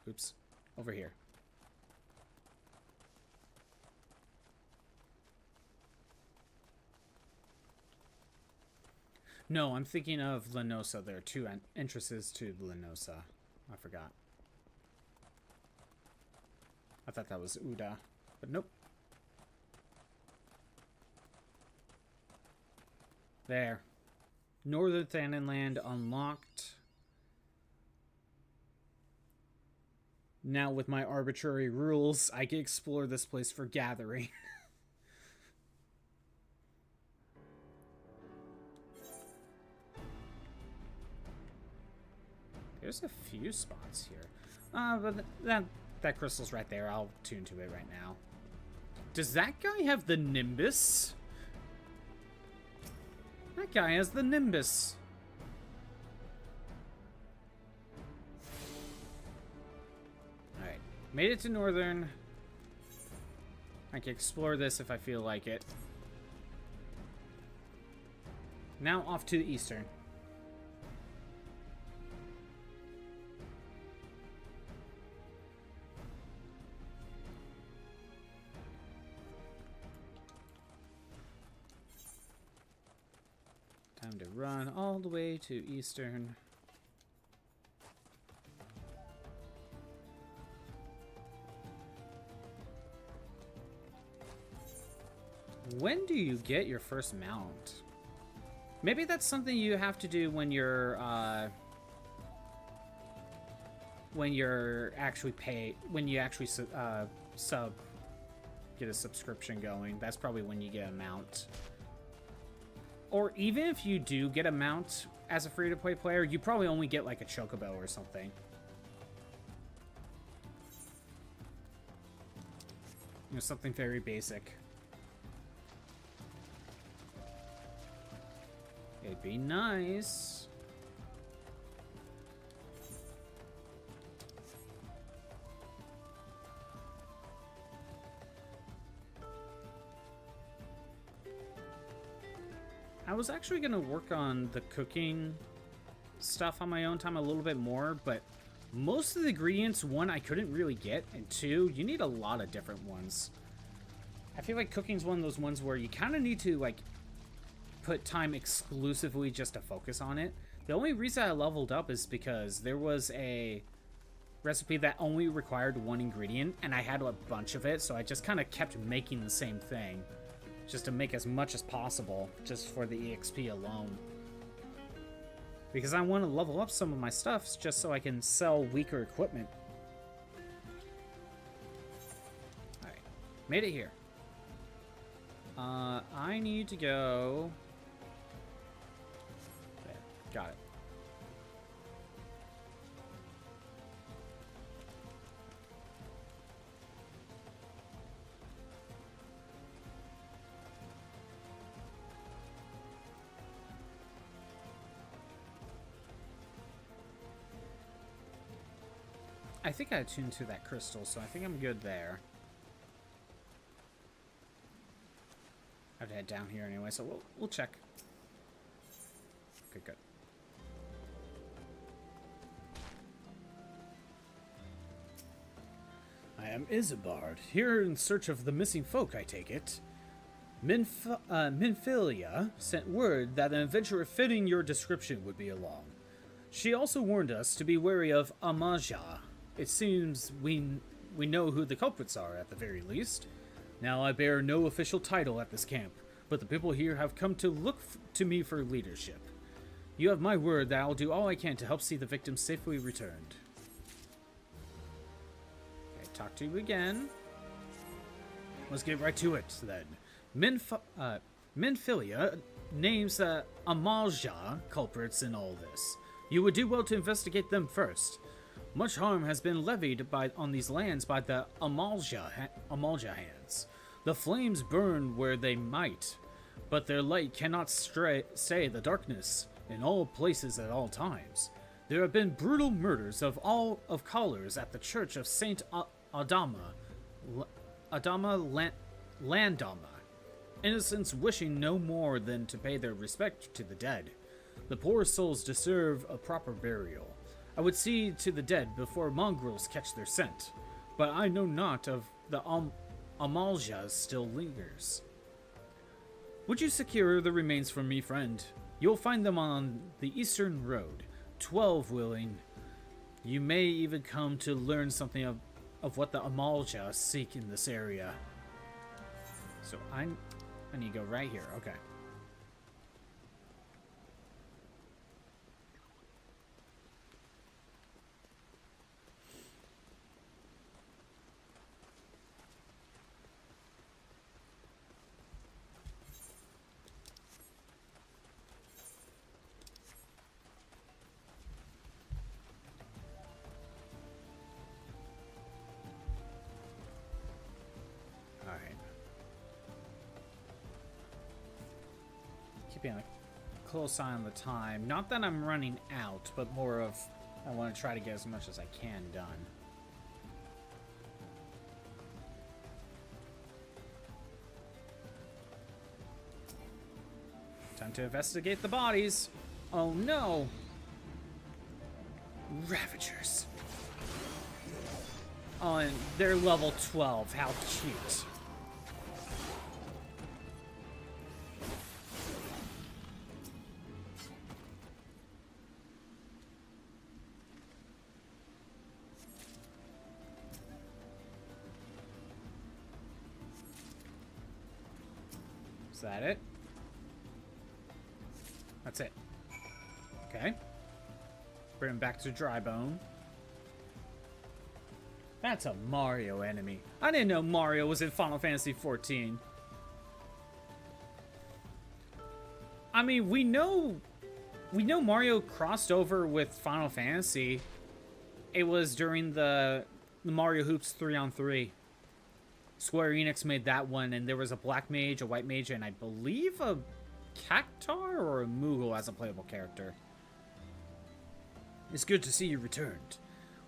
Oops. Over here. No, I'm thinking of Limsa. There are two entrances to Limsa. I forgot. I thought that was Ul'dah, but nope. There. Northern Thannenland unlocked. Now with my arbitrary rules, I can explore this place for gathering. There's a few spots here. But that crystal's right there. I'll tune to it right now. Does that guy have the Nimbus? That guy has the Nimbus. Alright. Made it to northern. I can explore this if I feel like it. Now off to the eastern. Time to run all the way to eastern. When do you get your first mount? Maybe that's something you have to do when you're actually get a subscription going. That's probably when you get a mount. Or even if you do get a mount as a free-to-play player, you probably only get like a chocobo or something. You know, something very basic. It'd be nice. I was actually going to work on the cooking stuff on my own time a little bit more, but most of the ingredients, one, I couldn't really get, and two, you need a lot of different ones. I feel like cooking's one of those ones where you kind of need to, like, put time exclusively just to focus on it. The only reason I leveled up is because there was a recipe that only required one ingredient, and I had a bunch of it, so I just kind of kept making the same thing, just to make as much as possible, just for the EXP alone. Because I want to level up some of my stuff, just so I can sell weaker equipment. Alright, made it here. I need to go... There, got it. I think I attuned to that crystal, so I think I'm good there. I have to head down here anyway, so we'll check. Okay, good. I am Isambard, here in search of the missing folk, I take it. Minfilia sent word that an adventurer fitting your description would be along. She also warned us to be wary of Amaja. It seems we know who the culprits are, at the very least. Now, I bear no official title at this camp, but the people here have come to look to me for leadership. You have my word that I'll do all I can to help see the victims safely returned. Okay, talk to you again. Let's get right to it, then. Minfilia names the Amaja culprits in all this. You would do well to investigate them first. Much harm has been levied on these lands by the Amalja hands. The flames burn where they might, but their light cannot stay the darkness in all places at all times. There have been brutal murders of callers at the church of Saint Landama, innocents wishing no more than to pay their respect to the dead. The poor souls deserve a proper burial. I would see to the dead before mongrels catch their scent, but I know not of the Amalja still lingers. Would you secure the remains for me, friend? You'll find them on the eastern road, 12 willing. You may even come to learn something of what the Amalja seek in this area. So I need to go right here, okay. Keeping a close eye on the time. Not that I'm running out, but more of I want to try to get as much as I can done. Time to investigate the bodies. Oh no! Ravagers. Oh, and they're level 12. How cute. that it? That's it. Okay. Bring him back to Drybone. That's a Mario enemy. I didn't know Mario was in Final Fantasy XIV. I mean, we know Mario crossed over with Final Fantasy. It was during the Mario Hoops 3-on-3. Square Enix made that one, and there was a black mage, a white mage, and I believe a Cactar or a Moogle as a playable character. It's good to see you returned.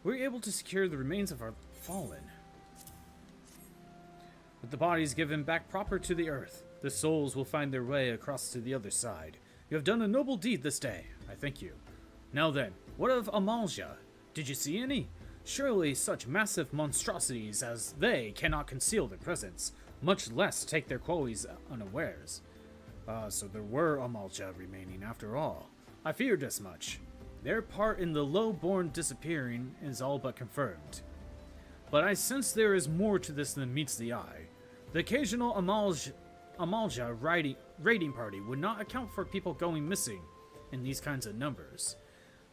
We're able to secure the remains of our fallen. With the bodies given back proper to the earth, the souls will find their way across to the other side. You have done a noble deed this day. I thank you. Now then, what of Amalja? Did you see any? Surely such massive monstrosities as they cannot conceal their presence, much less take their quarries unawares. So there were Amalja remaining after all. I feared as much. Their part in the low-born disappearing is all but confirmed. But I sense there is more to this than meets the eye. The occasional Amalja raiding party would not account for people going missing in these kinds of numbers.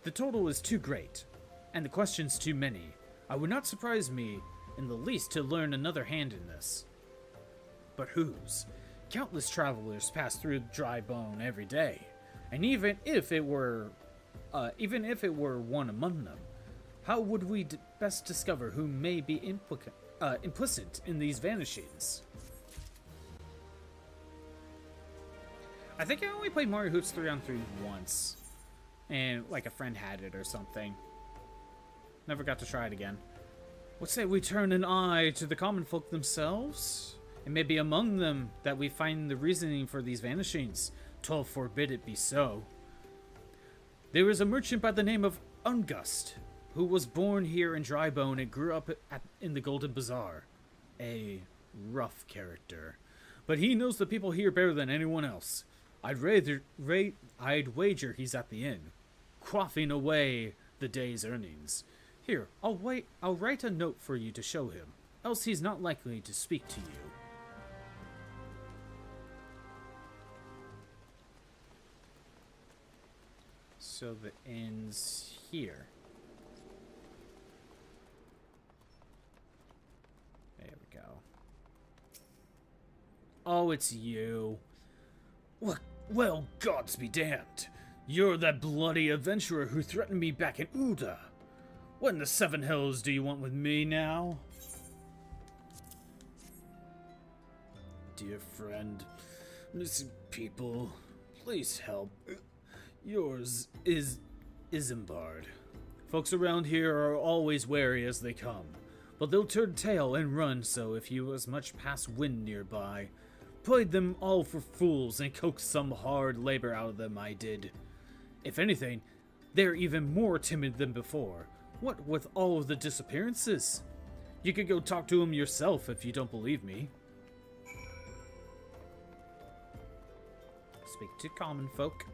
The total is too great, and the questions too many. I would not surprise me in the least to learn another hand in this. But whose? Countless travelers pass through Drybone every day, and even if it were one among them, how would we best discover who may be implicit in these vanishings? I think I only played Mario Hoops 3-on-3 once, and like a friend had it or something. Never got to try it again. What say we turn an eye to the common folk themselves? It may be among them that we find the reasoning for these vanishings. 12 forbid it be so. There is a merchant by the name of Ungust, who was born here in Drybone and grew up in the Golden Bazaar. A rough character. But he knows the people here better than anyone else. I'd wager he's at the inn, quaffing away the day's earnings. Here, I'll write a note for you to show him, else he's not likely to speak to you. So the inn's here. There we go. Oh, it's you. What? Well, gods be damned. You're that bloody adventurer who threatened me back in Ul'dah. What in the seven hells do you want with me now? Dear friend, missing people, please help. Yours is Isambard. Folks around here are always wary as they come, but they'll turn tail and run, so if you was much past wind nearby, played them all for fools and coaxed some hard labor out of them I did. If anything, they're even more timid than before. What with all of the disappearances? You could go talk to them yourself if you don't believe me. Speak to common folk.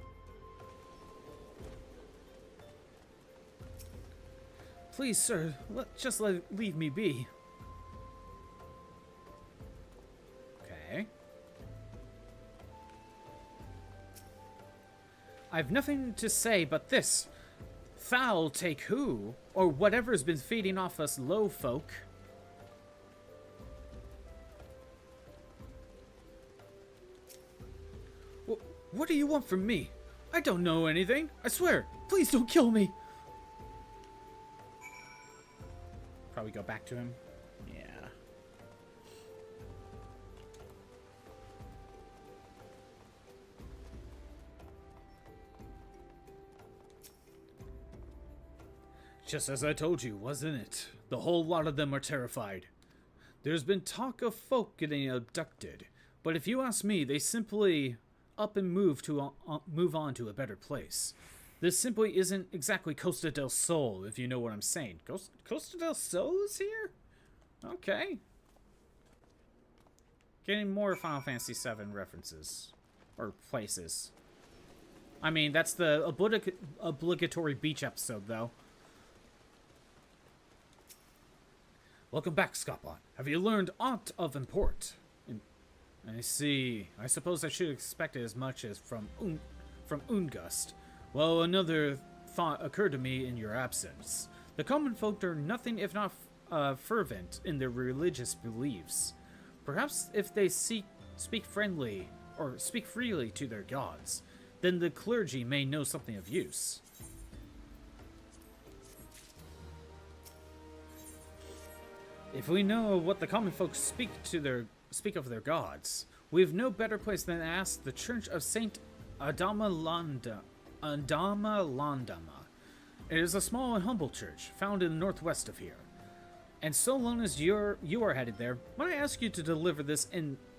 Please, sir, leave me be. Okay. I've nothing to say but this. Foul take who, or whatever's been feeding off us low folk. What do you want from me? I don't know anything. I swear. Please don't kill me. Probably go back to him. Yeah. Just as I told you, wasn't it? The whole lot of them are terrified. There's been talk of folk getting abducted, but if you ask me, they simply up and move on to a better place. This simply isn't exactly Costa del Sol, if you know what I'm saying. Costa del Sol is here? Okay. Getting more Final Fantasy VII references. Or places. I mean, that's the obligatory beach episode, though. Welcome back, Scotland. Have you learned aught of import? I see. I suppose I should expect it as much as from Ungust. Well, another thought occurred to me in your absence. The common folk are nothing if not fervent in their religious beliefs. Perhaps if they speak freely to their gods, then the clergy may know something of use. If we know what the common folk speak of their gods, we've no better place than to ask the Church of Saint Adama Landama. It is a small and humble church, found in the northwest of here. And so long as you are headed there, might I ask you to deliver this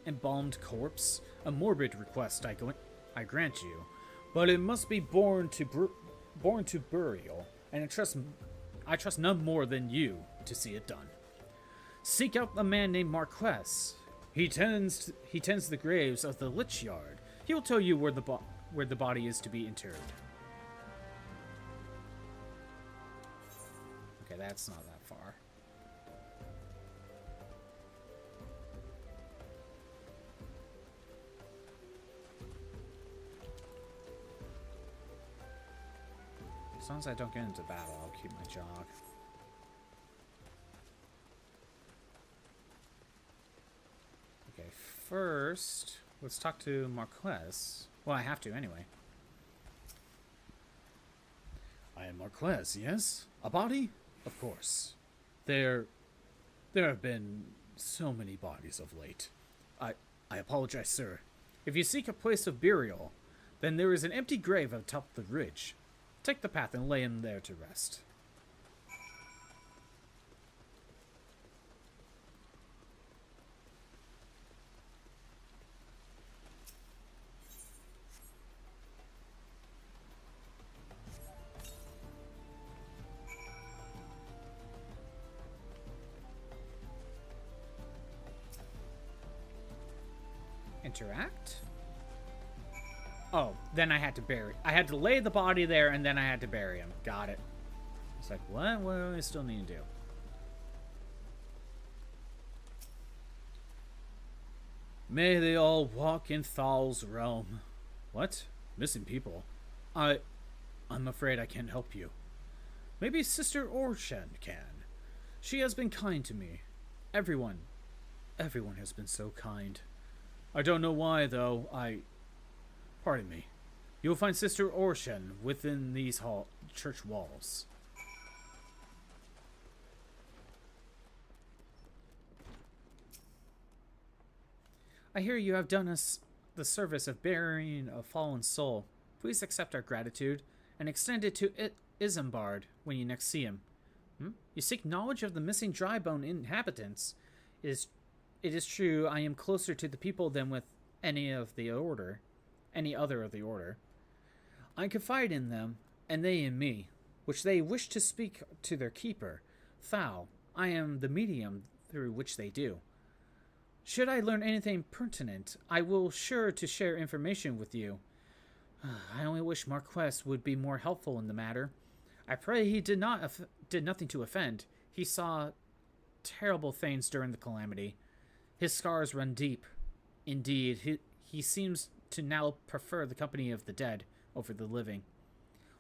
embalmed corpse? A morbid request, I grant you, but it must be born to burial, and I trust none more than you to see it done. Seek out a man named Marquess. He tends the graves of the Lich Yard. He will tell you where the body is to be interred. Okay, that's not that far. As long as I don't get into battle, I'll keep my jog. Okay, first, let's talk to Marquess. Well, I have to anyway. I am Marquess, yes? A body? Of course. There have been so many bodies of late. I apologize, sir. If you seek a place of burial, then there is an empty grave atop the ridge. Take the path and lay him there to rest. Interact? Oh, then I had to lay the body there, and then I had to bury him. Got it. It's like, what? What do I still need to do? May they all walk in Thal's realm. What? Missing people? I'm afraid I can't help you. Maybe Sister Orshen can. She has been kind to me. Everyone has been so kind. I don't know why, though. Pardon me. You'll find Sister Orshen within these church walls. I hear you have done us the service of burying a fallen soul. Please accept our gratitude and extend it to Isambard when you next see him. You seek knowledge of the missing drybone inhabitants. It is true I am closer to the people than with any other of the order. I confide in them, and they in me, which they wish to speak to their keeper, Thal. I am the medium through which they do. Should I learn anything pertinent, I will sure to share information with you. I only wish Marquess would be more helpful in the matter. I pray he did nothing to offend. He saw terrible things during the calamity. His scars run deep. Indeed, he seems to now prefer the company of the dead over the living.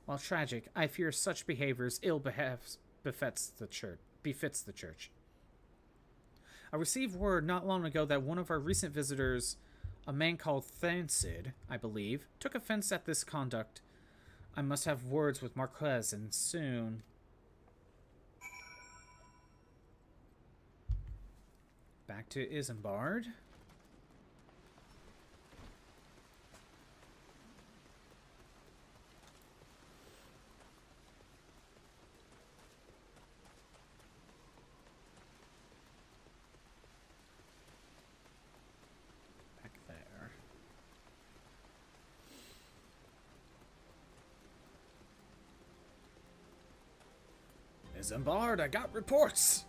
While tragic, I fear such behaviors befits the church. I received word not long ago that one of our recent visitors, a man called Thancid, I believe, took offense at this conduct. I must have words with Marquez, and soon. Back to Isambard. Back there. Isambard, I got reports!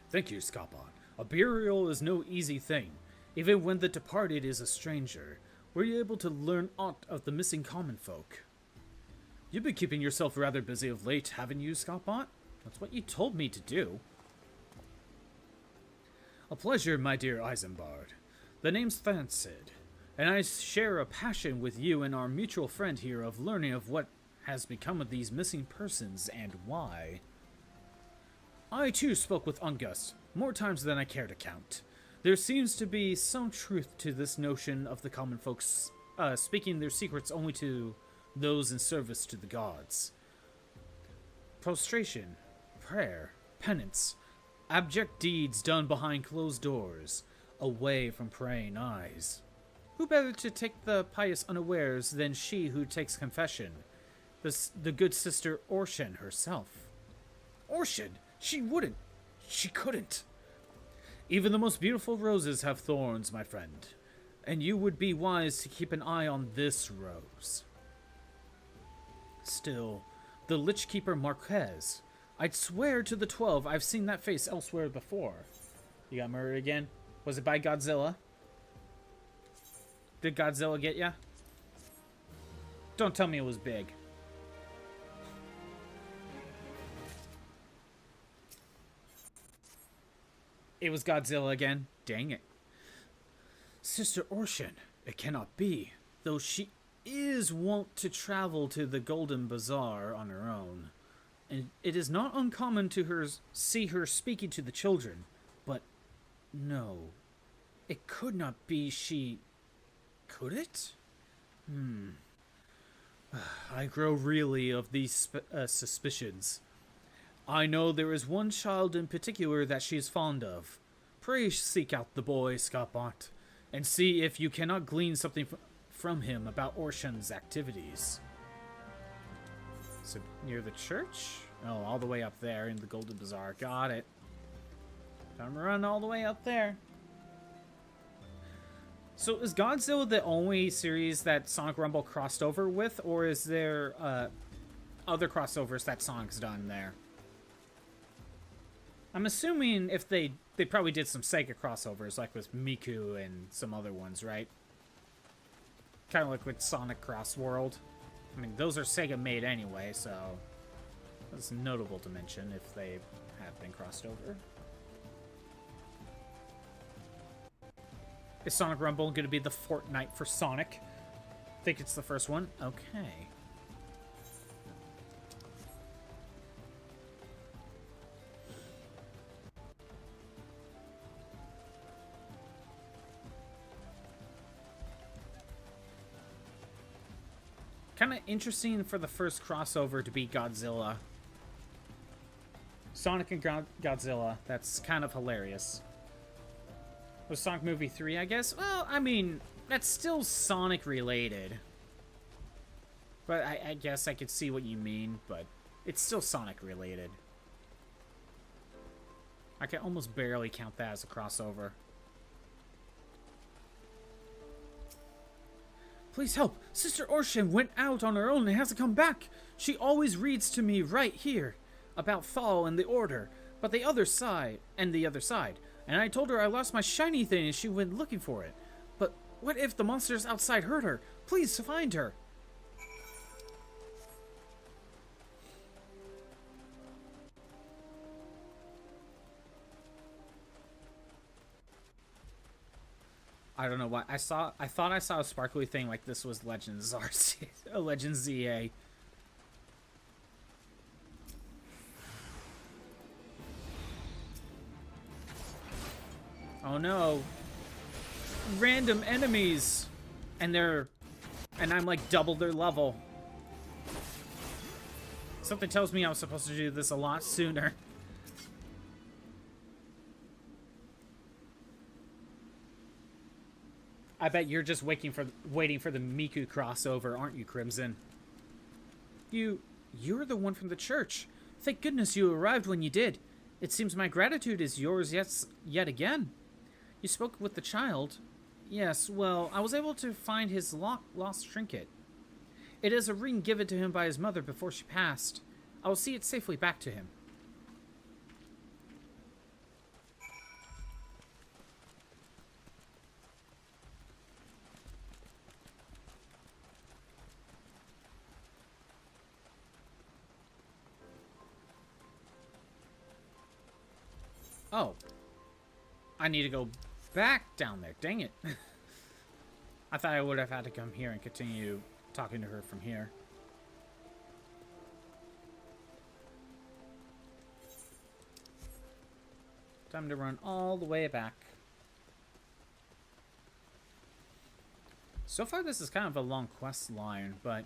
Thank you, Skapon. A burial is no easy thing, even when the departed is a stranger. Were you able to learn aught of the missing common folk? You've been keeping yourself rather busy of late, haven't you, Skapon? That's what you told me to do. A pleasure, my dear Isambard. The name's Thancid, and I share a passion with you and our mutual friend here of learning of what has become of these missing persons and why. I too spoke with Ungust, more times than I care to count. There seems to be some truth to this notion of the common folks speaking their secrets only to those in service to the gods. Prostration, prayer, penance, abject deeds done behind closed doors, away from praying eyes. Who better to take the pious unawares than she who takes confession? The good sister Orshen herself. Orshen! She wouldn't! She couldn't! Even the most beautiful roses have thorns, my friend, and you would be wise to keep an eye on this rose. Still, the Lich Keeper Marquez. I'd swear to the 12 I've seen that face elsewhere before. You got murdered again? Was it by Godzilla? Did Godzilla get ya? Don't tell me it was big. It was Godzilla again. Dang it. Sister Orshen, it cannot be, though she is wont to travel to the Golden Bazaar on her own. And it is not uncommon to see her speaking to the children. But no, it could not be she... Could it? I grow reely of these suspicions. I know there is one child in particular that she is fond of. Pray seek out the boy, Scotbot, and see if you cannot glean something from him about Orshen's activities. So, near the church? Oh, all the way up there in the Golden Bazaar. Got it. Time to run all the way up there. So, is Godzilla the only series that Sonic Rumble crossed over with, or is there other crossovers that Sonic's done there? I'm assuming if they probably did some Sega crossovers, like with Miku and some other ones, right? Kind of like with Sonic Cross World. I mean, those are Sega made anyway, so that's notable to mention if they have been crossed over. Is Sonic Rumble going to be the Fortnite for Sonic? I think it's the first one. Okay. Kind of interesting for the first crossover to be Godzilla. Sonic and Godzilla. That's kind of hilarious. Was Sonic Movie 3, I guess? Well, I mean, that's still Sonic related. But I guess I could see what you mean, but it's still Sonic related. I can almost barely count that as a crossover. Please help! Sister Orshen went out on her own and hasn't come back! She always reads to me right here about Thal and the Order, but the other side, and I told her I lost my shiny thing and she went looking for it. But what if the monsters outside hurt her? Please find her! I don't know why. I thought I saw a sparkly thing like this was Legends RC, Legends ZA. Oh no. Random enemies. And I'm like double their level. Something tells me I was supposed to do this a lot sooner. I bet you're just waiting for the Miku crossover, aren't you, Crimson? You're the one from the church. Thank goodness you arrived when you did. It seems my gratitude is yours yet again. You spoke with the child. Yes, well, I was able to find his lost trinket. It is a ring given to him by his mother before she passed. I will see it safely back to him. Oh. I need to go back down there. Dang it. I thought I would have had to come here and continue talking to her from here. Time to run all the way back. So far, this is kind of a long quest line, but,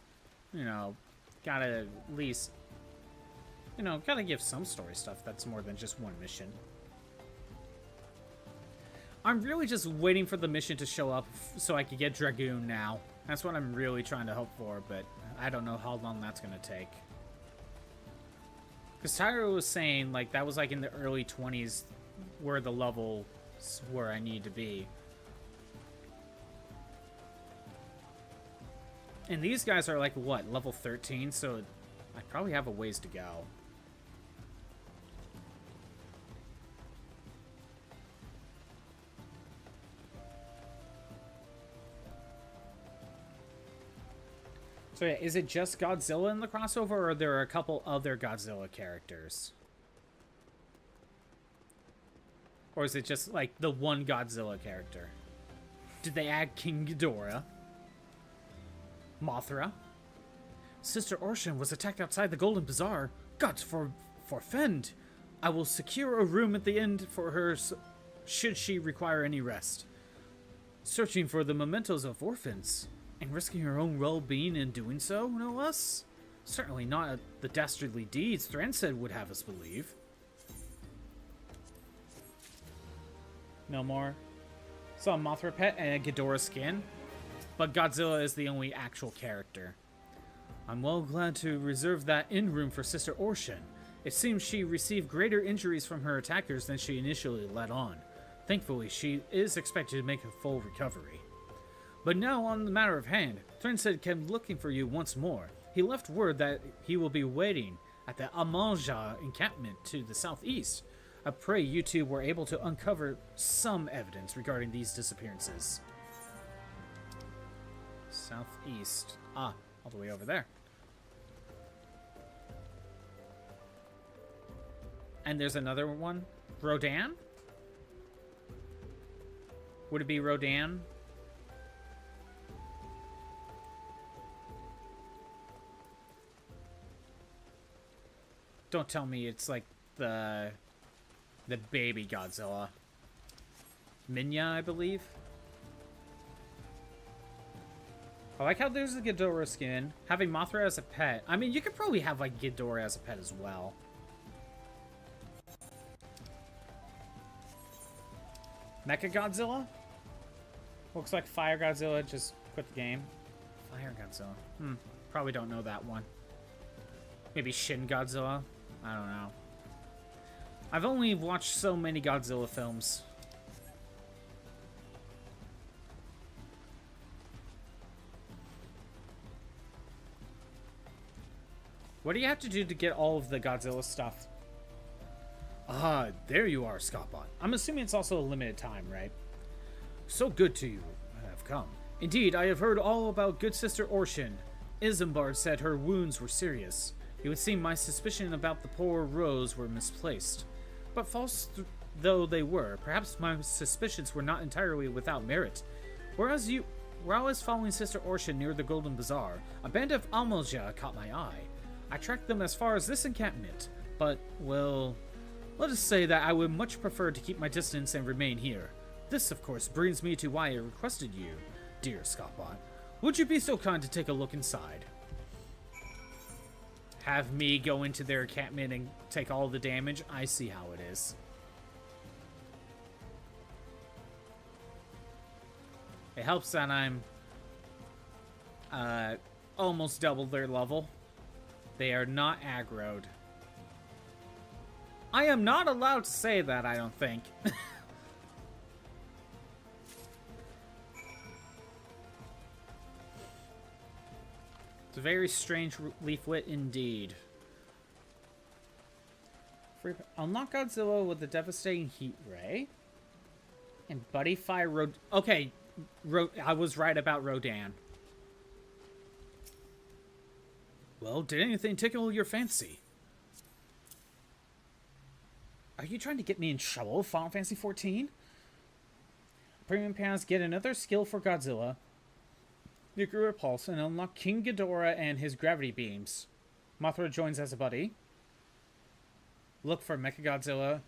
you know, gotta at least, you know, gotta give some story stuff that's more than just one mission. I'm really just waiting for the mission to show up so I can get Dragoon now. That's what I'm really trying to hope for, but I don't know how long that's gonna take. Because Tyra was saying, like, that was like in the early 20s where the levels where I need to be. And these guys are like, what, level 13? So I probably have a ways to go. So yeah, is it just Godzilla in the crossover, or are there a couple other Godzilla characters? Or is it just, like, the one Godzilla character? Did they add King Ghidorah? Mothra? Sister Orshin was attacked outside the Golden Bazaar. God forfend! I will secure a room at the end for her should she require any rest. Searching for the mementos of orphans. And risking her own well-being in doing so, no less? Certainly not the dastardly deeds Thransed would have us believe. No more. Saw a Mothra pet and a Ghidorah skin, but Godzilla is the only actual character. I'm well glad to reserve that inn room for Sister Orshin. It seems she received greater injuries from her attackers than she initially let on. Thankfully, she is expected to make a full recovery. But now, on the matter of hand, Thransed kept looking for you once more. He left word that he will be waiting at the Amalja encampment to the southeast. I pray you two were able to uncover some evidence regarding these disappearances. Southeast. Ah, all the way over there. And there's another one. Rodan? Would it be Rodan? Don't tell me it's like the baby Godzilla. Minya, I believe. I like how there's a Ghidorah skin. Having Mothra as a pet. I mean, you could probably have like Ghidorah as a pet as well. Mecha Godzilla? Looks like Fire Godzilla just quit the game. Fire Godzilla. Probably don't know that one. Maybe Shin Godzilla? I don't know. I've only watched so many Godzilla films. What do you have to do to get all of the Godzilla stuff? Ah, there you are, Scottbot. I'm assuming it's also a limited time, right? So good to you have come. Indeed, I have heard all about good Sister Orshin. Isambard said her wounds were serious. It would seem my suspicion about the poor Rose were misplaced. But false though they were, perhaps my suspicions were not entirely without merit. While I was following Sister Orshin near the Golden Bazaar, a band of Amalja caught my eye. I tracked them as far as this encampment, but, well, let us say that I would much prefer to keep my distance and remain here. This, of course, brings me to why I requested you, dear Scottbot. Would you be so kind to take a look inside? Have me go into their encampment and take all the damage? I see how it is. It helps that I'm almost double their level. They are not aggroed. I am not allowed to say that, I don't think. It's a very strange leaflet indeed. Unlock Godzilla with a devastating heat ray. And Buddy Fire Okay, I was right about Rodan. Well, did anything tickle your fancy? Are you trying to get me in trouble, Final Fantasy XIV? Premium Pass, get another skill for Godzilla. Nuclear Repulse, and unlock King Ghidorah and his gravity beams. Mothra joins as a buddy. Look for Mechagodzilla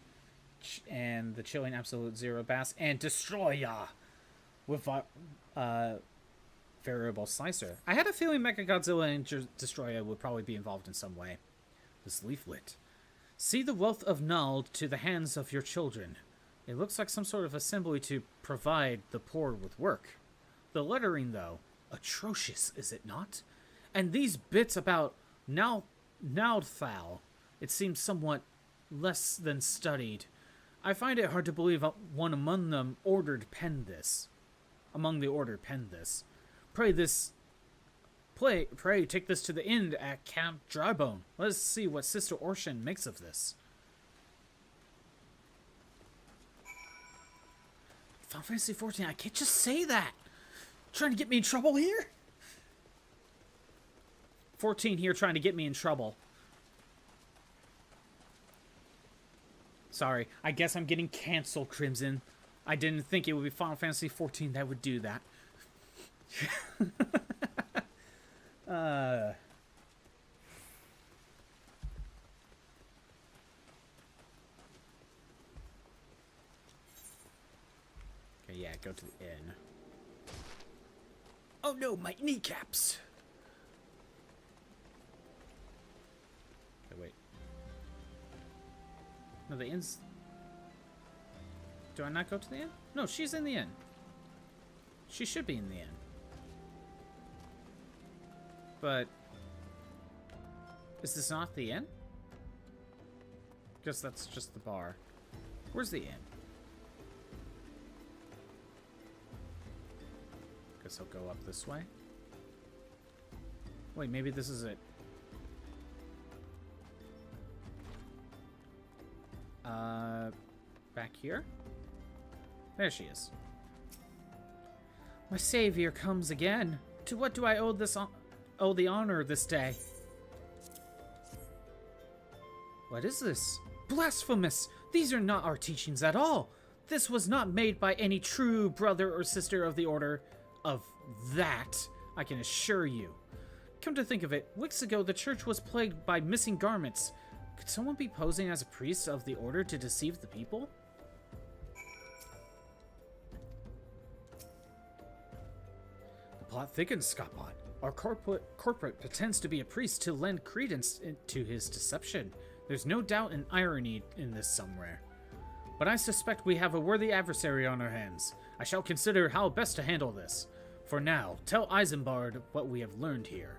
and the Chilling Absolute Zero Bass, and Destroy Ya with Variable Slicer. I had a feeling Mechagodzilla and Destroy Ya would probably be involved in some way. This leaflet. See the wealth of Nald to the hands of your children. It looks like some sort of assembly to provide the poor with work. The lettering, though, atrocious, is it not? And these bits about Naldthal, it seems somewhat less than studied. I find it hard to believe one among them penned this. Pray take this to the inn at Camp Drybone. Let us see what Sister Orshan makes of this. Final Fantasy XIV, I can't just say that. Trying to get me in trouble here? 14 here trying to get me in trouble. Sorry, I guess I'm getting canceled, Crimson. I didn't think it would be Final Fantasy XIV that would do that. Okay, yeah, go to the inn. Oh no, my kneecaps! Okay, wait. No, the inn's... Do I not go to the inn? No, she's in the inn. She should be in the inn. But... Is this not the inn? Guess that's just the bar. Where's the inn? Guess I'll go up this way. Wait, maybe this is it. Back here? There she is. My savior comes again. To what do I owe the honor this day? What is this? Blasphemous! These are not our teachings at all. This was not made by any true brother or sister of the order of that, I can assure you. Come to think of it, weeks ago the church was plagued by missing garments. Could someone be posing as a priest of the order to deceive the people? The plot thickens, Scotbot. Our corporate pretends to be a priest to lend credence to his deception. There's no doubt and irony in this somewhere. But I suspect we have a worthy adversary on our hands. I shall consider how best to handle this. For now, tell Isambard what we have learned here.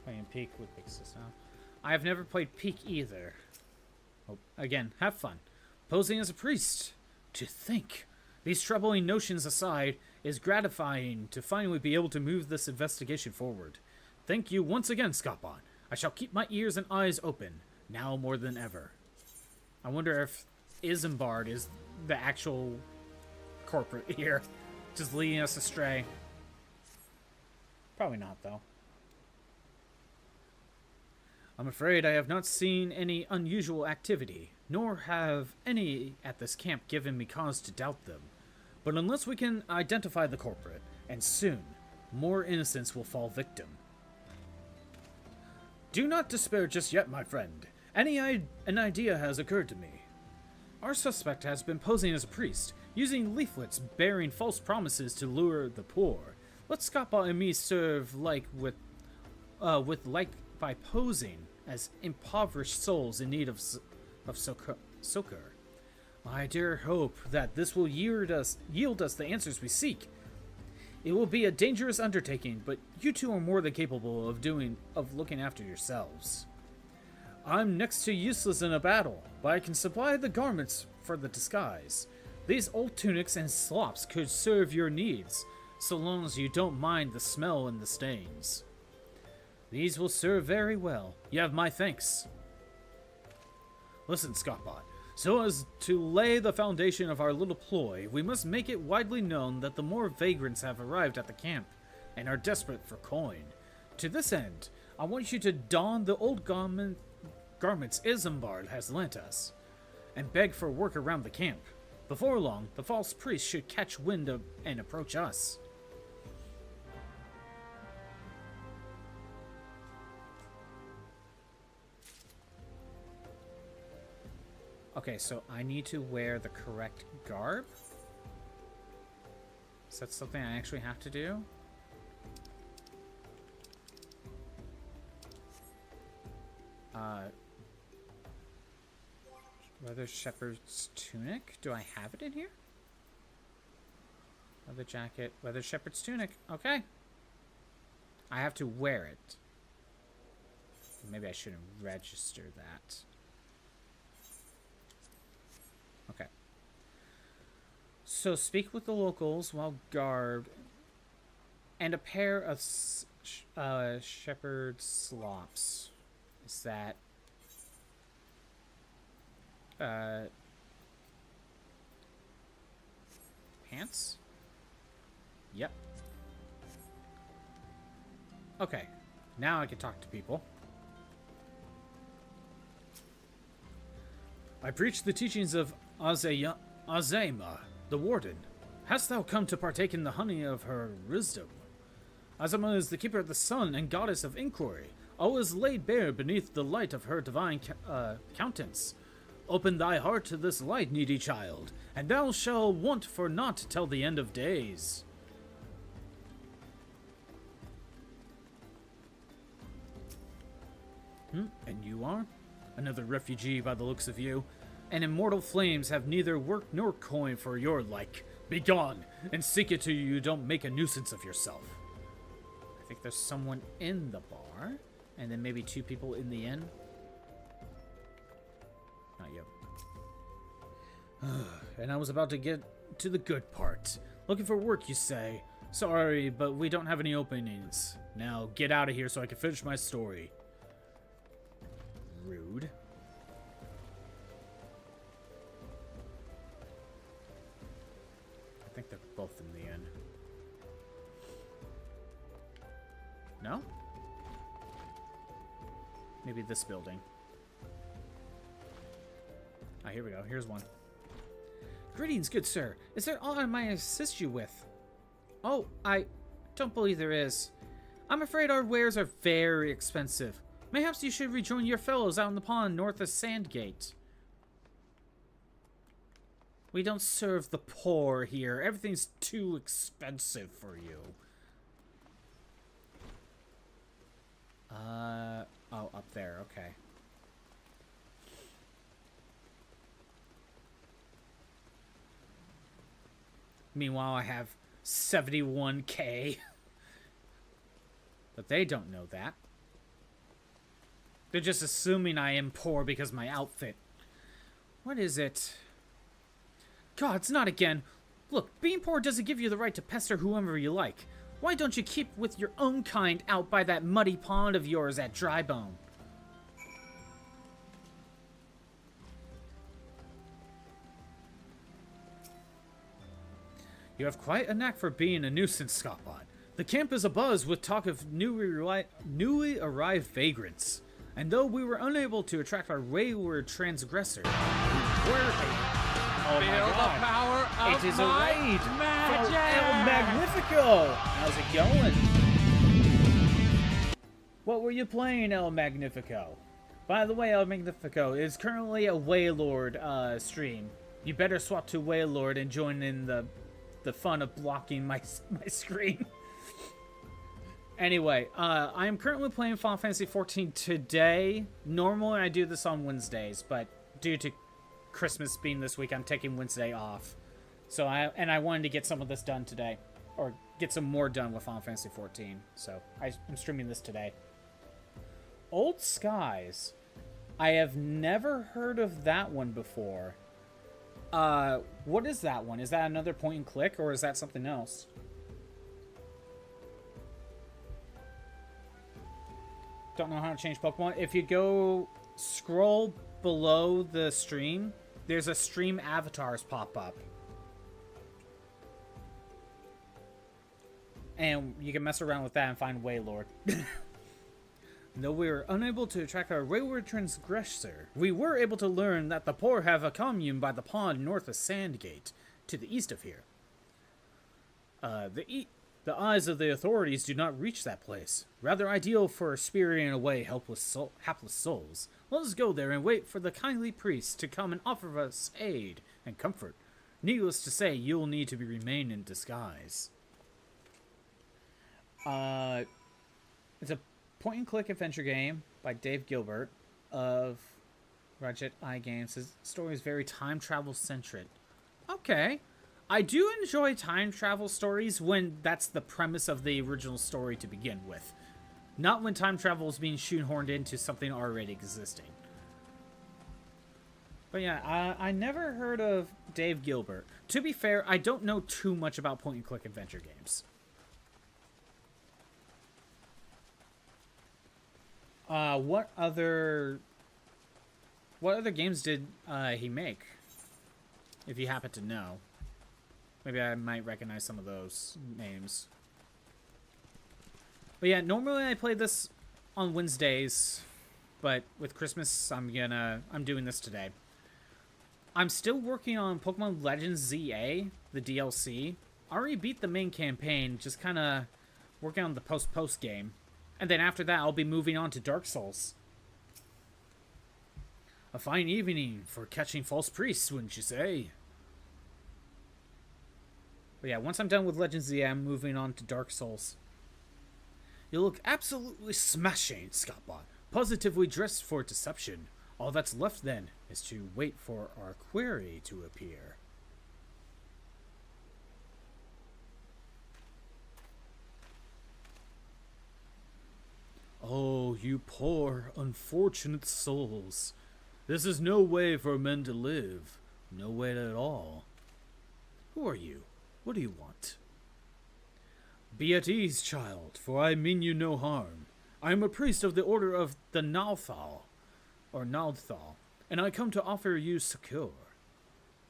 Playing Peak would fix this now. I have never played Peak either. Oh, again, have fun. Posing as a priest. To think. These troubling notions aside, is gratifying to finally be able to move this investigation forward. Thank you once again, Scotbot. I shall keep my ears and eyes open, now more than ever. I wonder if Isambard is the actual corporate here, just leading us astray. Probably not, though. I'm afraid I have not seen any unusual activity, nor have any at this camp given me cause to doubt them. But unless we can identify the culprit, and soon, more innocents will fall victim. Do not despair just yet, my friend. An idea has occurred to me. Our suspect has been posing as a priest, using leaflets bearing false promises to lure the poor. Let Scotbot and me serve like by posing as impoverished souls in need of succor. I dare hope that this will yield us the answers we seek. It will be a dangerous undertaking, but you two are more than capable of looking after yourselves. I'm next to useless in a battle, but I can supply the garments for the disguise. These old tunics and slops could serve your needs, so long as you don't mind the smell and the stains. These will serve very well. You have my thanks. Listen, Scotbot. So as to lay the foundation of our little ploy, we must make it widely known that the more vagrants have arrived at the camp. and are desperate for coin. To this end, I want you to don the old garments Isambard has lent us, and beg for work around the camp. Before long, the false priest should catch wind of and approach us. Okay, so I need to wear the correct garb? Is that something I actually have to do? Leather shepherd's tunic? Do I have it in here? Leather jacket, leather shepherd's tunic. Okay. I have to wear it. Maybe I shouldn't register that. Okay. So speak with the locals while garbed, and a pair of shepherd's slops. Is that pants? Yep. Okay. Now I can talk to people. I preach the teachings of Eorzea, the warden. Hast thou come to partake in the honey of her wisdom? Azema is the keeper of the sun and goddess of inquiry. All is laid bare beneath the light of her divine countenance. Open thy heart to this light, needy child, and thou shalt want for naught till the end of days. And you are? Another refugee by the looks of you. And immortal flames have neither work nor coin for your like. Begone, and seek it till you don't make a nuisance of yourself. I think there's someone in the bar, and then maybe two people in the inn. Not yet. And I was about to get to the good part. Looking for work, you say? Sorry, but we don't have any openings. Now get out of here so I can finish my story. Rude. I think they're both in the inn. No? Maybe this building. Ah, here we go. Here's one. Greetings, good sir. Is there aught I might assist you with? Oh, I don't believe there is. I'm afraid our wares are very expensive. Mayhaps you should rejoin your fellows out in the pond north of Sandgate. We don't serve the poor here. Everything's too expensive for you. Oh, up there, okay. Meanwhile, I have 71k. But they don't know that. They're just assuming I am poor because of my outfit. What is it? God, it's not again. Look, being poor doesn't give you the right to pester whoever you like. Why don't you keep with your own kind out by that muddy pond of yours at Drybone? You have quite a knack for being a nuisance, Scotbot. The camp is abuzz with talk of newly arrived vagrants. And though we were unable to attract our wayward transgressor, we were oh my God. The power of it is a raid magic. from El Magnifico. How's it going? What were you playing, El Magnifico? By the way, El Magnifico is currently a Waylord stream. You better swap to Waylord and join in the fun of blocking my screen. Anyway, I am currently playing Final Fantasy XIV today. Normally I do this on Wednesdays, but due to Christmas being this week, I'm taking Wednesday off. So I wanted to get some of this done today, or get some more done with Final Fantasy XIV. So I'm streaming this today. Old Skies. I have never heard of that one before. What is that one? Is that another point and click, or is that something else? Don't know how to change Pokemon. If you go scroll below the stream, there's a stream avatars pop up. And you can mess around with that and find Waylord. Though we were unable to track our wayward transgressor, we were able to learn that the poor have a commune by the pond north of Sandgate, to the east of here. The eyes of the authorities do not reach that place. Rather ideal for spiriting away hapless souls. Let us go there and wait for the kindly priest to come and offer us aid and comfort. Needless to say, you'll need to remain in disguise. It's a point-and-click adventure game by Dave Gilbert of Ratchet Eye Games. His story is very time travel-centric. Okay. I do enjoy time travel stories when that's the premise of the original story to begin with. Not when time travel is being shoehorned into something already existing. But yeah, I never heard of Dave Gilbert. To be fair, I don't know too much about point-and-click adventure games. What other games did he make? If you happen to know. Maybe I might recognize some of those names. But yeah, normally I play this on Wednesdays, but with Christmas I'm doing this today. I'm still working on Pokemon Legends ZA, the DLC. I already beat the main campaign, just kind of working on the post game. And then after that, I'll be moving on to Dark Souls. A fine evening for catching false priests, wouldn't you say? But yeah, once I'm done with Legends Z, I'm moving on to Dark Souls. You look absolutely smashing, Scottbot. Positively dressed for deception. All that's left then is to wait for our query to appear. Oh, you poor, unfortunate souls. This is no way for men to live. No way at all. Who are you? What do you want? Be at ease, child, for I mean you no harm. I am a priest of the Order of the Nalthal, and I come to offer you succor.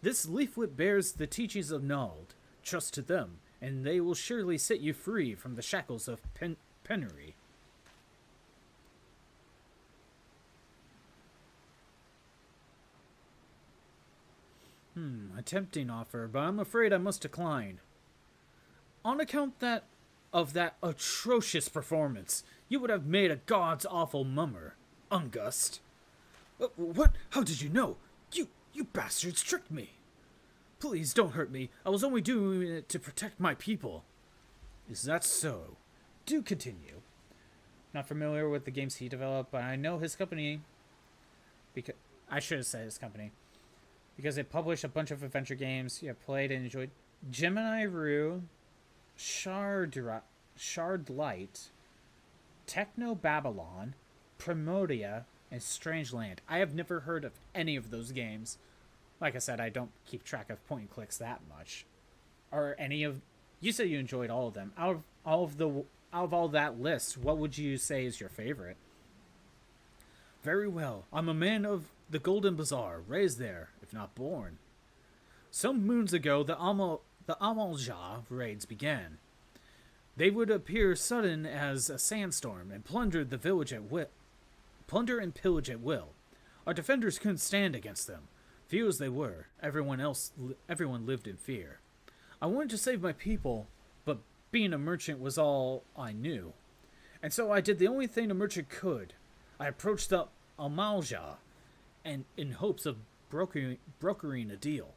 This leaflet bears the teachings of Nald. Trust to them, and they will surely set you free from the shackles of penury. A tempting offer, but I'm afraid I must decline. On account of that atrocious performance, you would have made a god's awful mummer. Ungust. What? How did you know? You bastards tricked me. Please don't hurt me. I was only doing it to protect my people. Is that so? Do continue. Not familiar with the games he developed, but I know his company. Because I should have said his company. Because it published a bunch of adventure games. Yeah, played and enjoyed Gemini Rue, Shard Light, Techno Babylon, Primordia, and Strangeland. I have never heard of any of those games. Like I said, I don't keep track of point and clicks that much. Or any of... You said you enjoyed all of them. Out of all that list, what would you say is your favorite? Very well. I'm a man of the Golden Bazaar, raised there, if not born. Some moons ago, the Amalja raids began. They would appear sudden as a sandstorm and plunder the village at will. Plunder and pillage at will. Our defenders couldn't stand against them. Few as they were, everyone lived in fear. I wanted to save my people, but being a merchant was all I knew. And so I did the only thing a merchant could. I approached the Amalja, and in hopes of brokering a deal.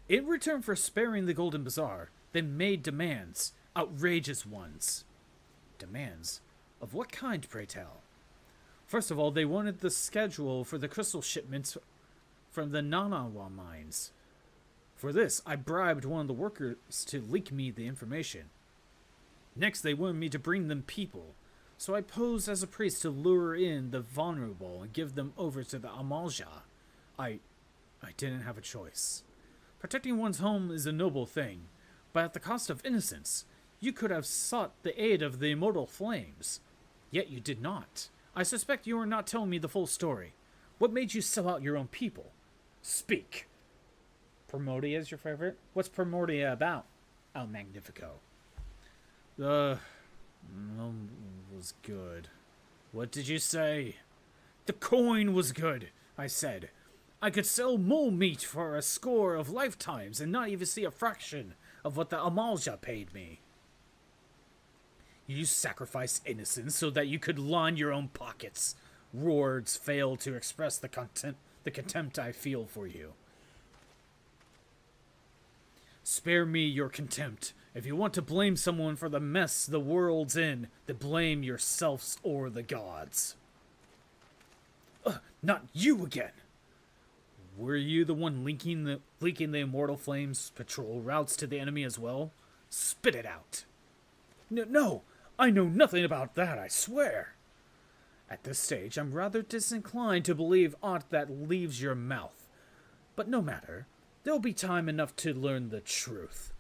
In return for sparing the Golden Bazaar, they made demands, outrageous ones. Demands? Of what kind, pray tell? First of all, they wanted the schedule for the crystal shipments from the Nanawa mines. For this, I bribed one of the workers to leak me the information. Next, they wanted me to bring them people, so I posed as a priest to lure in the vulnerable and give them over to the Amalja. I didn't have a choice. Protecting one's home is a noble thing, but at the cost of innocence. You could have sought the aid of the immortal flames. Yet you did not. I suspect you are not telling me the full story. What made you sell out your own people? Speak. Primordia is your favorite? What's Primordia about? El Magnifico. Was good. What did you say? The coin was good, I said. I could sell mole meat for a score of lifetimes and not even see a fraction of what the Amalja paid me. You sacrificed innocence so that you could line your own pockets. Words fail to express the contempt I feel for you. Spare me your contempt. If you want to blame someone for the mess the world's in, then blame yourselves or the gods. Not you again! Were you the one leaking the Immortal Flames patrol routes to the enemy as well? Spit it out. No, I know nothing about that, I swear. At this stage, I'm rather disinclined to believe aught that leaves your mouth. But no matter, there'll be time enough to learn the truth.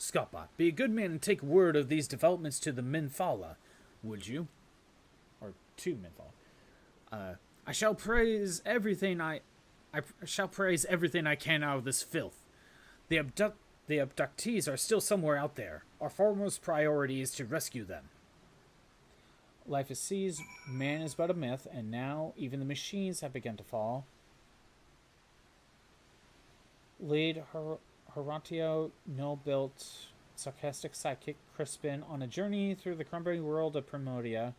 Scottbot, be a good man and take word of these developments to the Minfala, would you? Or to Minfala. I shall praise everything I shall praise everything I can out of this filth. The abductees are still somewhere out there. Our foremost priority is to rescue them. Life is seized, man is but a myth, and now even the machines have begun to fall. Lead Horatio, no-built, sarcastic sidekick Crispin on a journey through the crumbling world of Primodia,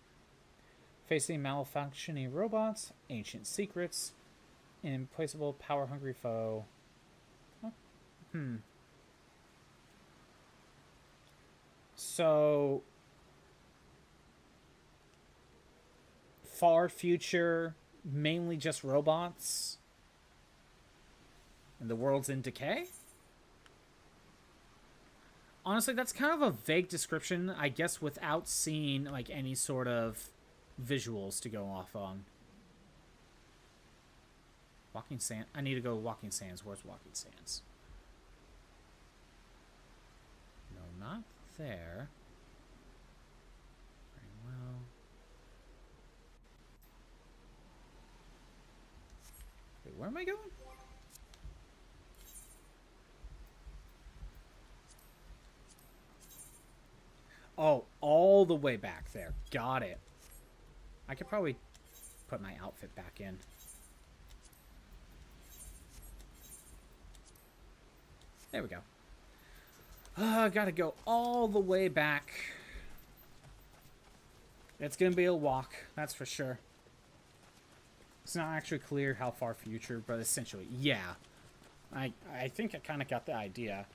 facing malfunctioning robots, ancient secrets, an implacable power-hungry foe. So, far future, mainly just robots, and the world's in decay? Honestly, that's kind of a vague description, I guess, without seeing, like, any sort of visuals to go off on. Walking Sand. I need to go Walking Sands. Where's Walking Sands? No, not there. Very well. Wait, where am I going? Oh, all the way back there. Got it. I could probably put my outfit back in. There we go. I gotta go all the way back. It's gonna be a walk, that's for sure. It's not actually clear how far future, but essentially, yeah. I think I kind of got the idea.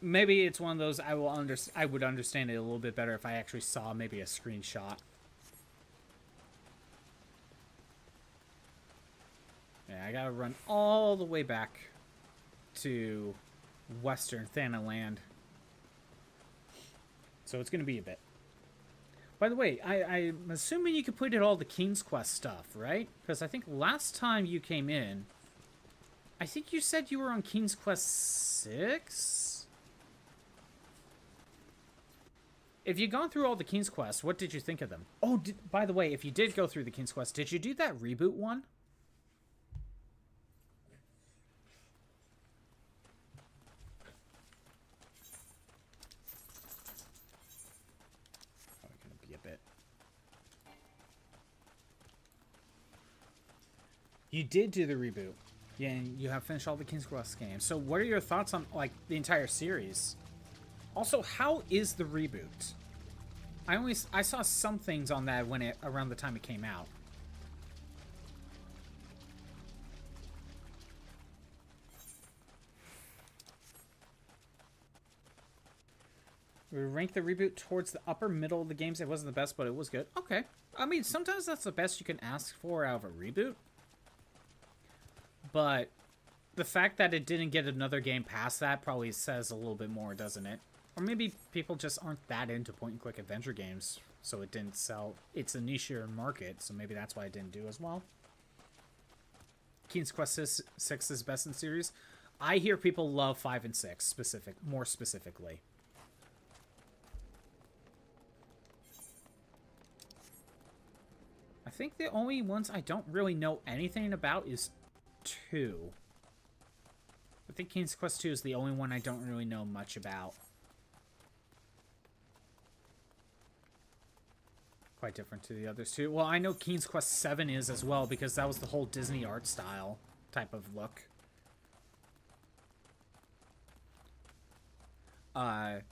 Maybe it's one of those I would understand it a little bit better if I actually saw maybe a screenshot. Yeah, I gotta run all the way back to Western Thanaland. So it's gonna be a bit. By the way, I'm assuming you completed all the King's Quest stuff, right? Because I think last time you came in, I think you said you were on King's Quest 6? If you've gone through all the King's Quests, what did you think of them? Oh, by the way, if you did go through the King's Quest, did you do that reboot one? Probably gonna be a bit. You did do the reboot. Yeah, and you have finished all the King's Quest games. So what are your thoughts on, like, the entire series? Also, how is the reboot? I saw some things on that when around the time it came out. We ranked the reboot towards the upper middle of the games. It wasn't the best, but it was good. Okay. I mean, sometimes that's the best you can ask for out of a reboot. But the fact that it didn't get another game past that probably says a little bit more, doesn't it? Or maybe people just aren't that into point-and-click adventure games, so it didn't sell. It's a niche-er market, so maybe that's why it didn't do as well. King's Quest 6 is best in series. I hear people love 5 and 6, more specifically. I think the only ones I don't really know anything about is 2. think King's Quest 2 is the only one I don't really know much about. Quite different to the others too. Well, I know King's Quest 7 is as well, because that was the whole Disney art style type of look. I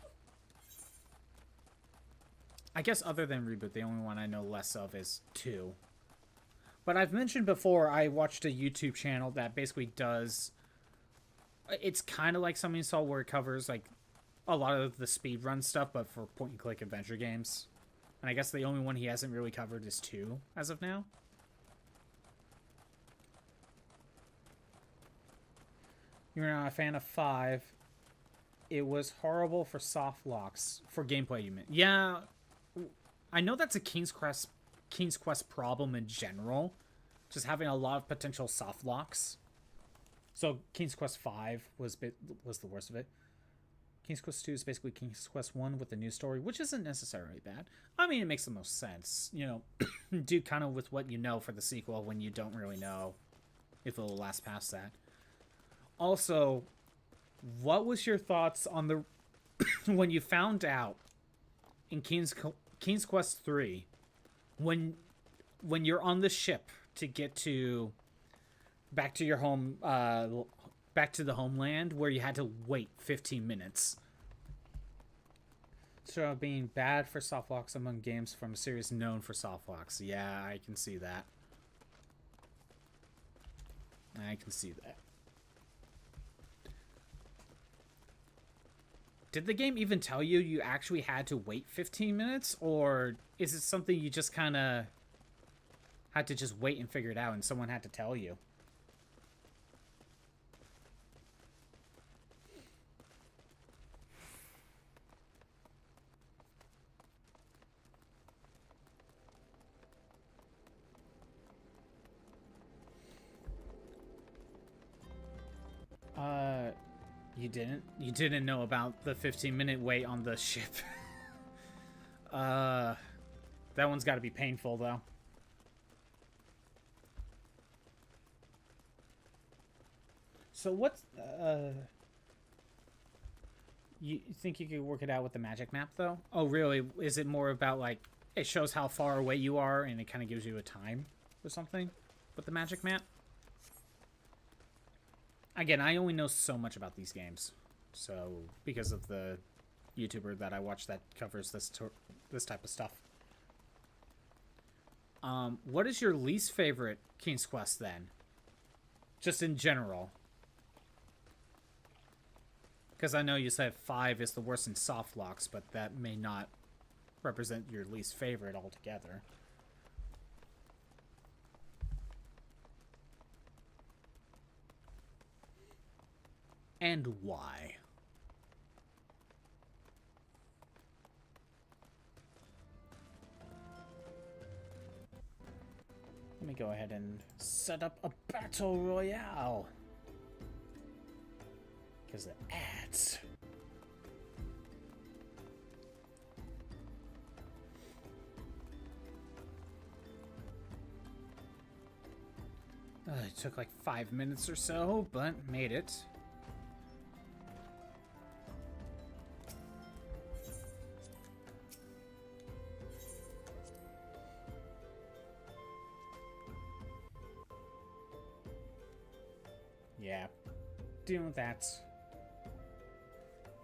guess other than Reboot, the only one I know less of is 2. But I've mentioned before, I watched a YouTube channel that basically does... It's kind of like something you saw where it covers like a lot of the speedrun stuff, but for point-and-click adventure games. And I guess the only one he hasn't really covered is 2, as of now. You're not a fan of 5. It was horrible for soft locks. For gameplay, you meant. Yeah, I know that's a King's Quest problem in general. Just having a lot of potential soft locks. So King's Quest 5 was the worst of it. King's Quest 2 is basically King's Quest 1 with a new story, which isn't necessarily bad. I mean, it makes the most sense. You know, do kind of with what you know for the sequel when you don't really know if it'll last past that. Also, what was your thoughts on the when you found out in King's Quest 3 when you're on the ship to get to back to your home back to the homeland where you had to wait 15 minutes. So being bad for softlocks among games from a series known for softlocks. Yeah, I can see that. I can see that. Did the game even tell you you actually had to wait 15 minutes? Or is it something you just kind of had to just wait and figure it out and someone had to tell you? You didn't know about the 15-minute wait on the ship. That one's got to be painful, though. So what's, you think you could work it out with the magic map, though? Oh, really? Is it more about, like, it shows how far away you are and it kind of gives you a time or something with the magic map? Again, I only know so much about these games, so because of the YouTuber that I watch that covers this type of stuff. What is your least favorite King's Quest then? Just in general. Because I know you said 5 is the worst in soft locks, but that may not represent your least favorite altogether. And why? Let me go ahead and set up a battle royale. Because it adds. It took like 5 minutes or so, but made it. Yeah, dealing with that.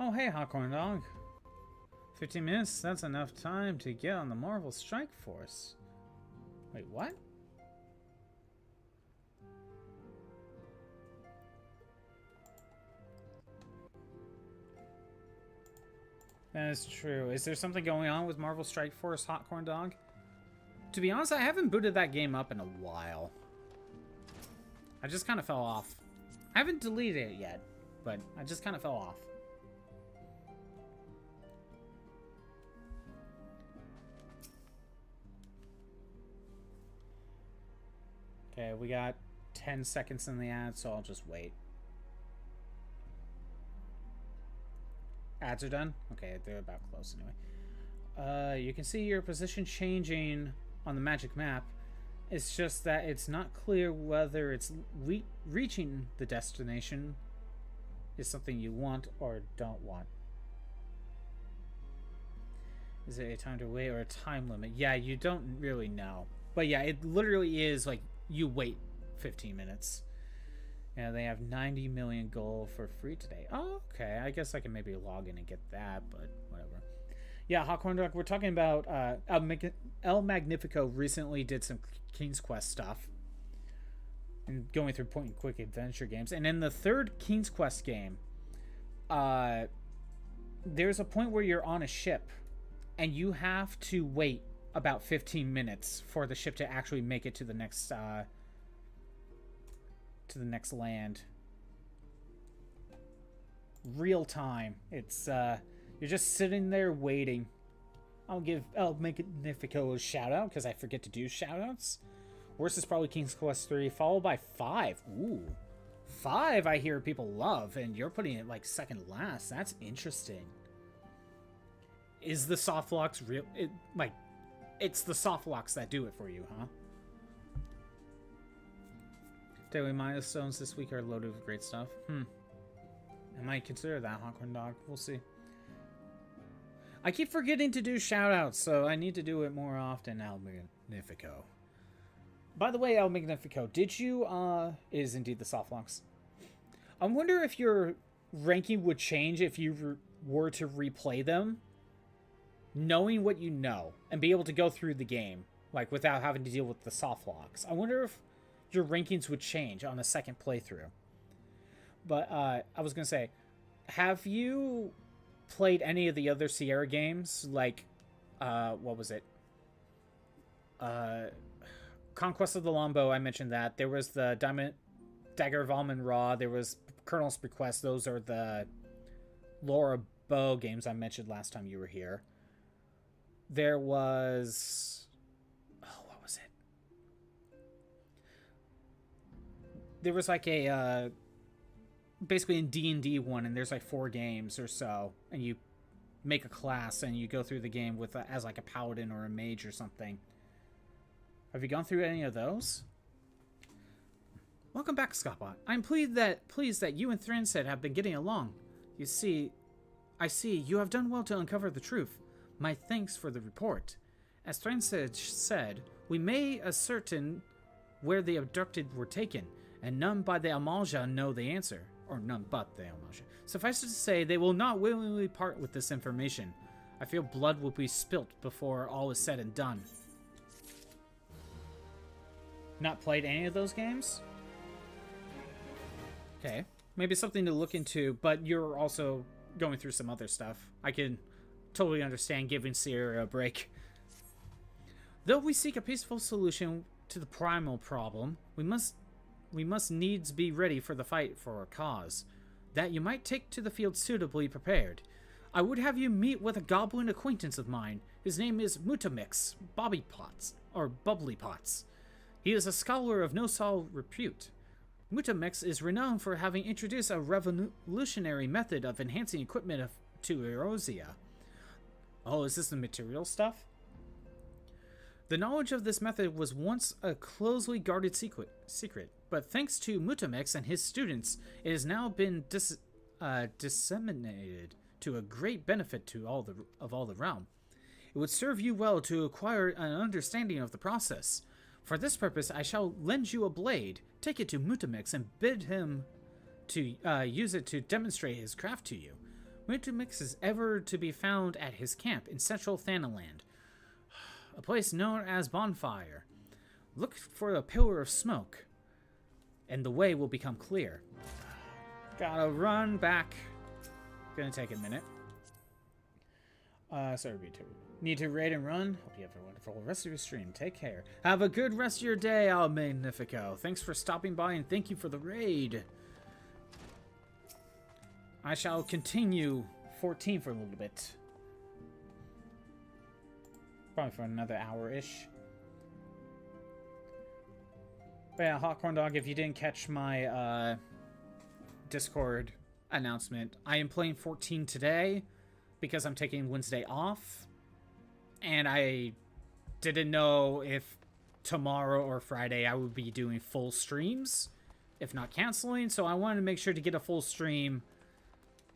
Oh, hey, Hawkhorn Dog. 15 minutes, that's enough time to get on the Marvel Strike Force. Wait, what? That is true. Is there something going on with Marvel Strike Force, Hawkhorn Dog? To be honest, I haven't booted that game up in a while. I just kind of fell off. I haven't deleted it yet, but I just kind of fell off. Okay, we got 10 seconds in the ad, so I'll just wait. Ads are done? Okay, they're about close anyway. You can see your position changing on the magic map. It's just that it's not clear whether it's reaching the destination is something you want or don't want. Is it a time to wait or a time limit? Yeah, you don't really know. But yeah, it literally is like you wait 15 minutes. Yeah, they have 90 million gold for free today. Oh, okay. I guess I can maybe log in and get that, but whatever. Yeah, Hawkhorn Dog, we're talking about El Magnifico recently did some King's Quest stuff. And going through point and click adventure games. And in the third King's Quest game, there's a point where you're on a ship and you have to wait about 15 minutes for the ship to actually make it to the next land. Real time. It's you're just sitting there waiting. I'll give El Magnifico a shout out because I forget to do shout outs. Worst is probably King's Quest 3, followed by 5. Ooh. 5 I hear people love, and you're putting it like second last. That's interesting. Is the soft locks real? It's the soft locks that do it for you, huh? Daily milestones this week are loaded with great stuff. I might consider that, Hawkhorn Dog. We'll see. I keep forgetting to do shoutouts, so I need to do it more often, El Magnifico. By the way, El Magnifico, did you, it is indeed the soft locks. I wonder if your ranking would change if you were to replay them, knowing what you know, and be able to go through the game, like, without having to deal with the soft locks. I wonder if your rankings would change on a second playthrough. But, I was gonna say, have you played any of the other Sierra games? Like, what was it? Conquest of the Longbow, I mentioned that. There was the Diamond Dagger of Amon-Ra. There was Colonel's Bequest. Those are the Laura Bow games I mentioned last time you were here. There was... Oh, what was it? There was like a... basically in D&D one, and there's like 4 games or so, and you make a class and you go through the game with as like a paladin or a mage or something. Have you gone through any of those? Welcome back, Scottbot. I'm pleased that you and Thransid have been getting along. I see you have done well to uncover the truth. My thanks for the report. As Thransid said, we may ascertain where the abducted were taken, and none but the Amalja know the answer. Or none but the Amalja. Suffice it to say, they will not willingly part with this information. I feel blood will be spilt before all is said and done. Not played any of those games? Okay. Maybe something to look into, but you're also going through some other stuff. I can totally understand giving Sierra a break. Though we seek a peaceful solution to the primal problem, we must needs be ready for the fight for our cause. That you might take to the field suitably prepared. I would have you meet with a goblin acquaintance of mine. His name is Mutamix Bubbly Pots. He is a scholar of no small repute. Mutamix is renowned for having introduced a revolutionary method of enhancing equipment to Eorzea. Oh, is this the material stuff? The knowledge of this method was once a closely guarded secret, but thanks to Mutamix and his students, it has now been disseminated to a great benefit to all the realm. It would serve you well to acquire an understanding of the process. For this purpose, I shall lend you a blade. Take it to Mutamix and bid him to use it to demonstrate his craft to you. Mutamix is ever to be found at his camp in central Thanaland, a place known as Bonfire. Look for a pillar of smoke, and the way will become clear. Gotta run back. Gonna take a minute. Sorry, need to raid and run? Hope you have a wonderful rest of your stream. Take care. Have a good rest of your day, El Magnifico. Thanks for stopping by and thank you for the raid. I shall continue 14 for a little bit. Probably for another hour-ish. But yeah, Hawkhorn Dog, if you didn't catch my Discord announcement, I am playing 14 today because I'm taking Wednesday off. And I didn't know if tomorrow or Friday I would be doing full streams, if not canceling. So I wanted to make sure to get a full stream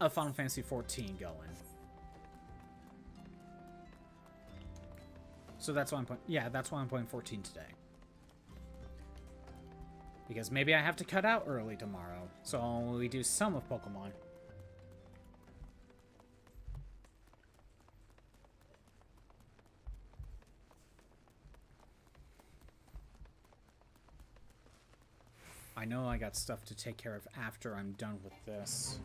of Final Fantasy XIV going. So that's why I'm playing. Yeah, that's why I'm playing 14 today. Because maybe I have to cut out early tomorrow, so I'll only do some of Pokemon. I know I got stuff to take care of after I'm done with this.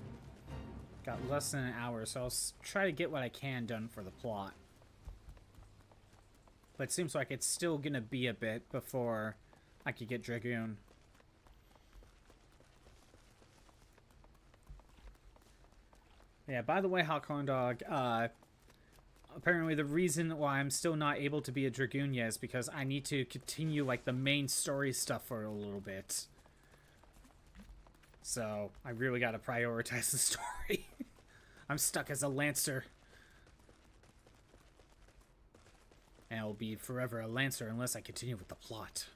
Got less than an hour, so I'll try to get what I can done for the plot. But it seems like it's still gonna be a bit before I could get Dragoon. Yeah, by the way, Hot Corn Dog, apparently the reason why I'm still not able to be a Dragoon yet is because I need to continue, like, the main story stuff for a little bit. So, I really gotta prioritize the story. I'm stuck as a Lancer. And I will be forever a Lancer unless I continue with the plot.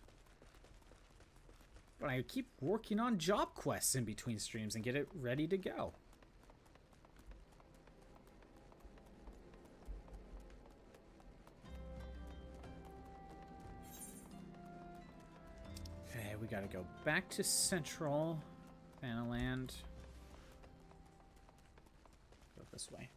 But I keep working on job quests in between streams and get it ready to go. Okay, we gotta go back to Central Fanaland. Go this way.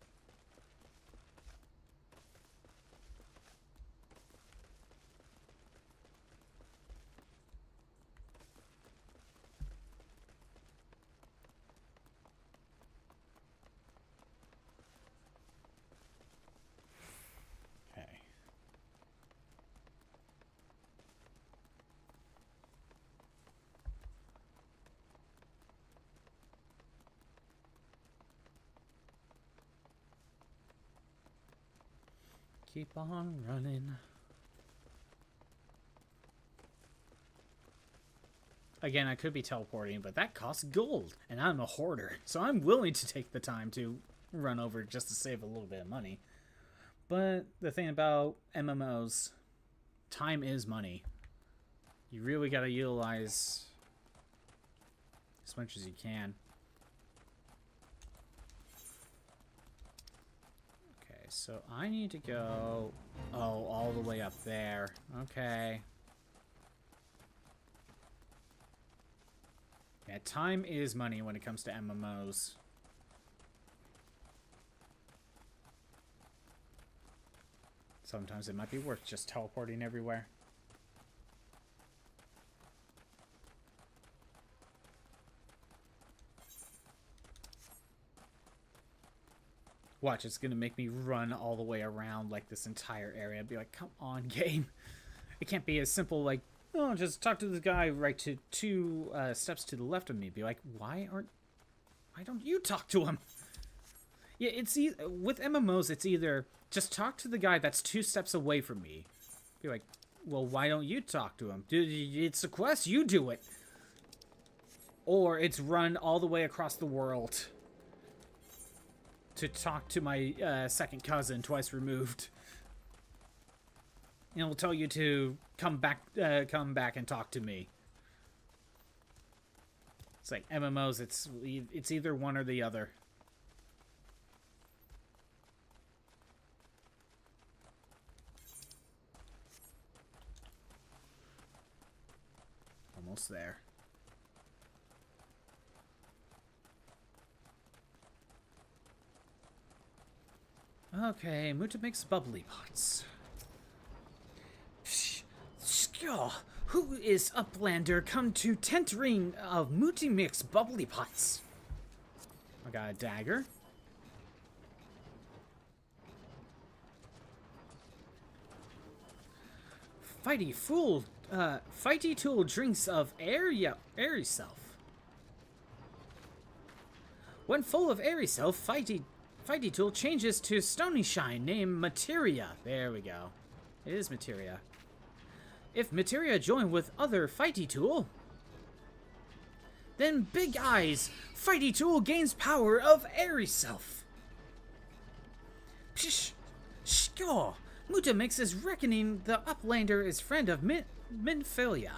Okay. Keep on running. Again, I could be teleporting, but that costs gold, and I'm a hoarder, so I'm willing to take the time to run over just to save a little bit of money. But the thing about MMOs, time is money. You really gotta utilize as much as you can. Okay, so I need to go, oh, all the way up there. Okay. Yeah, time is money when it comes to MMOs. Sometimes it might be worth just teleporting everywhere. Watch, it's gonna make me run all the way around like this entire area. I'd be like, come on, game. It can't be as simple like, oh, just talk to the guy right to two steps to the left of me. Be like, why don't you talk to him? Yeah, it's with MMOs, it's either just talk to the guy that's 2 steps away from me. Be like, well, why don't you talk to him? Dude, it's a quest, you do it. Or it's run all the way across the world to talk to my second cousin twice removed. And it'll tell you to come back and talk to me. It's like MMOs, it's either one or the other. Almost there. Okay, Muta makes bubbly pots. Who is Uplander come to tent ring of Muti mix bubbly pots? I got a dagger. Fighty tool drinks of airy self. When full of airy self, Fighty tool changes to stony shine named Materia. There we go. It is Materia. If Materia join with other Fighty tool, then Big Eyes Fighty tool gains power of airy self. Psh, shkaw. Muta makes his reckoning the Uplander is friend of Minfilia.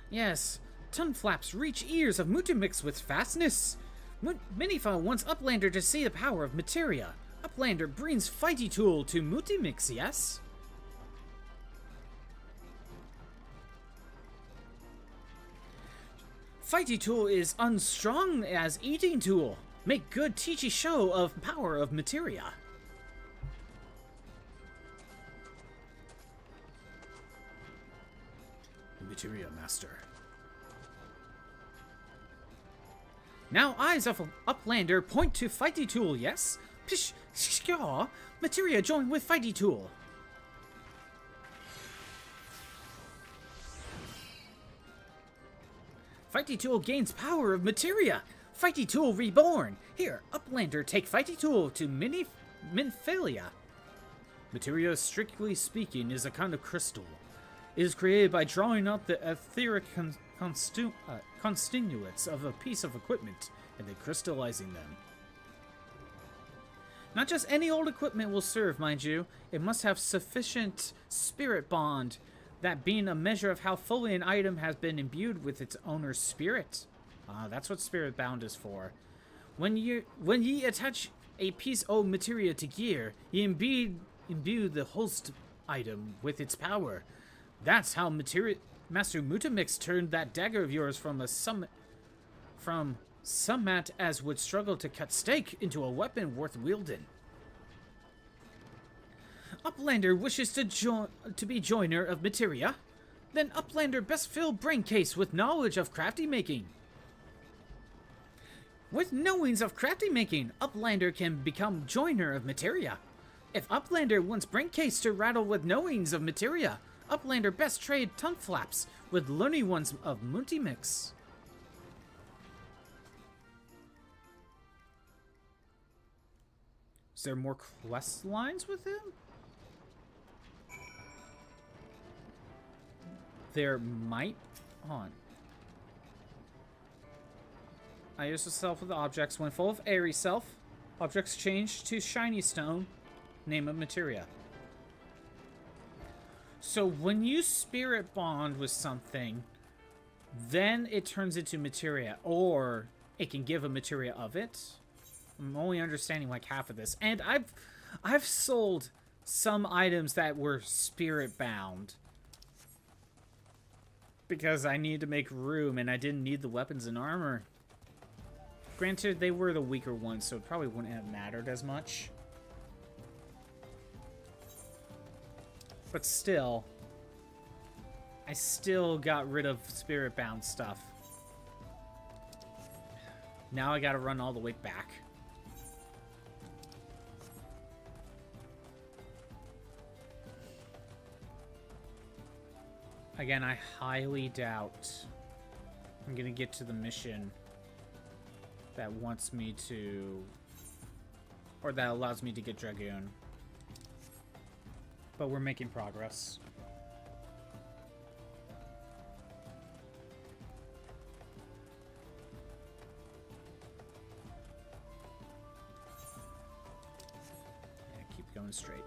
Yes, tongue flaps reach ears of Mutimix with fastness. Minifa wants Uplander to see the power of materia. Uplander brings fighty tool to Mutimix, yes? Fighty tool is unstrong as eating tool. Make good teachy show of power of materia. Materia master. Now eyes of Uplander point to fighty tool, yes? Pish, shaw, materia join with fighty tool. Fighty tool gains power of materia. Fighty tool reborn. Here, Uplander take fighty tool to Minphalia. Materia, strictly speaking, is a kind of crystal. It is created by drawing out the etheric constituents of a piece of equipment and then crystallizing them. Not just any old equipment will serve, mind you. It must have sufficient spirit bond, that being a measure of how fully an item has been imbued with its owner's spirit. That's what spirit bound is for. When ye attach a piece of materia to gear, ye imbue the host item with its power. That's how Master Mutimix turned that dagger of yours from sommat as would struggle to cut steak into a weapon worth wielding. Uplander wishes to be joiner of materia. Then Uplander best fill brain case with knowledge of crafty making. With knowings of crafty making, Uplander can become joiner of materia. If Uplander wants brain case to rattle with knowings of materia, Uplander best trade tongue flaps with learning ones of Mutimix. Is there more quest lines with him? There might. On. I use the self with objects. When full of airy self, objects change to shiny stone. Name of materia. So when you spirit bond with something, then it turns into materia, or it can give a materia of it. I'm only understanding like half of this, and I've sold some items that were spirit bound because I needed to make room, and I didn't need the weapons and armor. Granted, they were the weaker ones, so it probably wouldn't have mattered as much. But still, I still got rid of spirit-bound stuff. Now I gotta run all the way back. Again, I highly doubt I'm gonna get to the mission that wants me to, or that allows me to get Dragoon. But we're making progress. Yeah, keep going straight.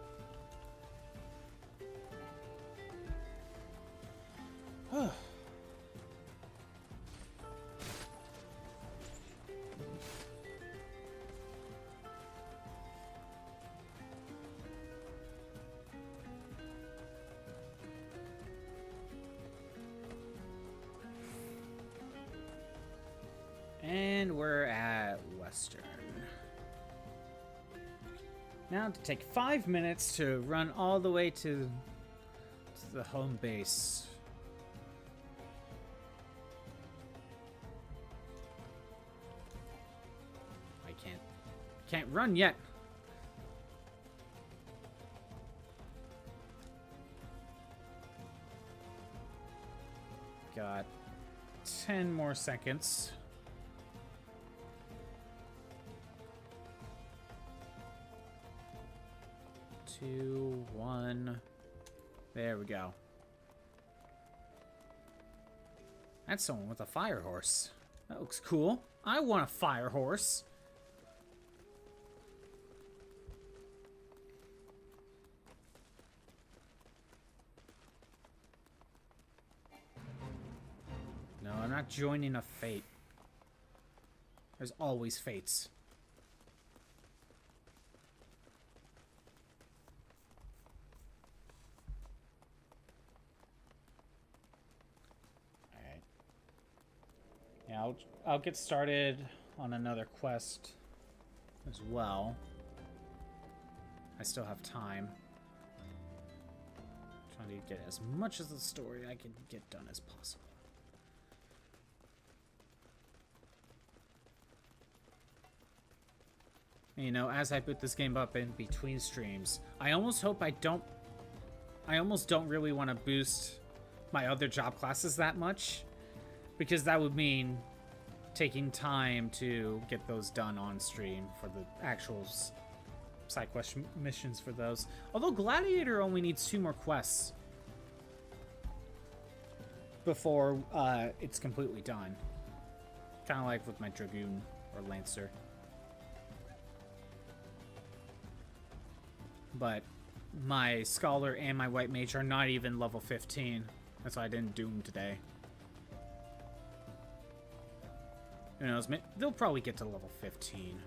And we're at Western. Now to take 5 minutes to run all the way to the home base. I can't run yet. Got 10 more seconds. 2, 1. There we go. That's someone with a fire horse. That looks cool. I want a fire horse. not joining a fate. There's always fates. Alright. Yeah, I'll get started on another quest as well. I still have time. Trying to get as much of the story I can get done as possible. You know, as I put this game up in between streams, I almost don't really want to boost my other job classes that much, because that would mean taking time to get those done on stream for the actual side quest missions for those. Although Gladiator only needs 2 more quests before it's completely done. Kind of like with my Dragoon or Lancer. But my Scholar and my White Mage are not even level 15. That's why I didn't do them today. Who knows? They'll probably get to level 15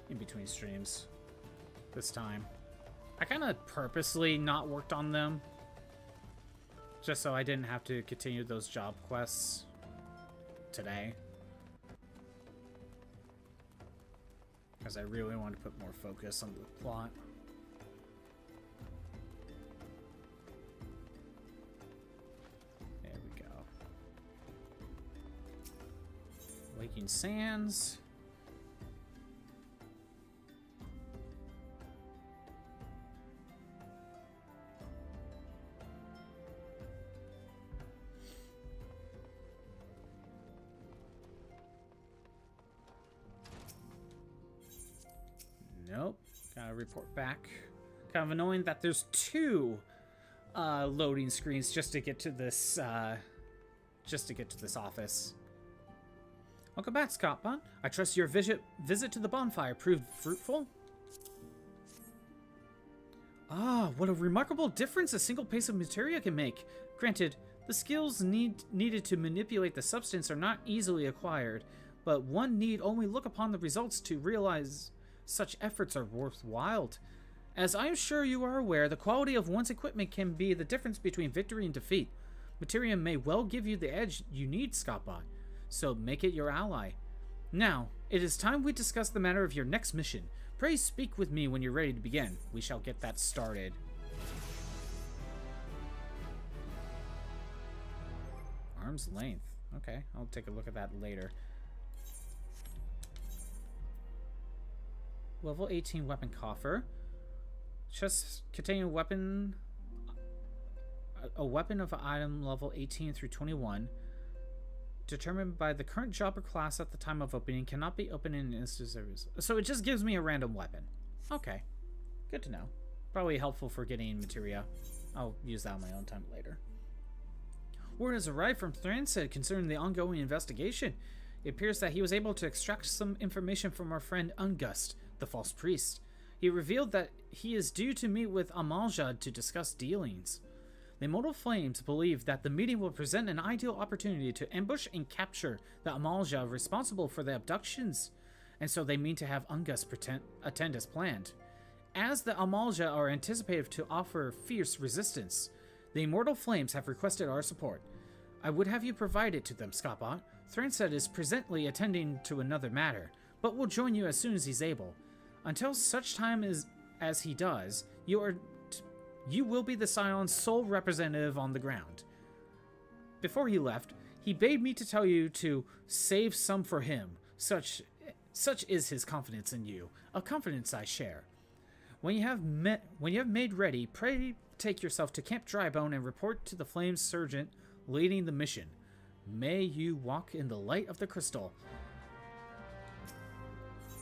in between streams this time. I kind of purposely not worked on them, just so I didn't have to continue those job quests today. Because I really want to put more focus on the plot. There we go. Waking Sands. Nope. Gotta report back. Kind of annoying that there's 2 loading screens just to get to this office. Welcome back, Scotbon. I trust your visit to the bonfire proved fruitful. Ah, what a remarkable difference a single piece of materia can make. Granted, the skills needed to manipulate the substance are not easily acquired, but one need only look upon the results to realize such efforts are worthwhile. As I am sure you are aware, the quality of one's equipment can be the difference between victory and defeat. Materia may well give you the edge you need, Scotbot, so make it your ally. Now, it is time we discuss the matter of your next mission. Pray speak with me when you're ready to begin. We shall get that started. Arm's length. Okay, I'll take a look at that later. Level 18 weapon coffer. Chest containing a weapon of an item level 18 through 21. Determined by the current job or class at the time of opening, cannot be opened in an instant service. So it just gives me a random weapon. Okay. Good to know. Probably helpful for getting materia. I'll use that on my own time later. Word has arrived from Thransid concerning the ongoing investigation. It appears that he was able to extract some information from our friend Ungust, the false priest. He revealed that he is due to meet with Amaljad to discuss dealings. The Immortal Flames believe that the meeting will present an ideal opportunity to ambush and capture the Amaljad responsible for the abductions, and so they mean to have Ungust attend as planned. As the Amaljad are anticipated to offer fierce resistance, the Immortal Flames have requested our support. I would have you provide it to them, Scotbot. Thransid is presently attending to another matter, but will join you as soon as he's able. Until such time as he does, you will be the Scion's sole representative on the ground. Before he left, he bade me to tell you to save some for him. Such is his confidence in you, a confidence I share. When you have made ready, pray take yourself to Camp Drybone and report to the Flames Sergeant leading the mission. May you walk in the light of the crystal.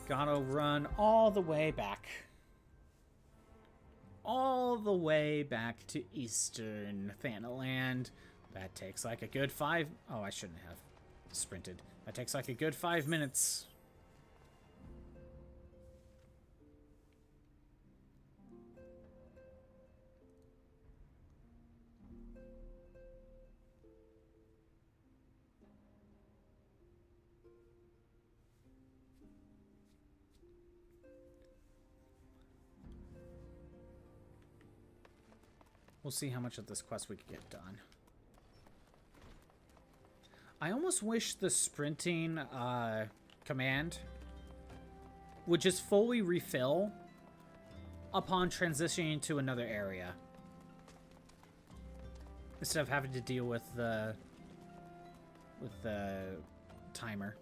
Gotta run all the way back. All the way back to Eastern Thanaland. That takes like a good 5... Oh, I shouldn't have sprinted. That takes like a good 5 minutes. We'll see how much of this quest we can get done. I almost wish the sprinting command would just fully refill upon transitioning to another area, instead of having to deal with the timer.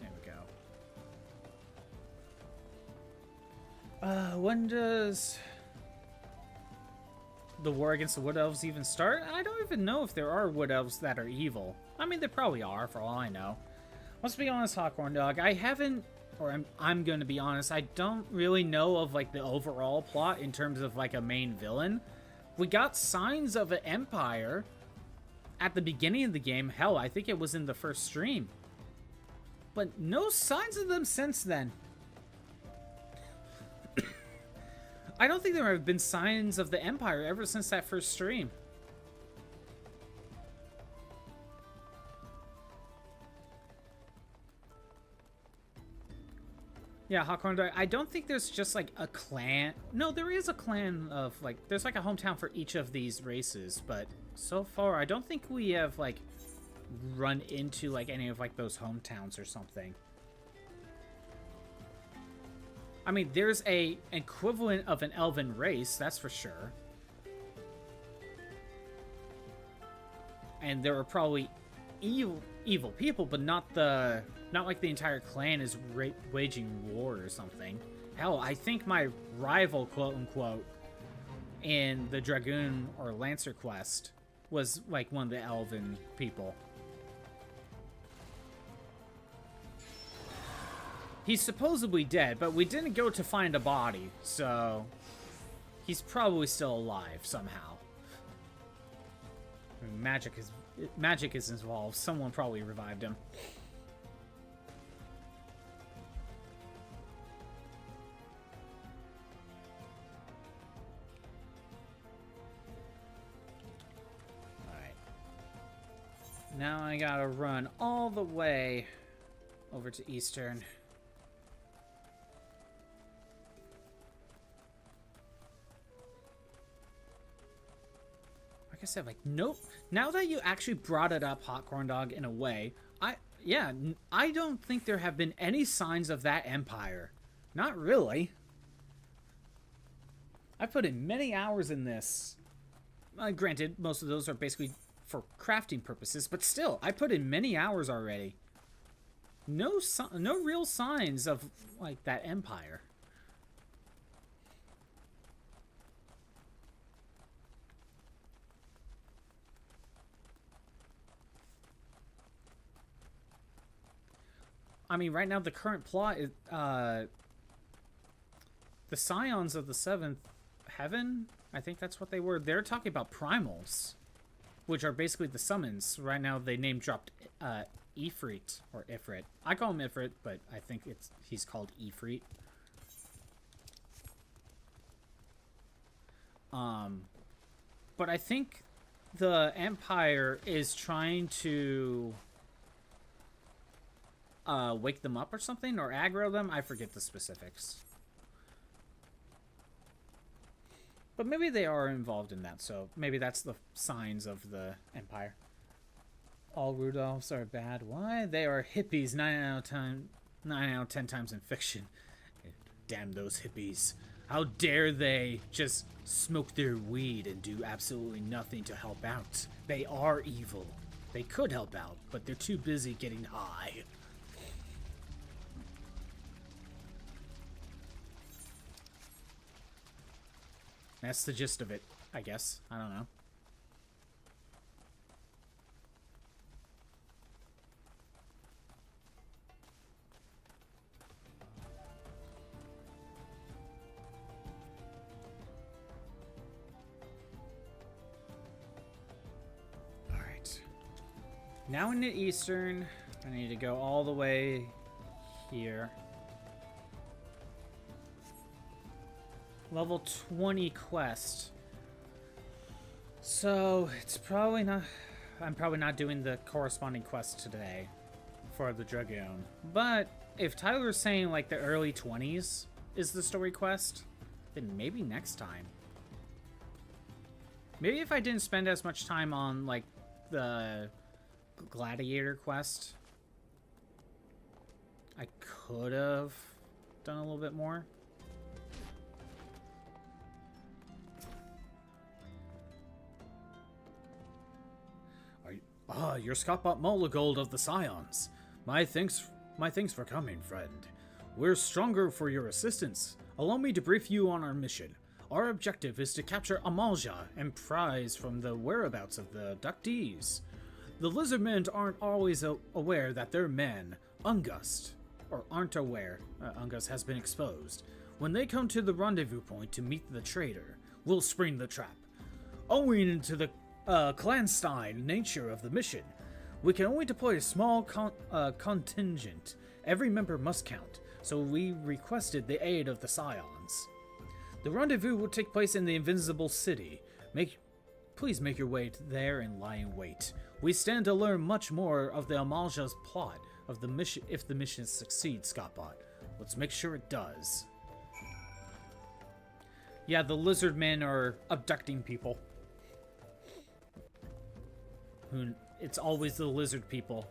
There we go. When does the war against the Wood Elves even start? I don't even know if there are Wood Elves that are evil. I mean, there probably are, for all I know. Let's be honest, Hawkhorn Dog. I haven't, or I'm going to be honest, I don't really know of, like, the overall plot in terms of, like, a main villain. We got signs of an empire at the beginning of the game. Hell, I think it was in the first stream. But no signs of them since then. I don't think there have been signs of the Empire ever since that first stream. Yeah, Hawkhorn, I don't think there's just like a clan. No, there is a clan of like, there's like a hometown for each of these races, but so far I don't think we have like run into like any of like those hometowns or something. I mean, there's a equivalent of an elven race, that's for sure. And there are probably evil people, but not like the entire clan is waging war or something. Hell, I think my rival, quote unquote, in the Dragoon or Lancer quest was like one of the elven people. He's supposedly dead, but we didn't go to find a body, so he's probably still alive somehow. I mean, magic is involved. Someone probably revived him. Alright. Now I gotta run all the way over to Eastern. Like I said, like, nope. Now that you actually brought it up, Hawkhorn Dog, in a way, I don't think there have been any signs of that empire. Not really. I put in many hours in this. Granted, most of those are basically for crafting purposes, but still, I put in many hours already. No real signs of, like, that empire. I mean, right now the current plot is the Scions of the Seventh Heaven. I think that's what they were. They're talking about primals, which are basically the summons. Right now they name dropped Ifrit or Ifrit. I call him Ifrit, but I think he's called Ifrit. But I think the Empire is trying to wake them up or something, or aggro them. I forget the specifics. But maybe they are involved in that, so maybe that's the signs of the Empire. All Rudolphs are bad. Why? They are hippies 9 out of 10 times in fiction. Damn those hippies. How dare they just smoke their weed and do absolutely nothing to help out. They are evil. They could help out, but they're too busy getting high. That's the gist of it, I guess. I don't know. Alright. Now in the Eastern, I need to go all the way here. Level 20 quest. So, it's probably not... I'm probably not doing the corresponding quest today for the Dragoon. But if Tyler's saying like the early 20s is the story quest, then maybe next time. Maybe if I didn't spend as much time on like the gladiator quest, I could have done a little bit more. You're Scotbot Molagold of the Scions. My thanks for coming, friend. We're stronger for your assistance. Allow me to brief you on our mission. Our objective is to capture Amalja and prize from the whereabouts of the abductees. The lizardmen aren't always aware that their men, Ungust, or aren't aware Ungust has been exposed. When they come to the rendezvous point to meet the traitor, we'll spring the trap. Owing to the clandestine nature of the mission, we can only deploy a small contingent. Every member must count, so we requested the aid of the Scions. The rendezvous will take place in the Invincible City. Please make your way there and lie in wait. We stand to learn much more of the Amalja's plot of the mission if the mission succeeds, Scotbot. Let's make sure it does. Yeah, the lizard men are abducting people. It's always the lizard people.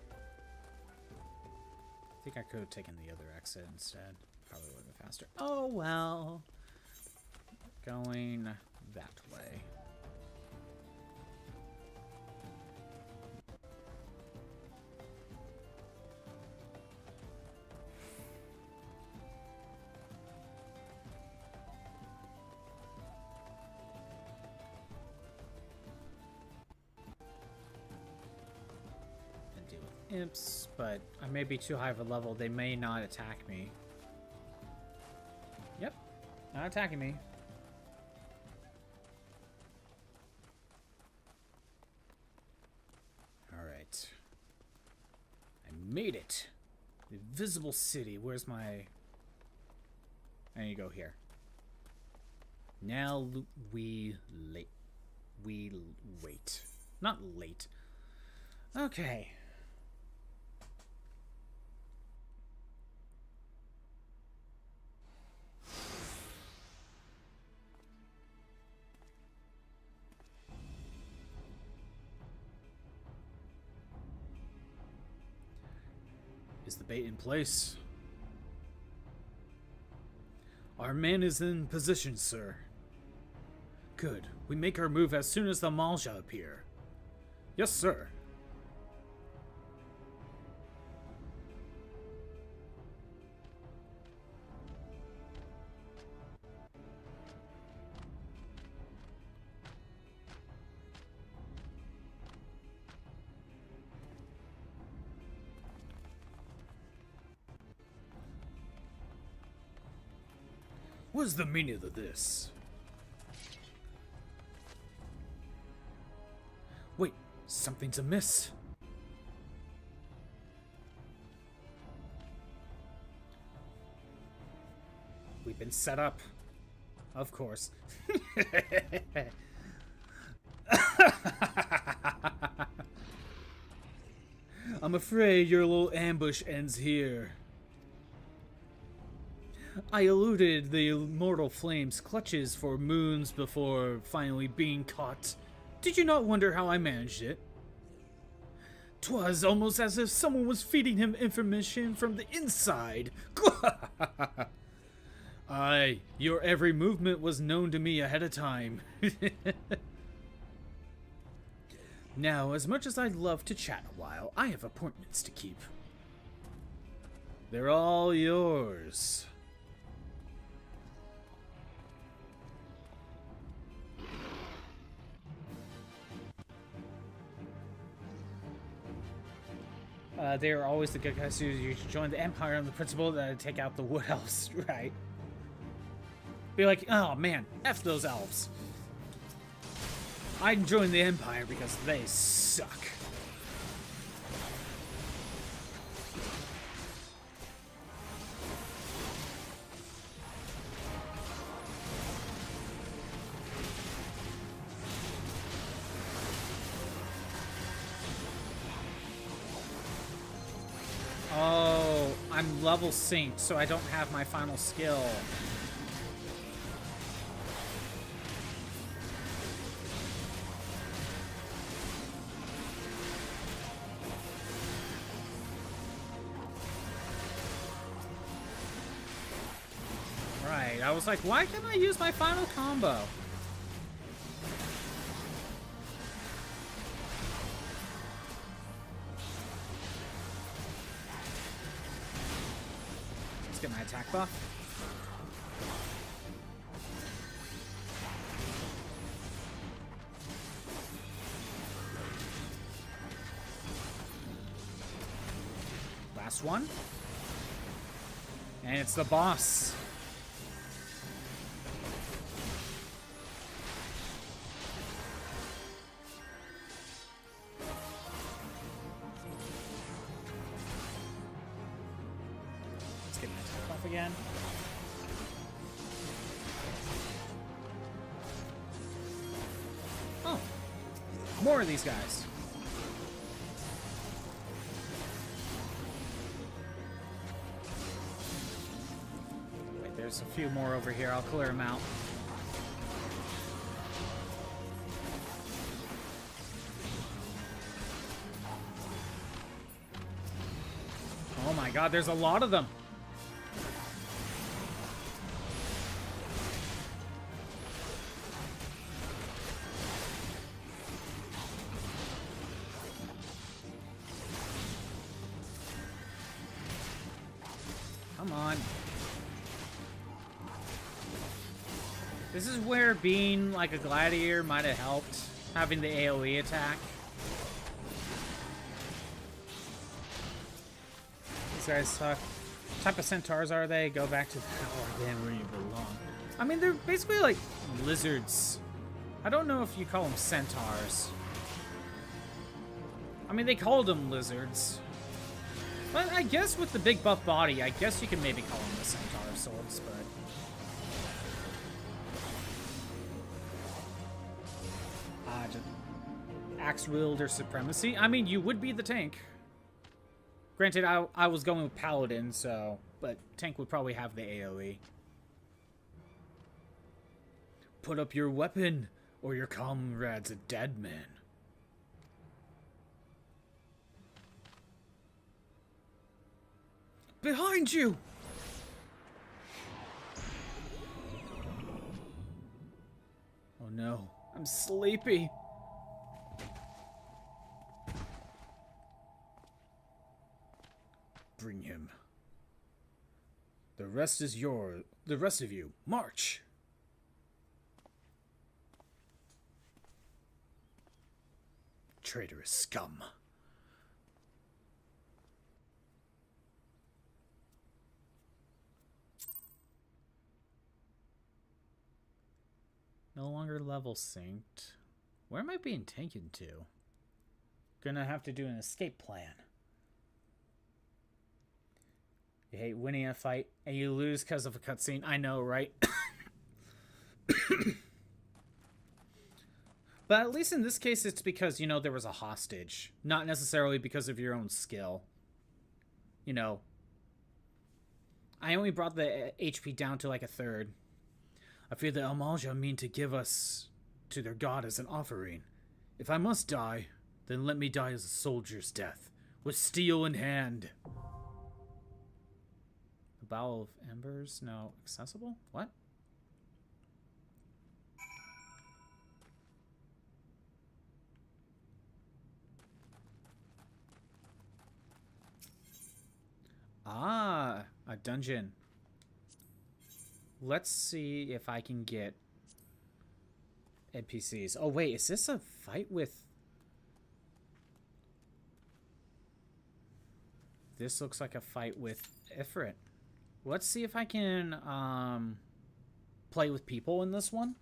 I think I could have taken the other exit instead. Probably would have been faster. Oh well. Going that way. Imps, but I may be too high of a level. They may not attack me. Yep, not attacking me. Alright. I made it. The Invisible City. Where's my... I need to go here. Now we wait. Not late. Okay. Is the bait in place? Our man is in position, sir. Good. We make our move as soon as the Amalja appear. Yes, sir. What is the meaning of this? Wait, something's amiss. We've been set up. Of course. I'm afraid your little ambush ends here. I eluded the immortal flame's clutches for moons before finally being caught. Did you not wonder how I managed it? 'Twas almost as if someone was feeding him information from the inside. Aye, your every movement was known to me ahead of time. Now, as much as I'd love to chat a while, I have appointments to keep. They're all yours. They are always the good guys who you should join the Empire on the principle that I take out the Wood Elves, right? Be like, oh man, F those elves. I join the Empire because they suck. I'm level synced, so I don't have my final skill. Right, I was like, why can't I use my final combo? Let's get my attack buff. Last one. And it's the boss. Again. Oh, more of these guys. Wait, there's a few more over here. I'll clear them out. Oh my god, there's a lot of them. Come on. This is where being like a gladiator might have helped, having the AoE attack. These guys suck. What type of centaurs are they? Go back to where you belong. I mean, they're basically like lizards. I don't know if you call them centaurs. I mean, they called them lizards. But I guess with the big buff body, I guess you can maybe call them the centaur swords, but... just axe wielder supremacy? I mean, you would be the tank. Granted, I was going with paladin, so... But tank would probably have the AoE. Put up your weapon, or your comrade's a dead man. Behind you! Oh no, I'm sleepy. Bring him. The rest is yours. The rest of you, march! Traitorous scum. No longer level synced. Where am I being taken to? Gonna have to do an escape plan. You hate winning a fight and you lose because of a cutscene. I know, right? But at least in this case, it's because, you know, there was a hostage. Not necessarily because of your own skill. You know. I only brought the HP down to like a third. I fear the Almalja mean to give us to their god as an offering. If I must die, then let me die as a soldier's death, with steel in hand. The Bowl of Embers? No. Accessible? What? Ah, a dungeon. Let's see if I can get NPCs. Oh, wait, is this a fight with... This looks like a fight with Ifrit. Let's see if I can play with people in this one.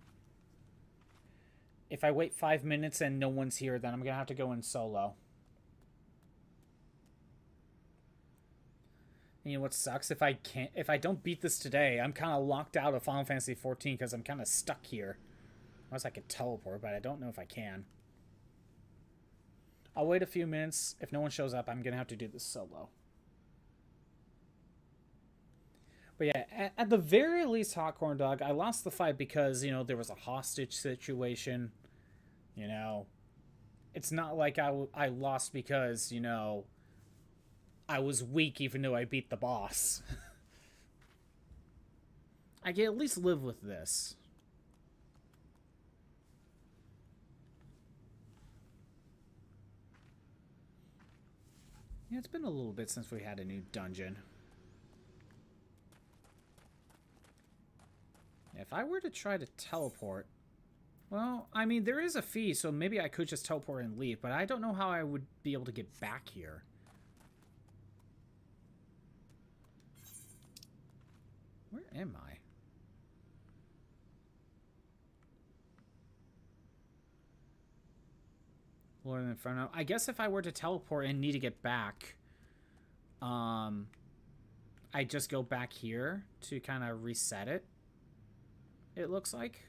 If I wait 5 minutes and no one's here, then I'm going to have to go in solo. And you know what sucks? If I don't beat this today, I'm kind of locked out of Final Fantasy XIV because I'm kind of stuck here. Unless I could teleport, but I don't know if I can. I'll wait a few minutes. If no one shows up, I'm going to have to do this solo. But yeah, at the very least, Hot Corn Dog, I lost the fight because, there was a hostage situation. You know, it's not like I lost because, I was weak even though I beat the boss. I can at least live with this. Yeah, it's been a little bit since we had a new dungeon. If I were to try to teleport... Well, I mean, there is a fee, so maybe I could just teleport and leave, but I don't know how I would be able to get back here. Where am I? Lord Inferno. I guess if I were to teleport and need to get back, I just go back here to kind of reset it. It looks like.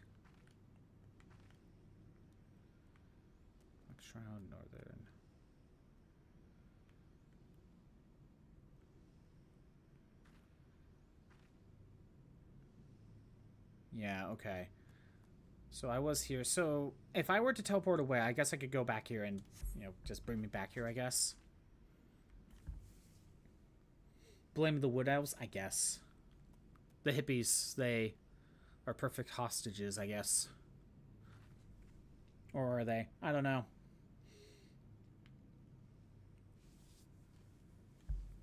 Shroud Northern. Yeah, okay. So I was here. So if I were to teleport away, I guess I could go back here and, just bring me back here, I guess. Blame the Wood Elves, I guess. The hippies, they are perfect hostages, I guess. Or are they? I don't know.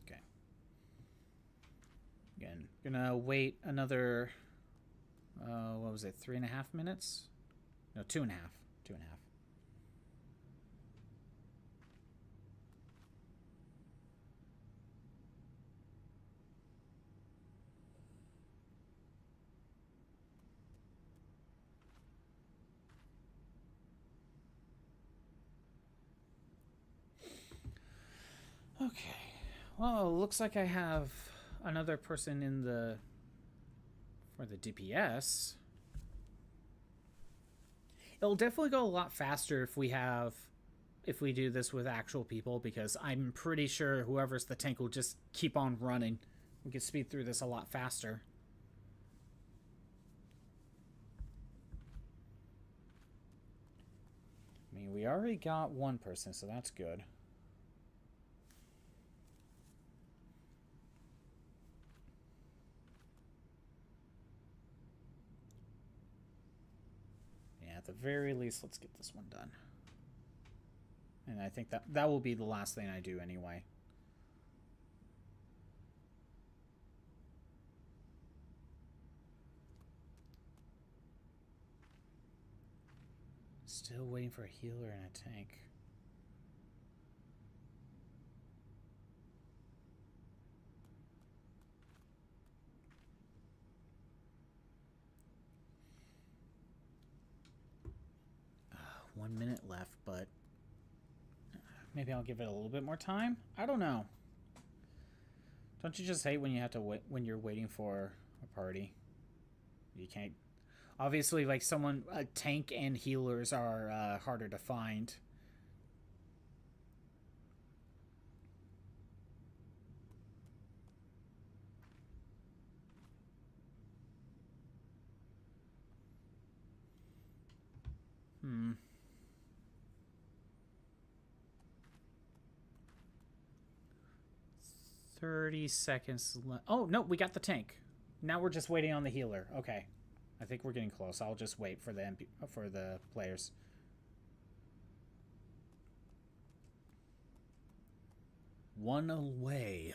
Okay. Again, gonna wait another... what was it? 3.5 minutes? No, 2.5. 2.5. Okay. Well, looks like I have another person in the... for the DPS. It'll definitely go a lot faster if we do this with actual people, because I'm pretty sure whoever's the tank will just keep on running. We can speed through this a lot faster. I mean, we already got one person, so that's good. At the very least, let's get this one done. And I think that will be the last thing I do anyway. Still waiting for a healer and a tank. One minute left, but maybe I'll give it a little bit more time. I don't know. Don't you just hate when you have to wait when you're waiting for a party? You can't. Obviously, like a tank and healers are harder to find. Hmm. 30 seconds left. Oh, no, we got the tank. Now we're just waiting on the healer. Okay. I think we're getting close. I'll just wait for the players. One away.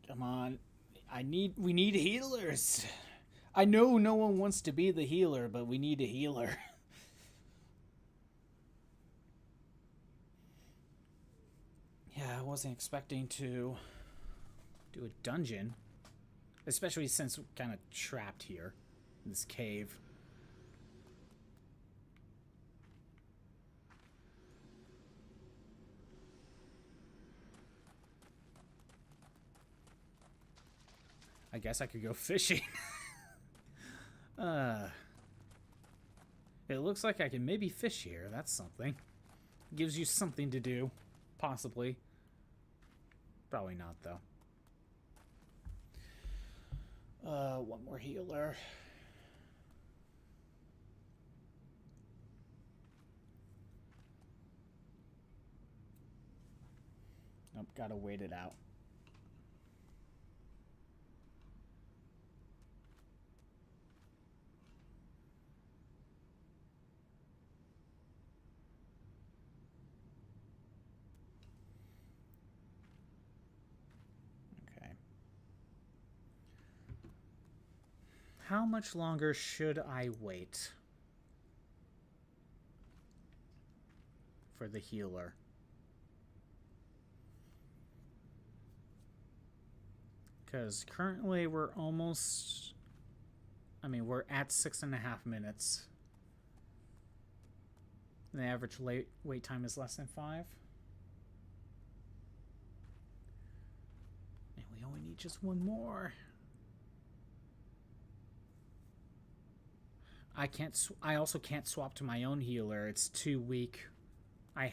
Come on. We need healers. I know no one wants to be the healer, but we need a healer. Yeah, I wasn't expecting to do a dungeon. Especially since we're kind of trapped here in this cave. I guess I could go fishing. It looks like I can maybe fish here. That's something. Gives you something to do. Possibly. Probably not, though. One more healer. Nope, gotta wait it out. Okay. How much longer should I wait for the healer? Because currently we're almost... I mean, we're at 6.5 minutes. The average wait time is less than 5. And we only need just one more. I also can't swap to my own healer. It's too weak. I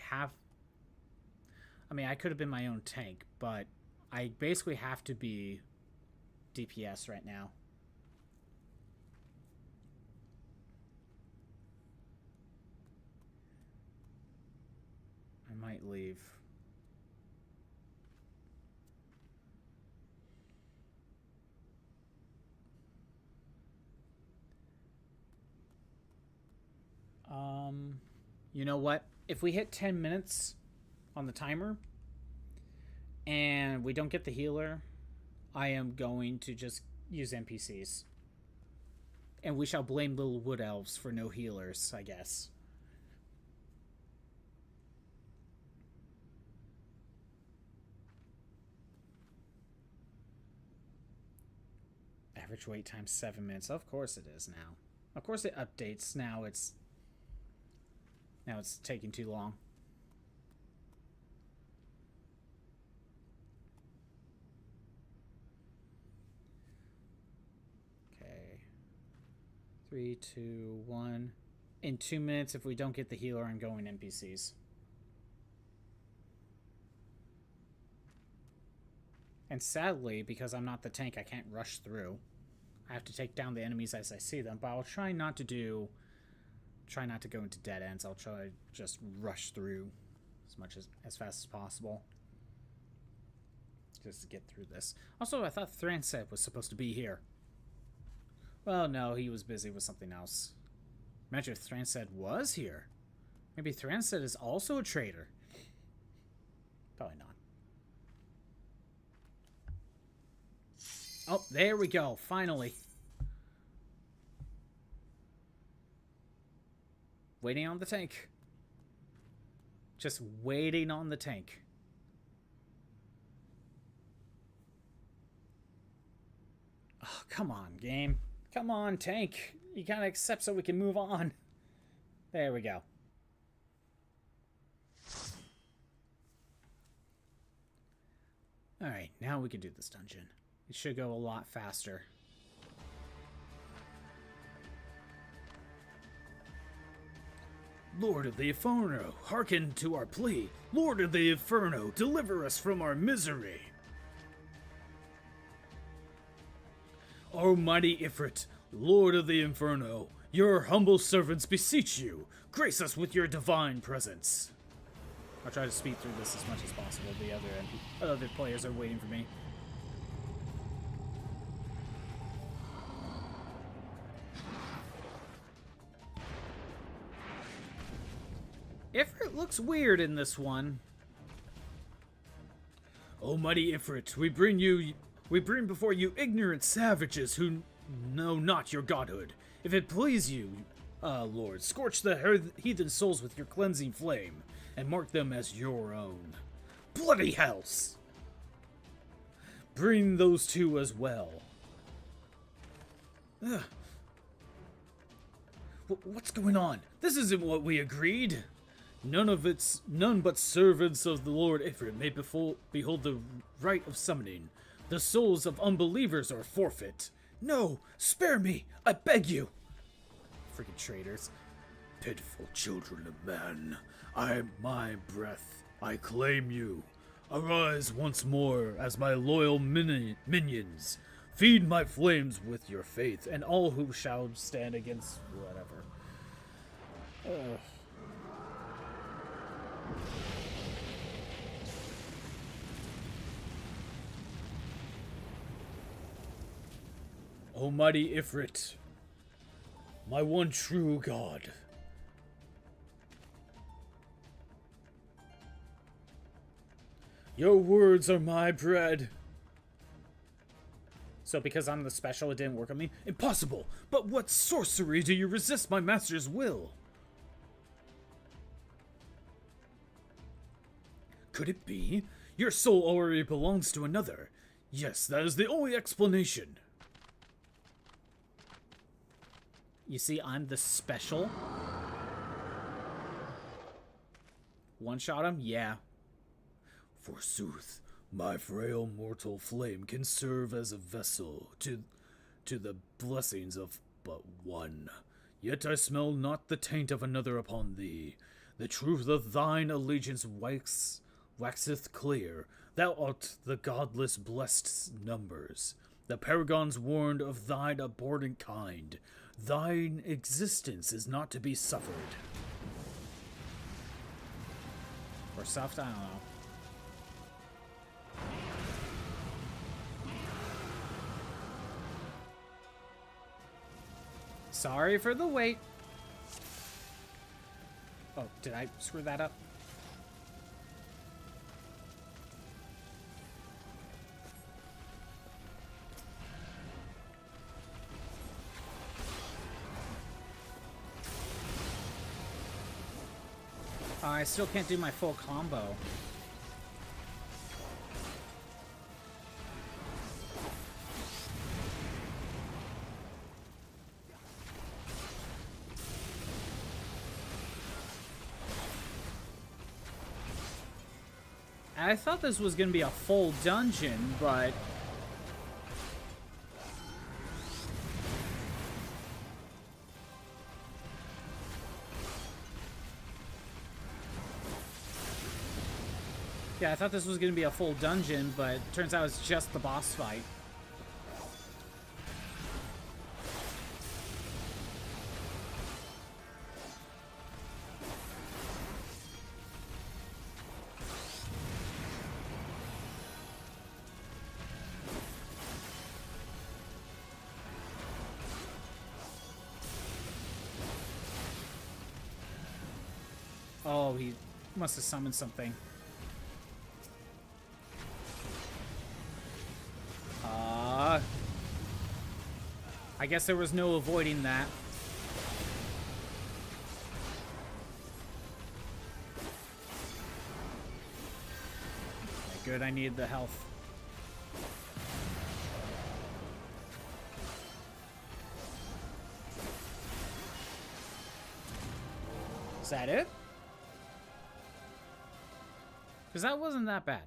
mean, I could have been my own tank, but I basically have to be DPS right now. I might leave. You know what? If we hit 10 minutes on the timer and we don't get the healer, I am going to just use NPCs. And we shall blame little wood elves for no healers, I guess. Average wait time 7 minutes. Of course it is now. Of course it updates. Now it's taking too long. Okay. 3, 2, 1. In 2 minutes, if we don't get the healer, I'm going NPCs. And sadly, because I'm not the tank, I can't rush through. I have to take down the enemies as I see them, but I'll try not to go into dead ends. I'll try to just rush through as fast as possible. Just to get through this. Also, I thought Thranset was supposed to be here. Well, no, he was busy with something else. Imagine if Thranset was here. Maybe Thranset is also a traitor. Probably not. Oh, there we go. Finally. Waiting on the tank. Just waiting on the tank. Oh, come on, game. Come on, tank. You gotta accept so we can move on. There we go. Alright, now we can do this dungeon. It should go a lot faster. Lord of the Inferno, hearken to our plea. Lord of the Inferno, deliver us from our misery. Almighty Ifrit, Lord of the Inferno, your humble servants beseech you, grace us with your divine presence. I'll try to speed through this as much as possible. The other players are waiting for me. Ifrit looks weird in this one. Almighty Ifrit, we bring before you ignorant savages who know not your godhood. If it please you, Lord, scorch the heathen souls with your cleansing flame, and mark them as your own. Bloody hells! Bring those two as well. What's going on? This isn't what we agreed. None but servants of the Lord Ifrit may behold the rite of summoning. The souls of unbelievers are forfeit. No, spare me, I beg you. Freaking traitors. Pitiful children of man, my breath, I claim you. Arise once more as my loyal minions. Feed my flames with your faith, And all who shall stand against whatever. Ugh. Almighty Ifrit, my one true God. Your words are my bread. So because I'm the special, it didn't work on me? Impossible! But what sorcery do you resist my master's will? Could it be? Your soul already belongs to another. Yes, that is the only explanation. You see, I'm the special. One-shot him? Yeah. Forsooth, my frail mortal flame can serve as a vessel to the blessings of but one. Yet I smell not the taint of another upon thee. The truth of thine allegiance waxeth clear. Thou art the godless blessed numbers. The paragons warned of thine abhorrent kind. Thine existence is not to be suffered. Or soft, I don't know. Sorry for the wait. Oh, did I screw that up? I still can't do my full combo. I thought this was going to be a full dungeon, but... Yeah, I thought this was going to be a full dungeon, but turns out it's just the boss fight. Oh, he must have summoned something. I guess there was no avoiding that. Okay, good, I needed the health. Is that it? Because that wasn't that bad.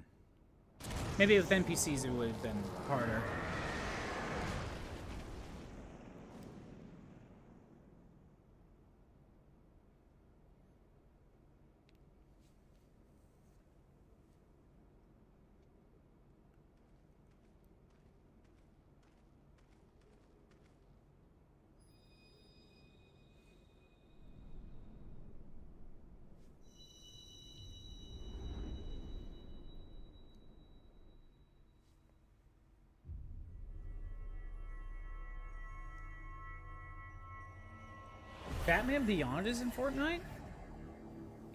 Maybe with NPCs it would have been harder. Batman Beyond is in Fortnite?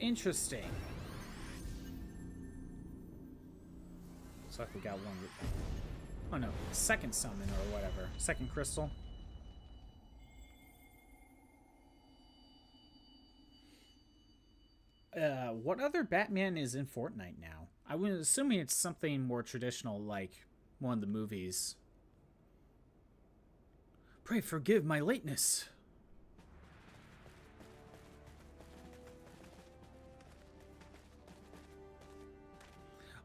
Interesting. Looks like we got one. Oh no, second summon or whatever. Second crystal. What other Batman is in Fortnite now? I was assuming it's something more traditional like one of the movies. Pray forgive my lateness.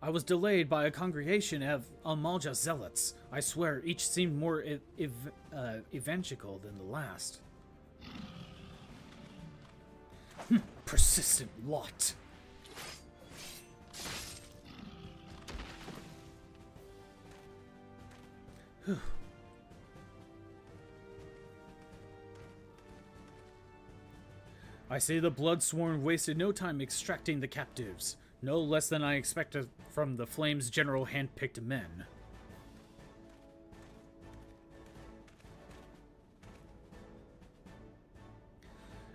I was delayed by a congregation of Amalja zealots. I swear, each seemed more evangelical than the last. Persistent lot. Whew. I see the Bloodsworn wasted no time extracting the captives, no less than I expected from the Flame's general hand-picked men.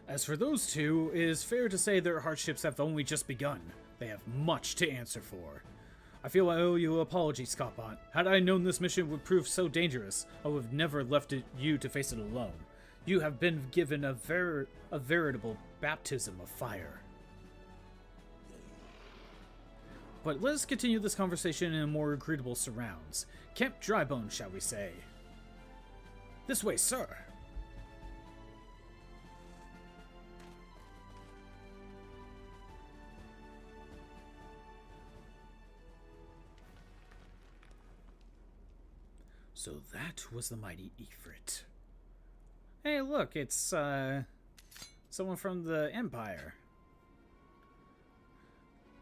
As for those two, it is fair to say their hardships have only just begun. They have much to answer for. I feel I owe you an apology, Scottbot. Had I known this mission would prove so dangerous, I would have never left you to face it alone. You have been given a veritable baptism of fire. But let us continue this conversation in more agreeable surrounds. Camp Drybone, shall we say. This way, sir. So that was the mighty Ifrit. Hey, look, it's someone from the Empire.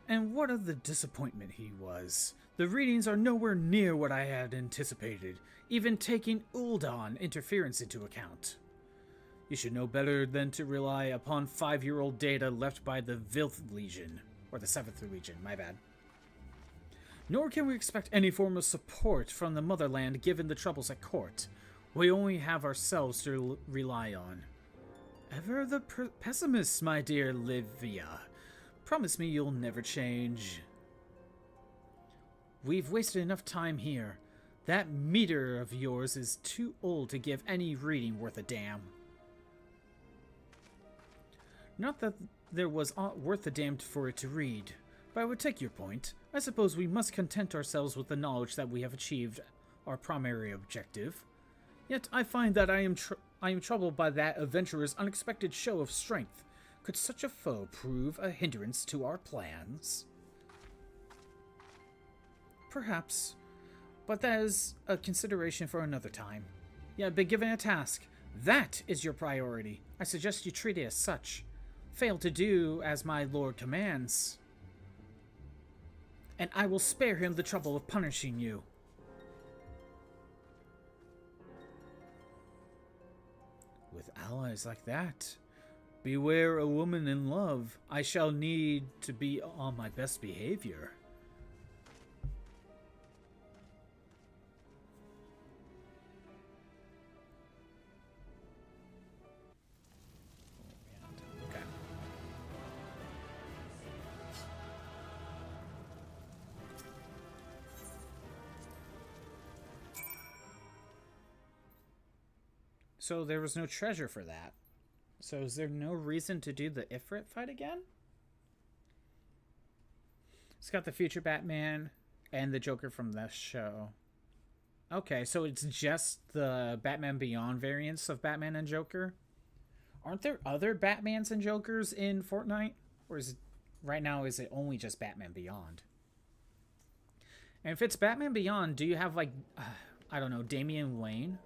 And what of the disappointment he was. The readings are nowhere near what I had anticipated, even taking Ul'dah interference into account. You should know better than to rely upon 5-year-old data left by the Vilth Legion, or the 7th Legion, my bad. Nor can we expect any form of support from the motherland given the troubles at court. We only have ourselves to rely on. Ever the pessimist, my dear Livia. Promise me you'll never change. We've wasted enough time here. That meter of yours is too old to give any reading worth a damn. Not that there was aught worth a damn for it to read, but I would take your point. I suppose we must content ourselves with the knowledge that we have achieved our primary objective. Yet I find that I am troubled by that adventurer's unexpected show of strength. Could such a foe prove a hindrance to our plans? Perhaps, but that is a consideration for another time. You have been given a task. That is your priority. I suggest you treat it as such. Fail to do as my lord commands, and I will spare him the trouble of punishing you. With allies like that, beware a woman in love. I shall need to be on my best behavior. Okay. So there was no treasure for that. So is there no reason to do the Ifrit fight again? It's got the future Batman and the Joker from this show. Okay, so it's just the Batman Beyond variants of Batman and Joker? Aren't there other Batmans and Jokers in Fortnite? Or is it, right now, is it only just Batman Beyond? And if it's Batman Beyond, do you have, like, I don't know, Damian Wayne?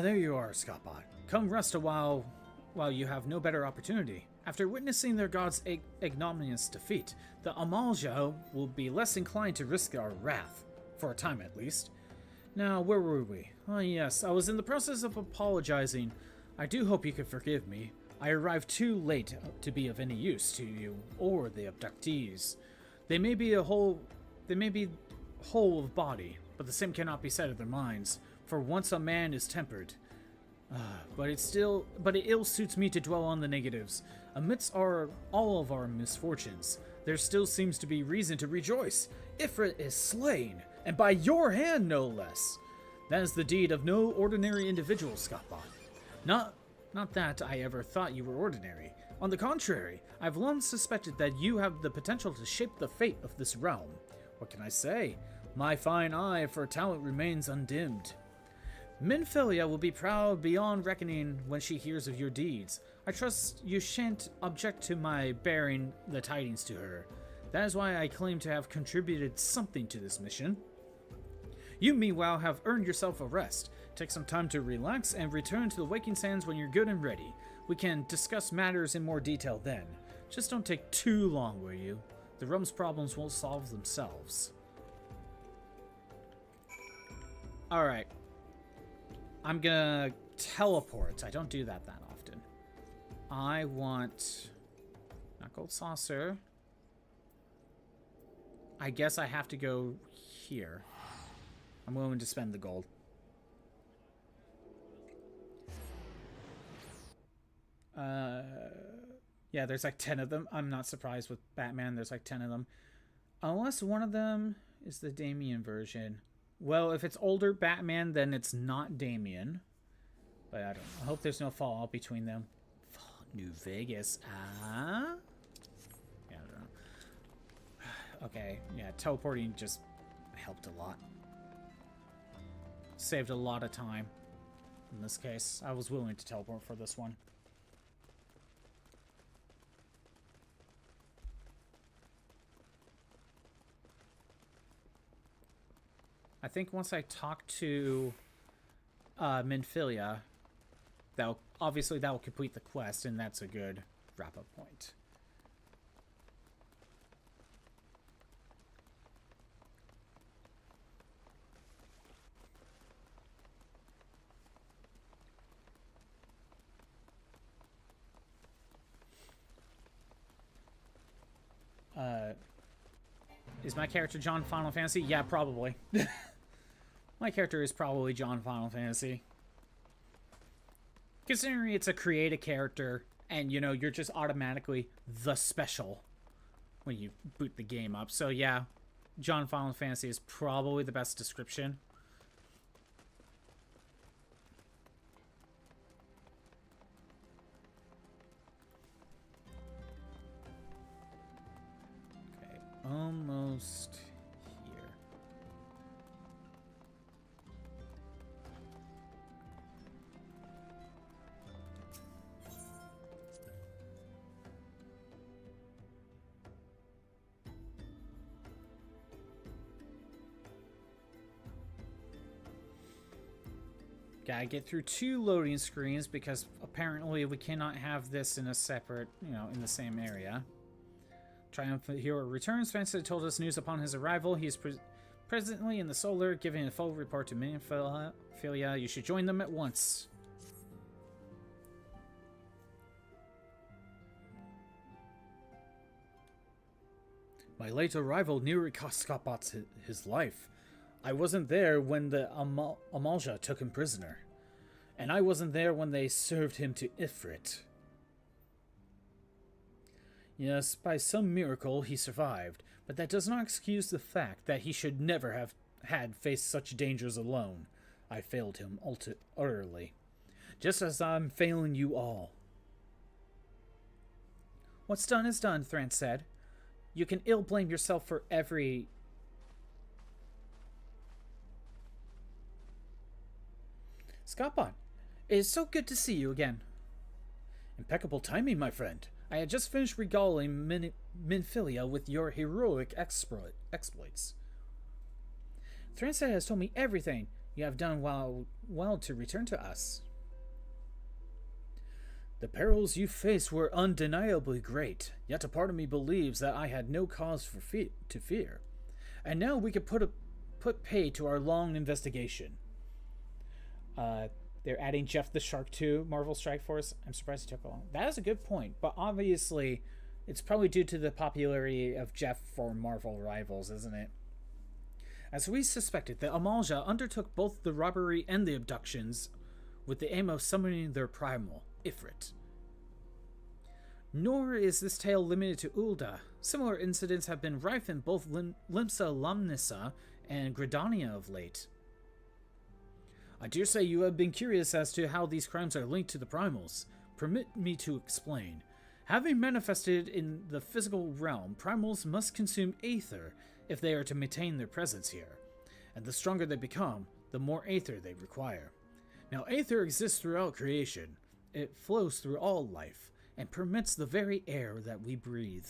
There you are, Scottbot. Come rest a while you have no better opportunity. After witnessing their god's ignominious defeat, the Amalja will be less inclined to risk our wrath, for a time at least. Now, where were we? Oh yes, I was in the process of apologizing. I do hope you can forgive me. I arrived too late to be of any use to you or the abductees. They may be whole of body, but the same cannot be said of their minds. For once a man is tempered. But it ill suits me to dwell on the negatives. Amidst all of our misfortunes, there still seems to be reason to rejoice. Ifrit is slain, and by your hand no less. That is the deed of no ordinary individual, Scottbot. Not that I ever thought you were ordinary. On the contrary, I've long suspected that you have the potential to shape the fate of this realm. What can I say? My fine eye for talent remains undimmed. Minfilia will be proud beyond reckoning when she hears of your deeds. I trust you shan't object to my bearing the tidings to her. That is why I claim to have contributed something to this mission. You, meanwhile, have earned yourself a rest. Take some time to relax and return to the Waking Sands when you're good and ready. We can discuss matters in more detail then. Just don't take too long, will you? The realm's problems won't solve themselves. Alright. I'm gonna teleport. I don't do that often. I want... not gold saucer. I guess I have to go here. I'm willing to spend the gold. Yeah, there's like 10 of them. I'm not surprised with Batman. There's like 10 of them. Unless one of them is the Damian version. Well, if it's older Batman, then it's not Damian. But I don't know. I hope there's no fallout between them. New Vegas. Yeah, I don't know. Okay, yeah, teleporting just helped a lot. Saved a lot of time. In this case, I was willing to teleport for this one. I think once I talk to Minfilia, obviously that will complete the quest, and that's a good wrap-up point. Is my character John Final Fantasy? Yeah, probably. My character is probably John Final Fantasy. Considering it's a create a character, and, you know, you're just automatically the special when you boot the game up. So, yeah, John Final Fantasy is probably the best description. Okay, almost here. Gotta get through 2 loading screens because apparently we cannot have this in a separate, in the same area. Triumphant hero returns. Fancy told us news upon his arrival. He is presently in the Solar, giving a full report to Minfilia. You should join them at once. My late arrival nearly cost Scapot his life. I wasn't there when the Ul'dah took him prisoner. And I wasn't there when they served him to Ifrit. Yes, by some miracle he survived, but that does not excuse the fact that he should never have had faced such dangers alone. I failed him utterly. Just as I'm failing you all. What's done is done, Thran said. You can ill blame yourself for every... Scapon, it is so good to see you again. Impeccable timing, my friend. I had just finished regaling Minfilia with your heroic exploits. Thransa has told me everything you have done well to return to us. The perils you faced were undeniably great, yet a part of me believes that I had no cause to fear. And now we can put pay to our long investigation. They're adding Jeff the Shark to Marvel Strike Force. I'm surprised it took long. That is a good point, but obviously it's probably due to the popularity of Jeff for Marvel Rivals, isn't it? As we suspected, the Ul'dah undertook both the robbery and the abductions with the aim of summoning their primal, Ifrit. Nor is this tale limited to Ul'dah. Similar incidents have been rife in both Limsa, Laminsa, and Gridania of late. I dare say you have been curious as to how these crimes are linked to the primals. Permit me to explain. Having manifested in the physical realm, primals must consume aether if they are to maintain their presence here. And the stronger they become, the more aether they require. Now, aether exists throughout creation. It flows through all life, and permits the very air that we breathe.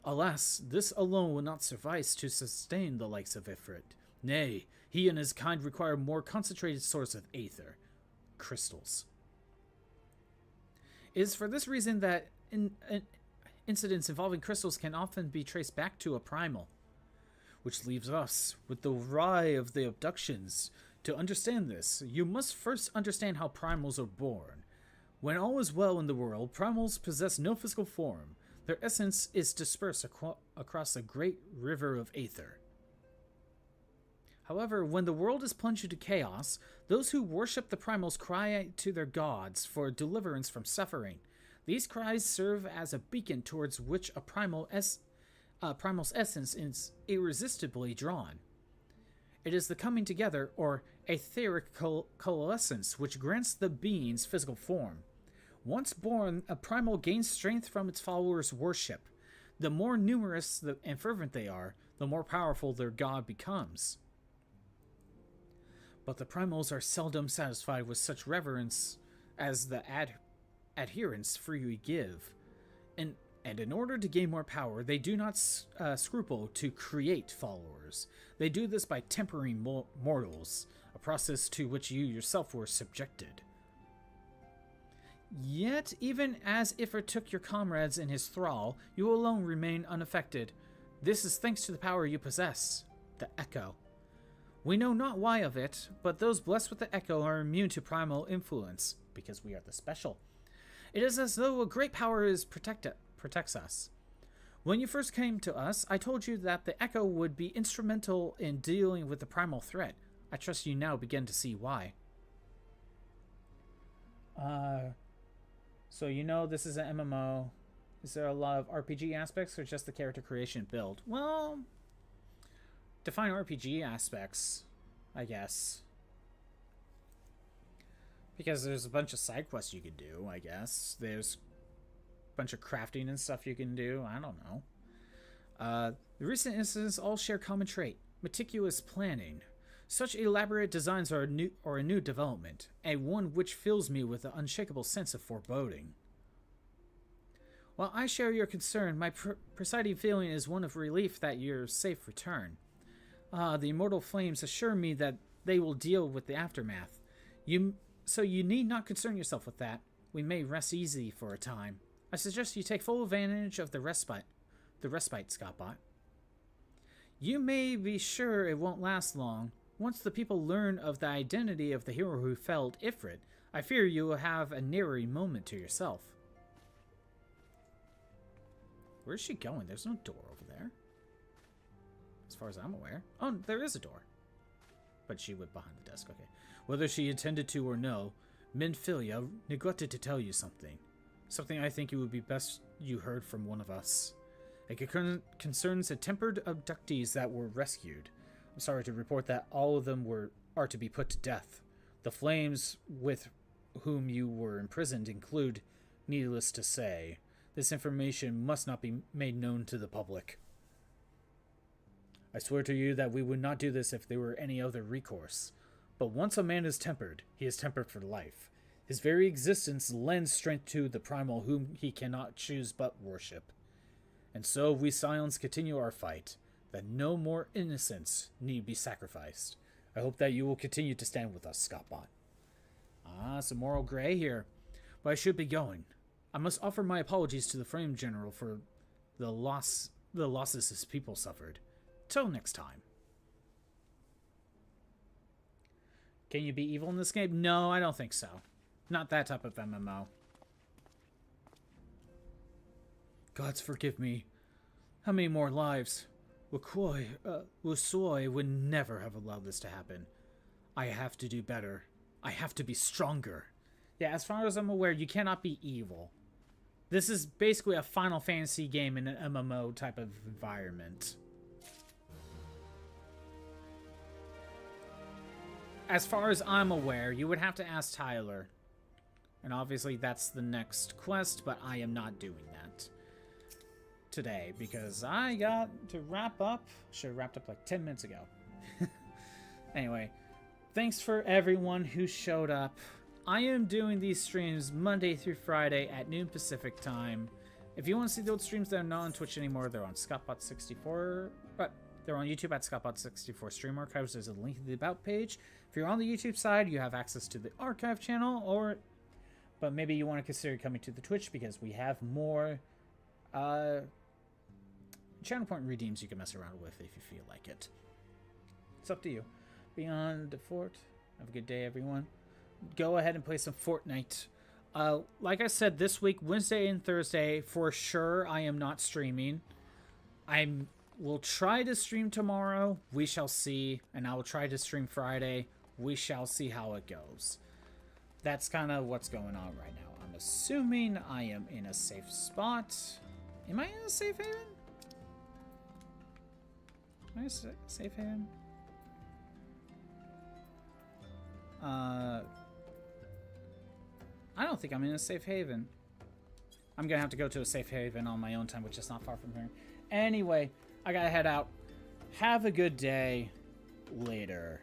Alas, this alone will not suffice to sustain the likes of Ifrit. Nay, he and his kind require a more concentrated source of aether. Crystals. It is for this reason that incidents involving crystals can often be traced back to a primal. Which leaves us with the wry of the abductions. To understand this, you must first understand how primals are born. When all is well in the world, primals possess no physical form. Their essence is dispersed across a great river of aether. However, when the world is plunged into chaos, those who worship the primals cry to their gods for deliverance from suffering. These cries serve as a beacon towards which a primal's essence is irresistibly drawn. It is the coming together, or etheric coalescence, which grants the being's physical form. Once born, a primal gains strength from its followers' worship. The more numerous and fervent they are, the more powerful their god becomes. But the primals are seldom satisfied with such reverence as the adherents freely give. And in order to gain more power, they do not scruple to create followers. They do this by tempering mortals, a process to which you yourself were subjected. Yet, even as Ifrit took your comrades in his thrall, you alone remain unaffected. This is thanks to the power you possess, the Echo. We know not why of it, but those blessed with the Echo are immune to primal influence, because we are the special. It is as though a great power protects us. When you first came to us, I told you that the Echo would be instrumental in dealing with the primal threat. I trust you now begin to see why. So you know this is an MMO. Is there a lot of RPG aspects or just the character creation build? Well, define RPG aspects, I guess. Because there's a bunch of side quests you can do, I guess. There's a bunch of crafting and stuff you can do. I don't know. The recent incidents all share common trait: meticulous planning. Such elaborate designs are a new development, and one which fills me with an unshakable sense of foreboding. While I share your concern, my presiding feeling is one of relief that your safe return. The immortal flames assure me that they will deal with the aftermath. So you need not concern yourself with that. We may rest easy for a time. I suggest you take full advantage of the respite, Scottbot. You may be sure it won't last long. Once the people learn of the identity of the hero who felled Ifrit, I fear you will have a nary moment to yourself. Where's she going? There's no door over there. As far as I'm aware. Oh, there is a door. But she went behind the desk, okay. Whether she intended to or no, Minfilia neglected to tell you something. Something I think it would be best you heard from one of us. It concerns the tempered abductees that were rescued. I'm sorry to report that all of them are to be put to death. The flames with whom you were imprisoned include, needless to say, this information must not be made known to the public. I swear to you that we would not do this if there were any other recourse. But once a man is tempered, he is tempered for life. His very existence lends strength to the primal whom he cannot choose but worship. And so we Scions continue our fight, that no more innocents need be sacrificed. I hope that you will continue to stand with us, Scottbot. Some moral gray here. But I should be going. I must offer my apologies to the Frame General for the losses his people suffered. Till next time. Can you be evil in this game? No, I don't think so. Not that type of MMO. Gods forgive me. How many more lives? Wusoi would never have allowed this to happen. I have to do better. I have to be stronger. Yeah, as far as I'm aware, you cannot be evil. This is basically a Final Fantasy game in an MMO type of environment. As far as I'm aware, you would have to ask Tyler. And obviously that's the next quest, but I am not doing that today because I got to wrap up. Should have wrapped up like 10 minutes ago. Anyway, thanks for everyone who showed up. I am doing these streams Monday through Friday at noon Pacific time. If you want to see the old streams that are not on Twitch anymore, they're on Scottbot64. But They're on YouTube at ScottBot64 Stream Archives. There's a link in the About page. If you're on the YouTube side, you have access to the archive channel, but maybe you want to consider coming to the Twitch because we have more channel point redeems you can mess around with if you feel like it. It's up to you. Beyond the Fort. Have a good day, everyone. Go ahead and play some Fortnite. Like I said, this week, Wednesday and Thursday, for sure, I am not streaming. Will try to stream tomorrow. We shall see. And I will try to stream Friday. We shall see how it goes. That's kind of what's going on right now. I'm assuming I am in a safe spot. Am I in a safe haven? Am I in a safe haven? I don't think I'm in a safe haven. I'm gonna have to go to a safe haven on my own time, which is not far from here. Anyway, I gotta head out. Have a good day. Later.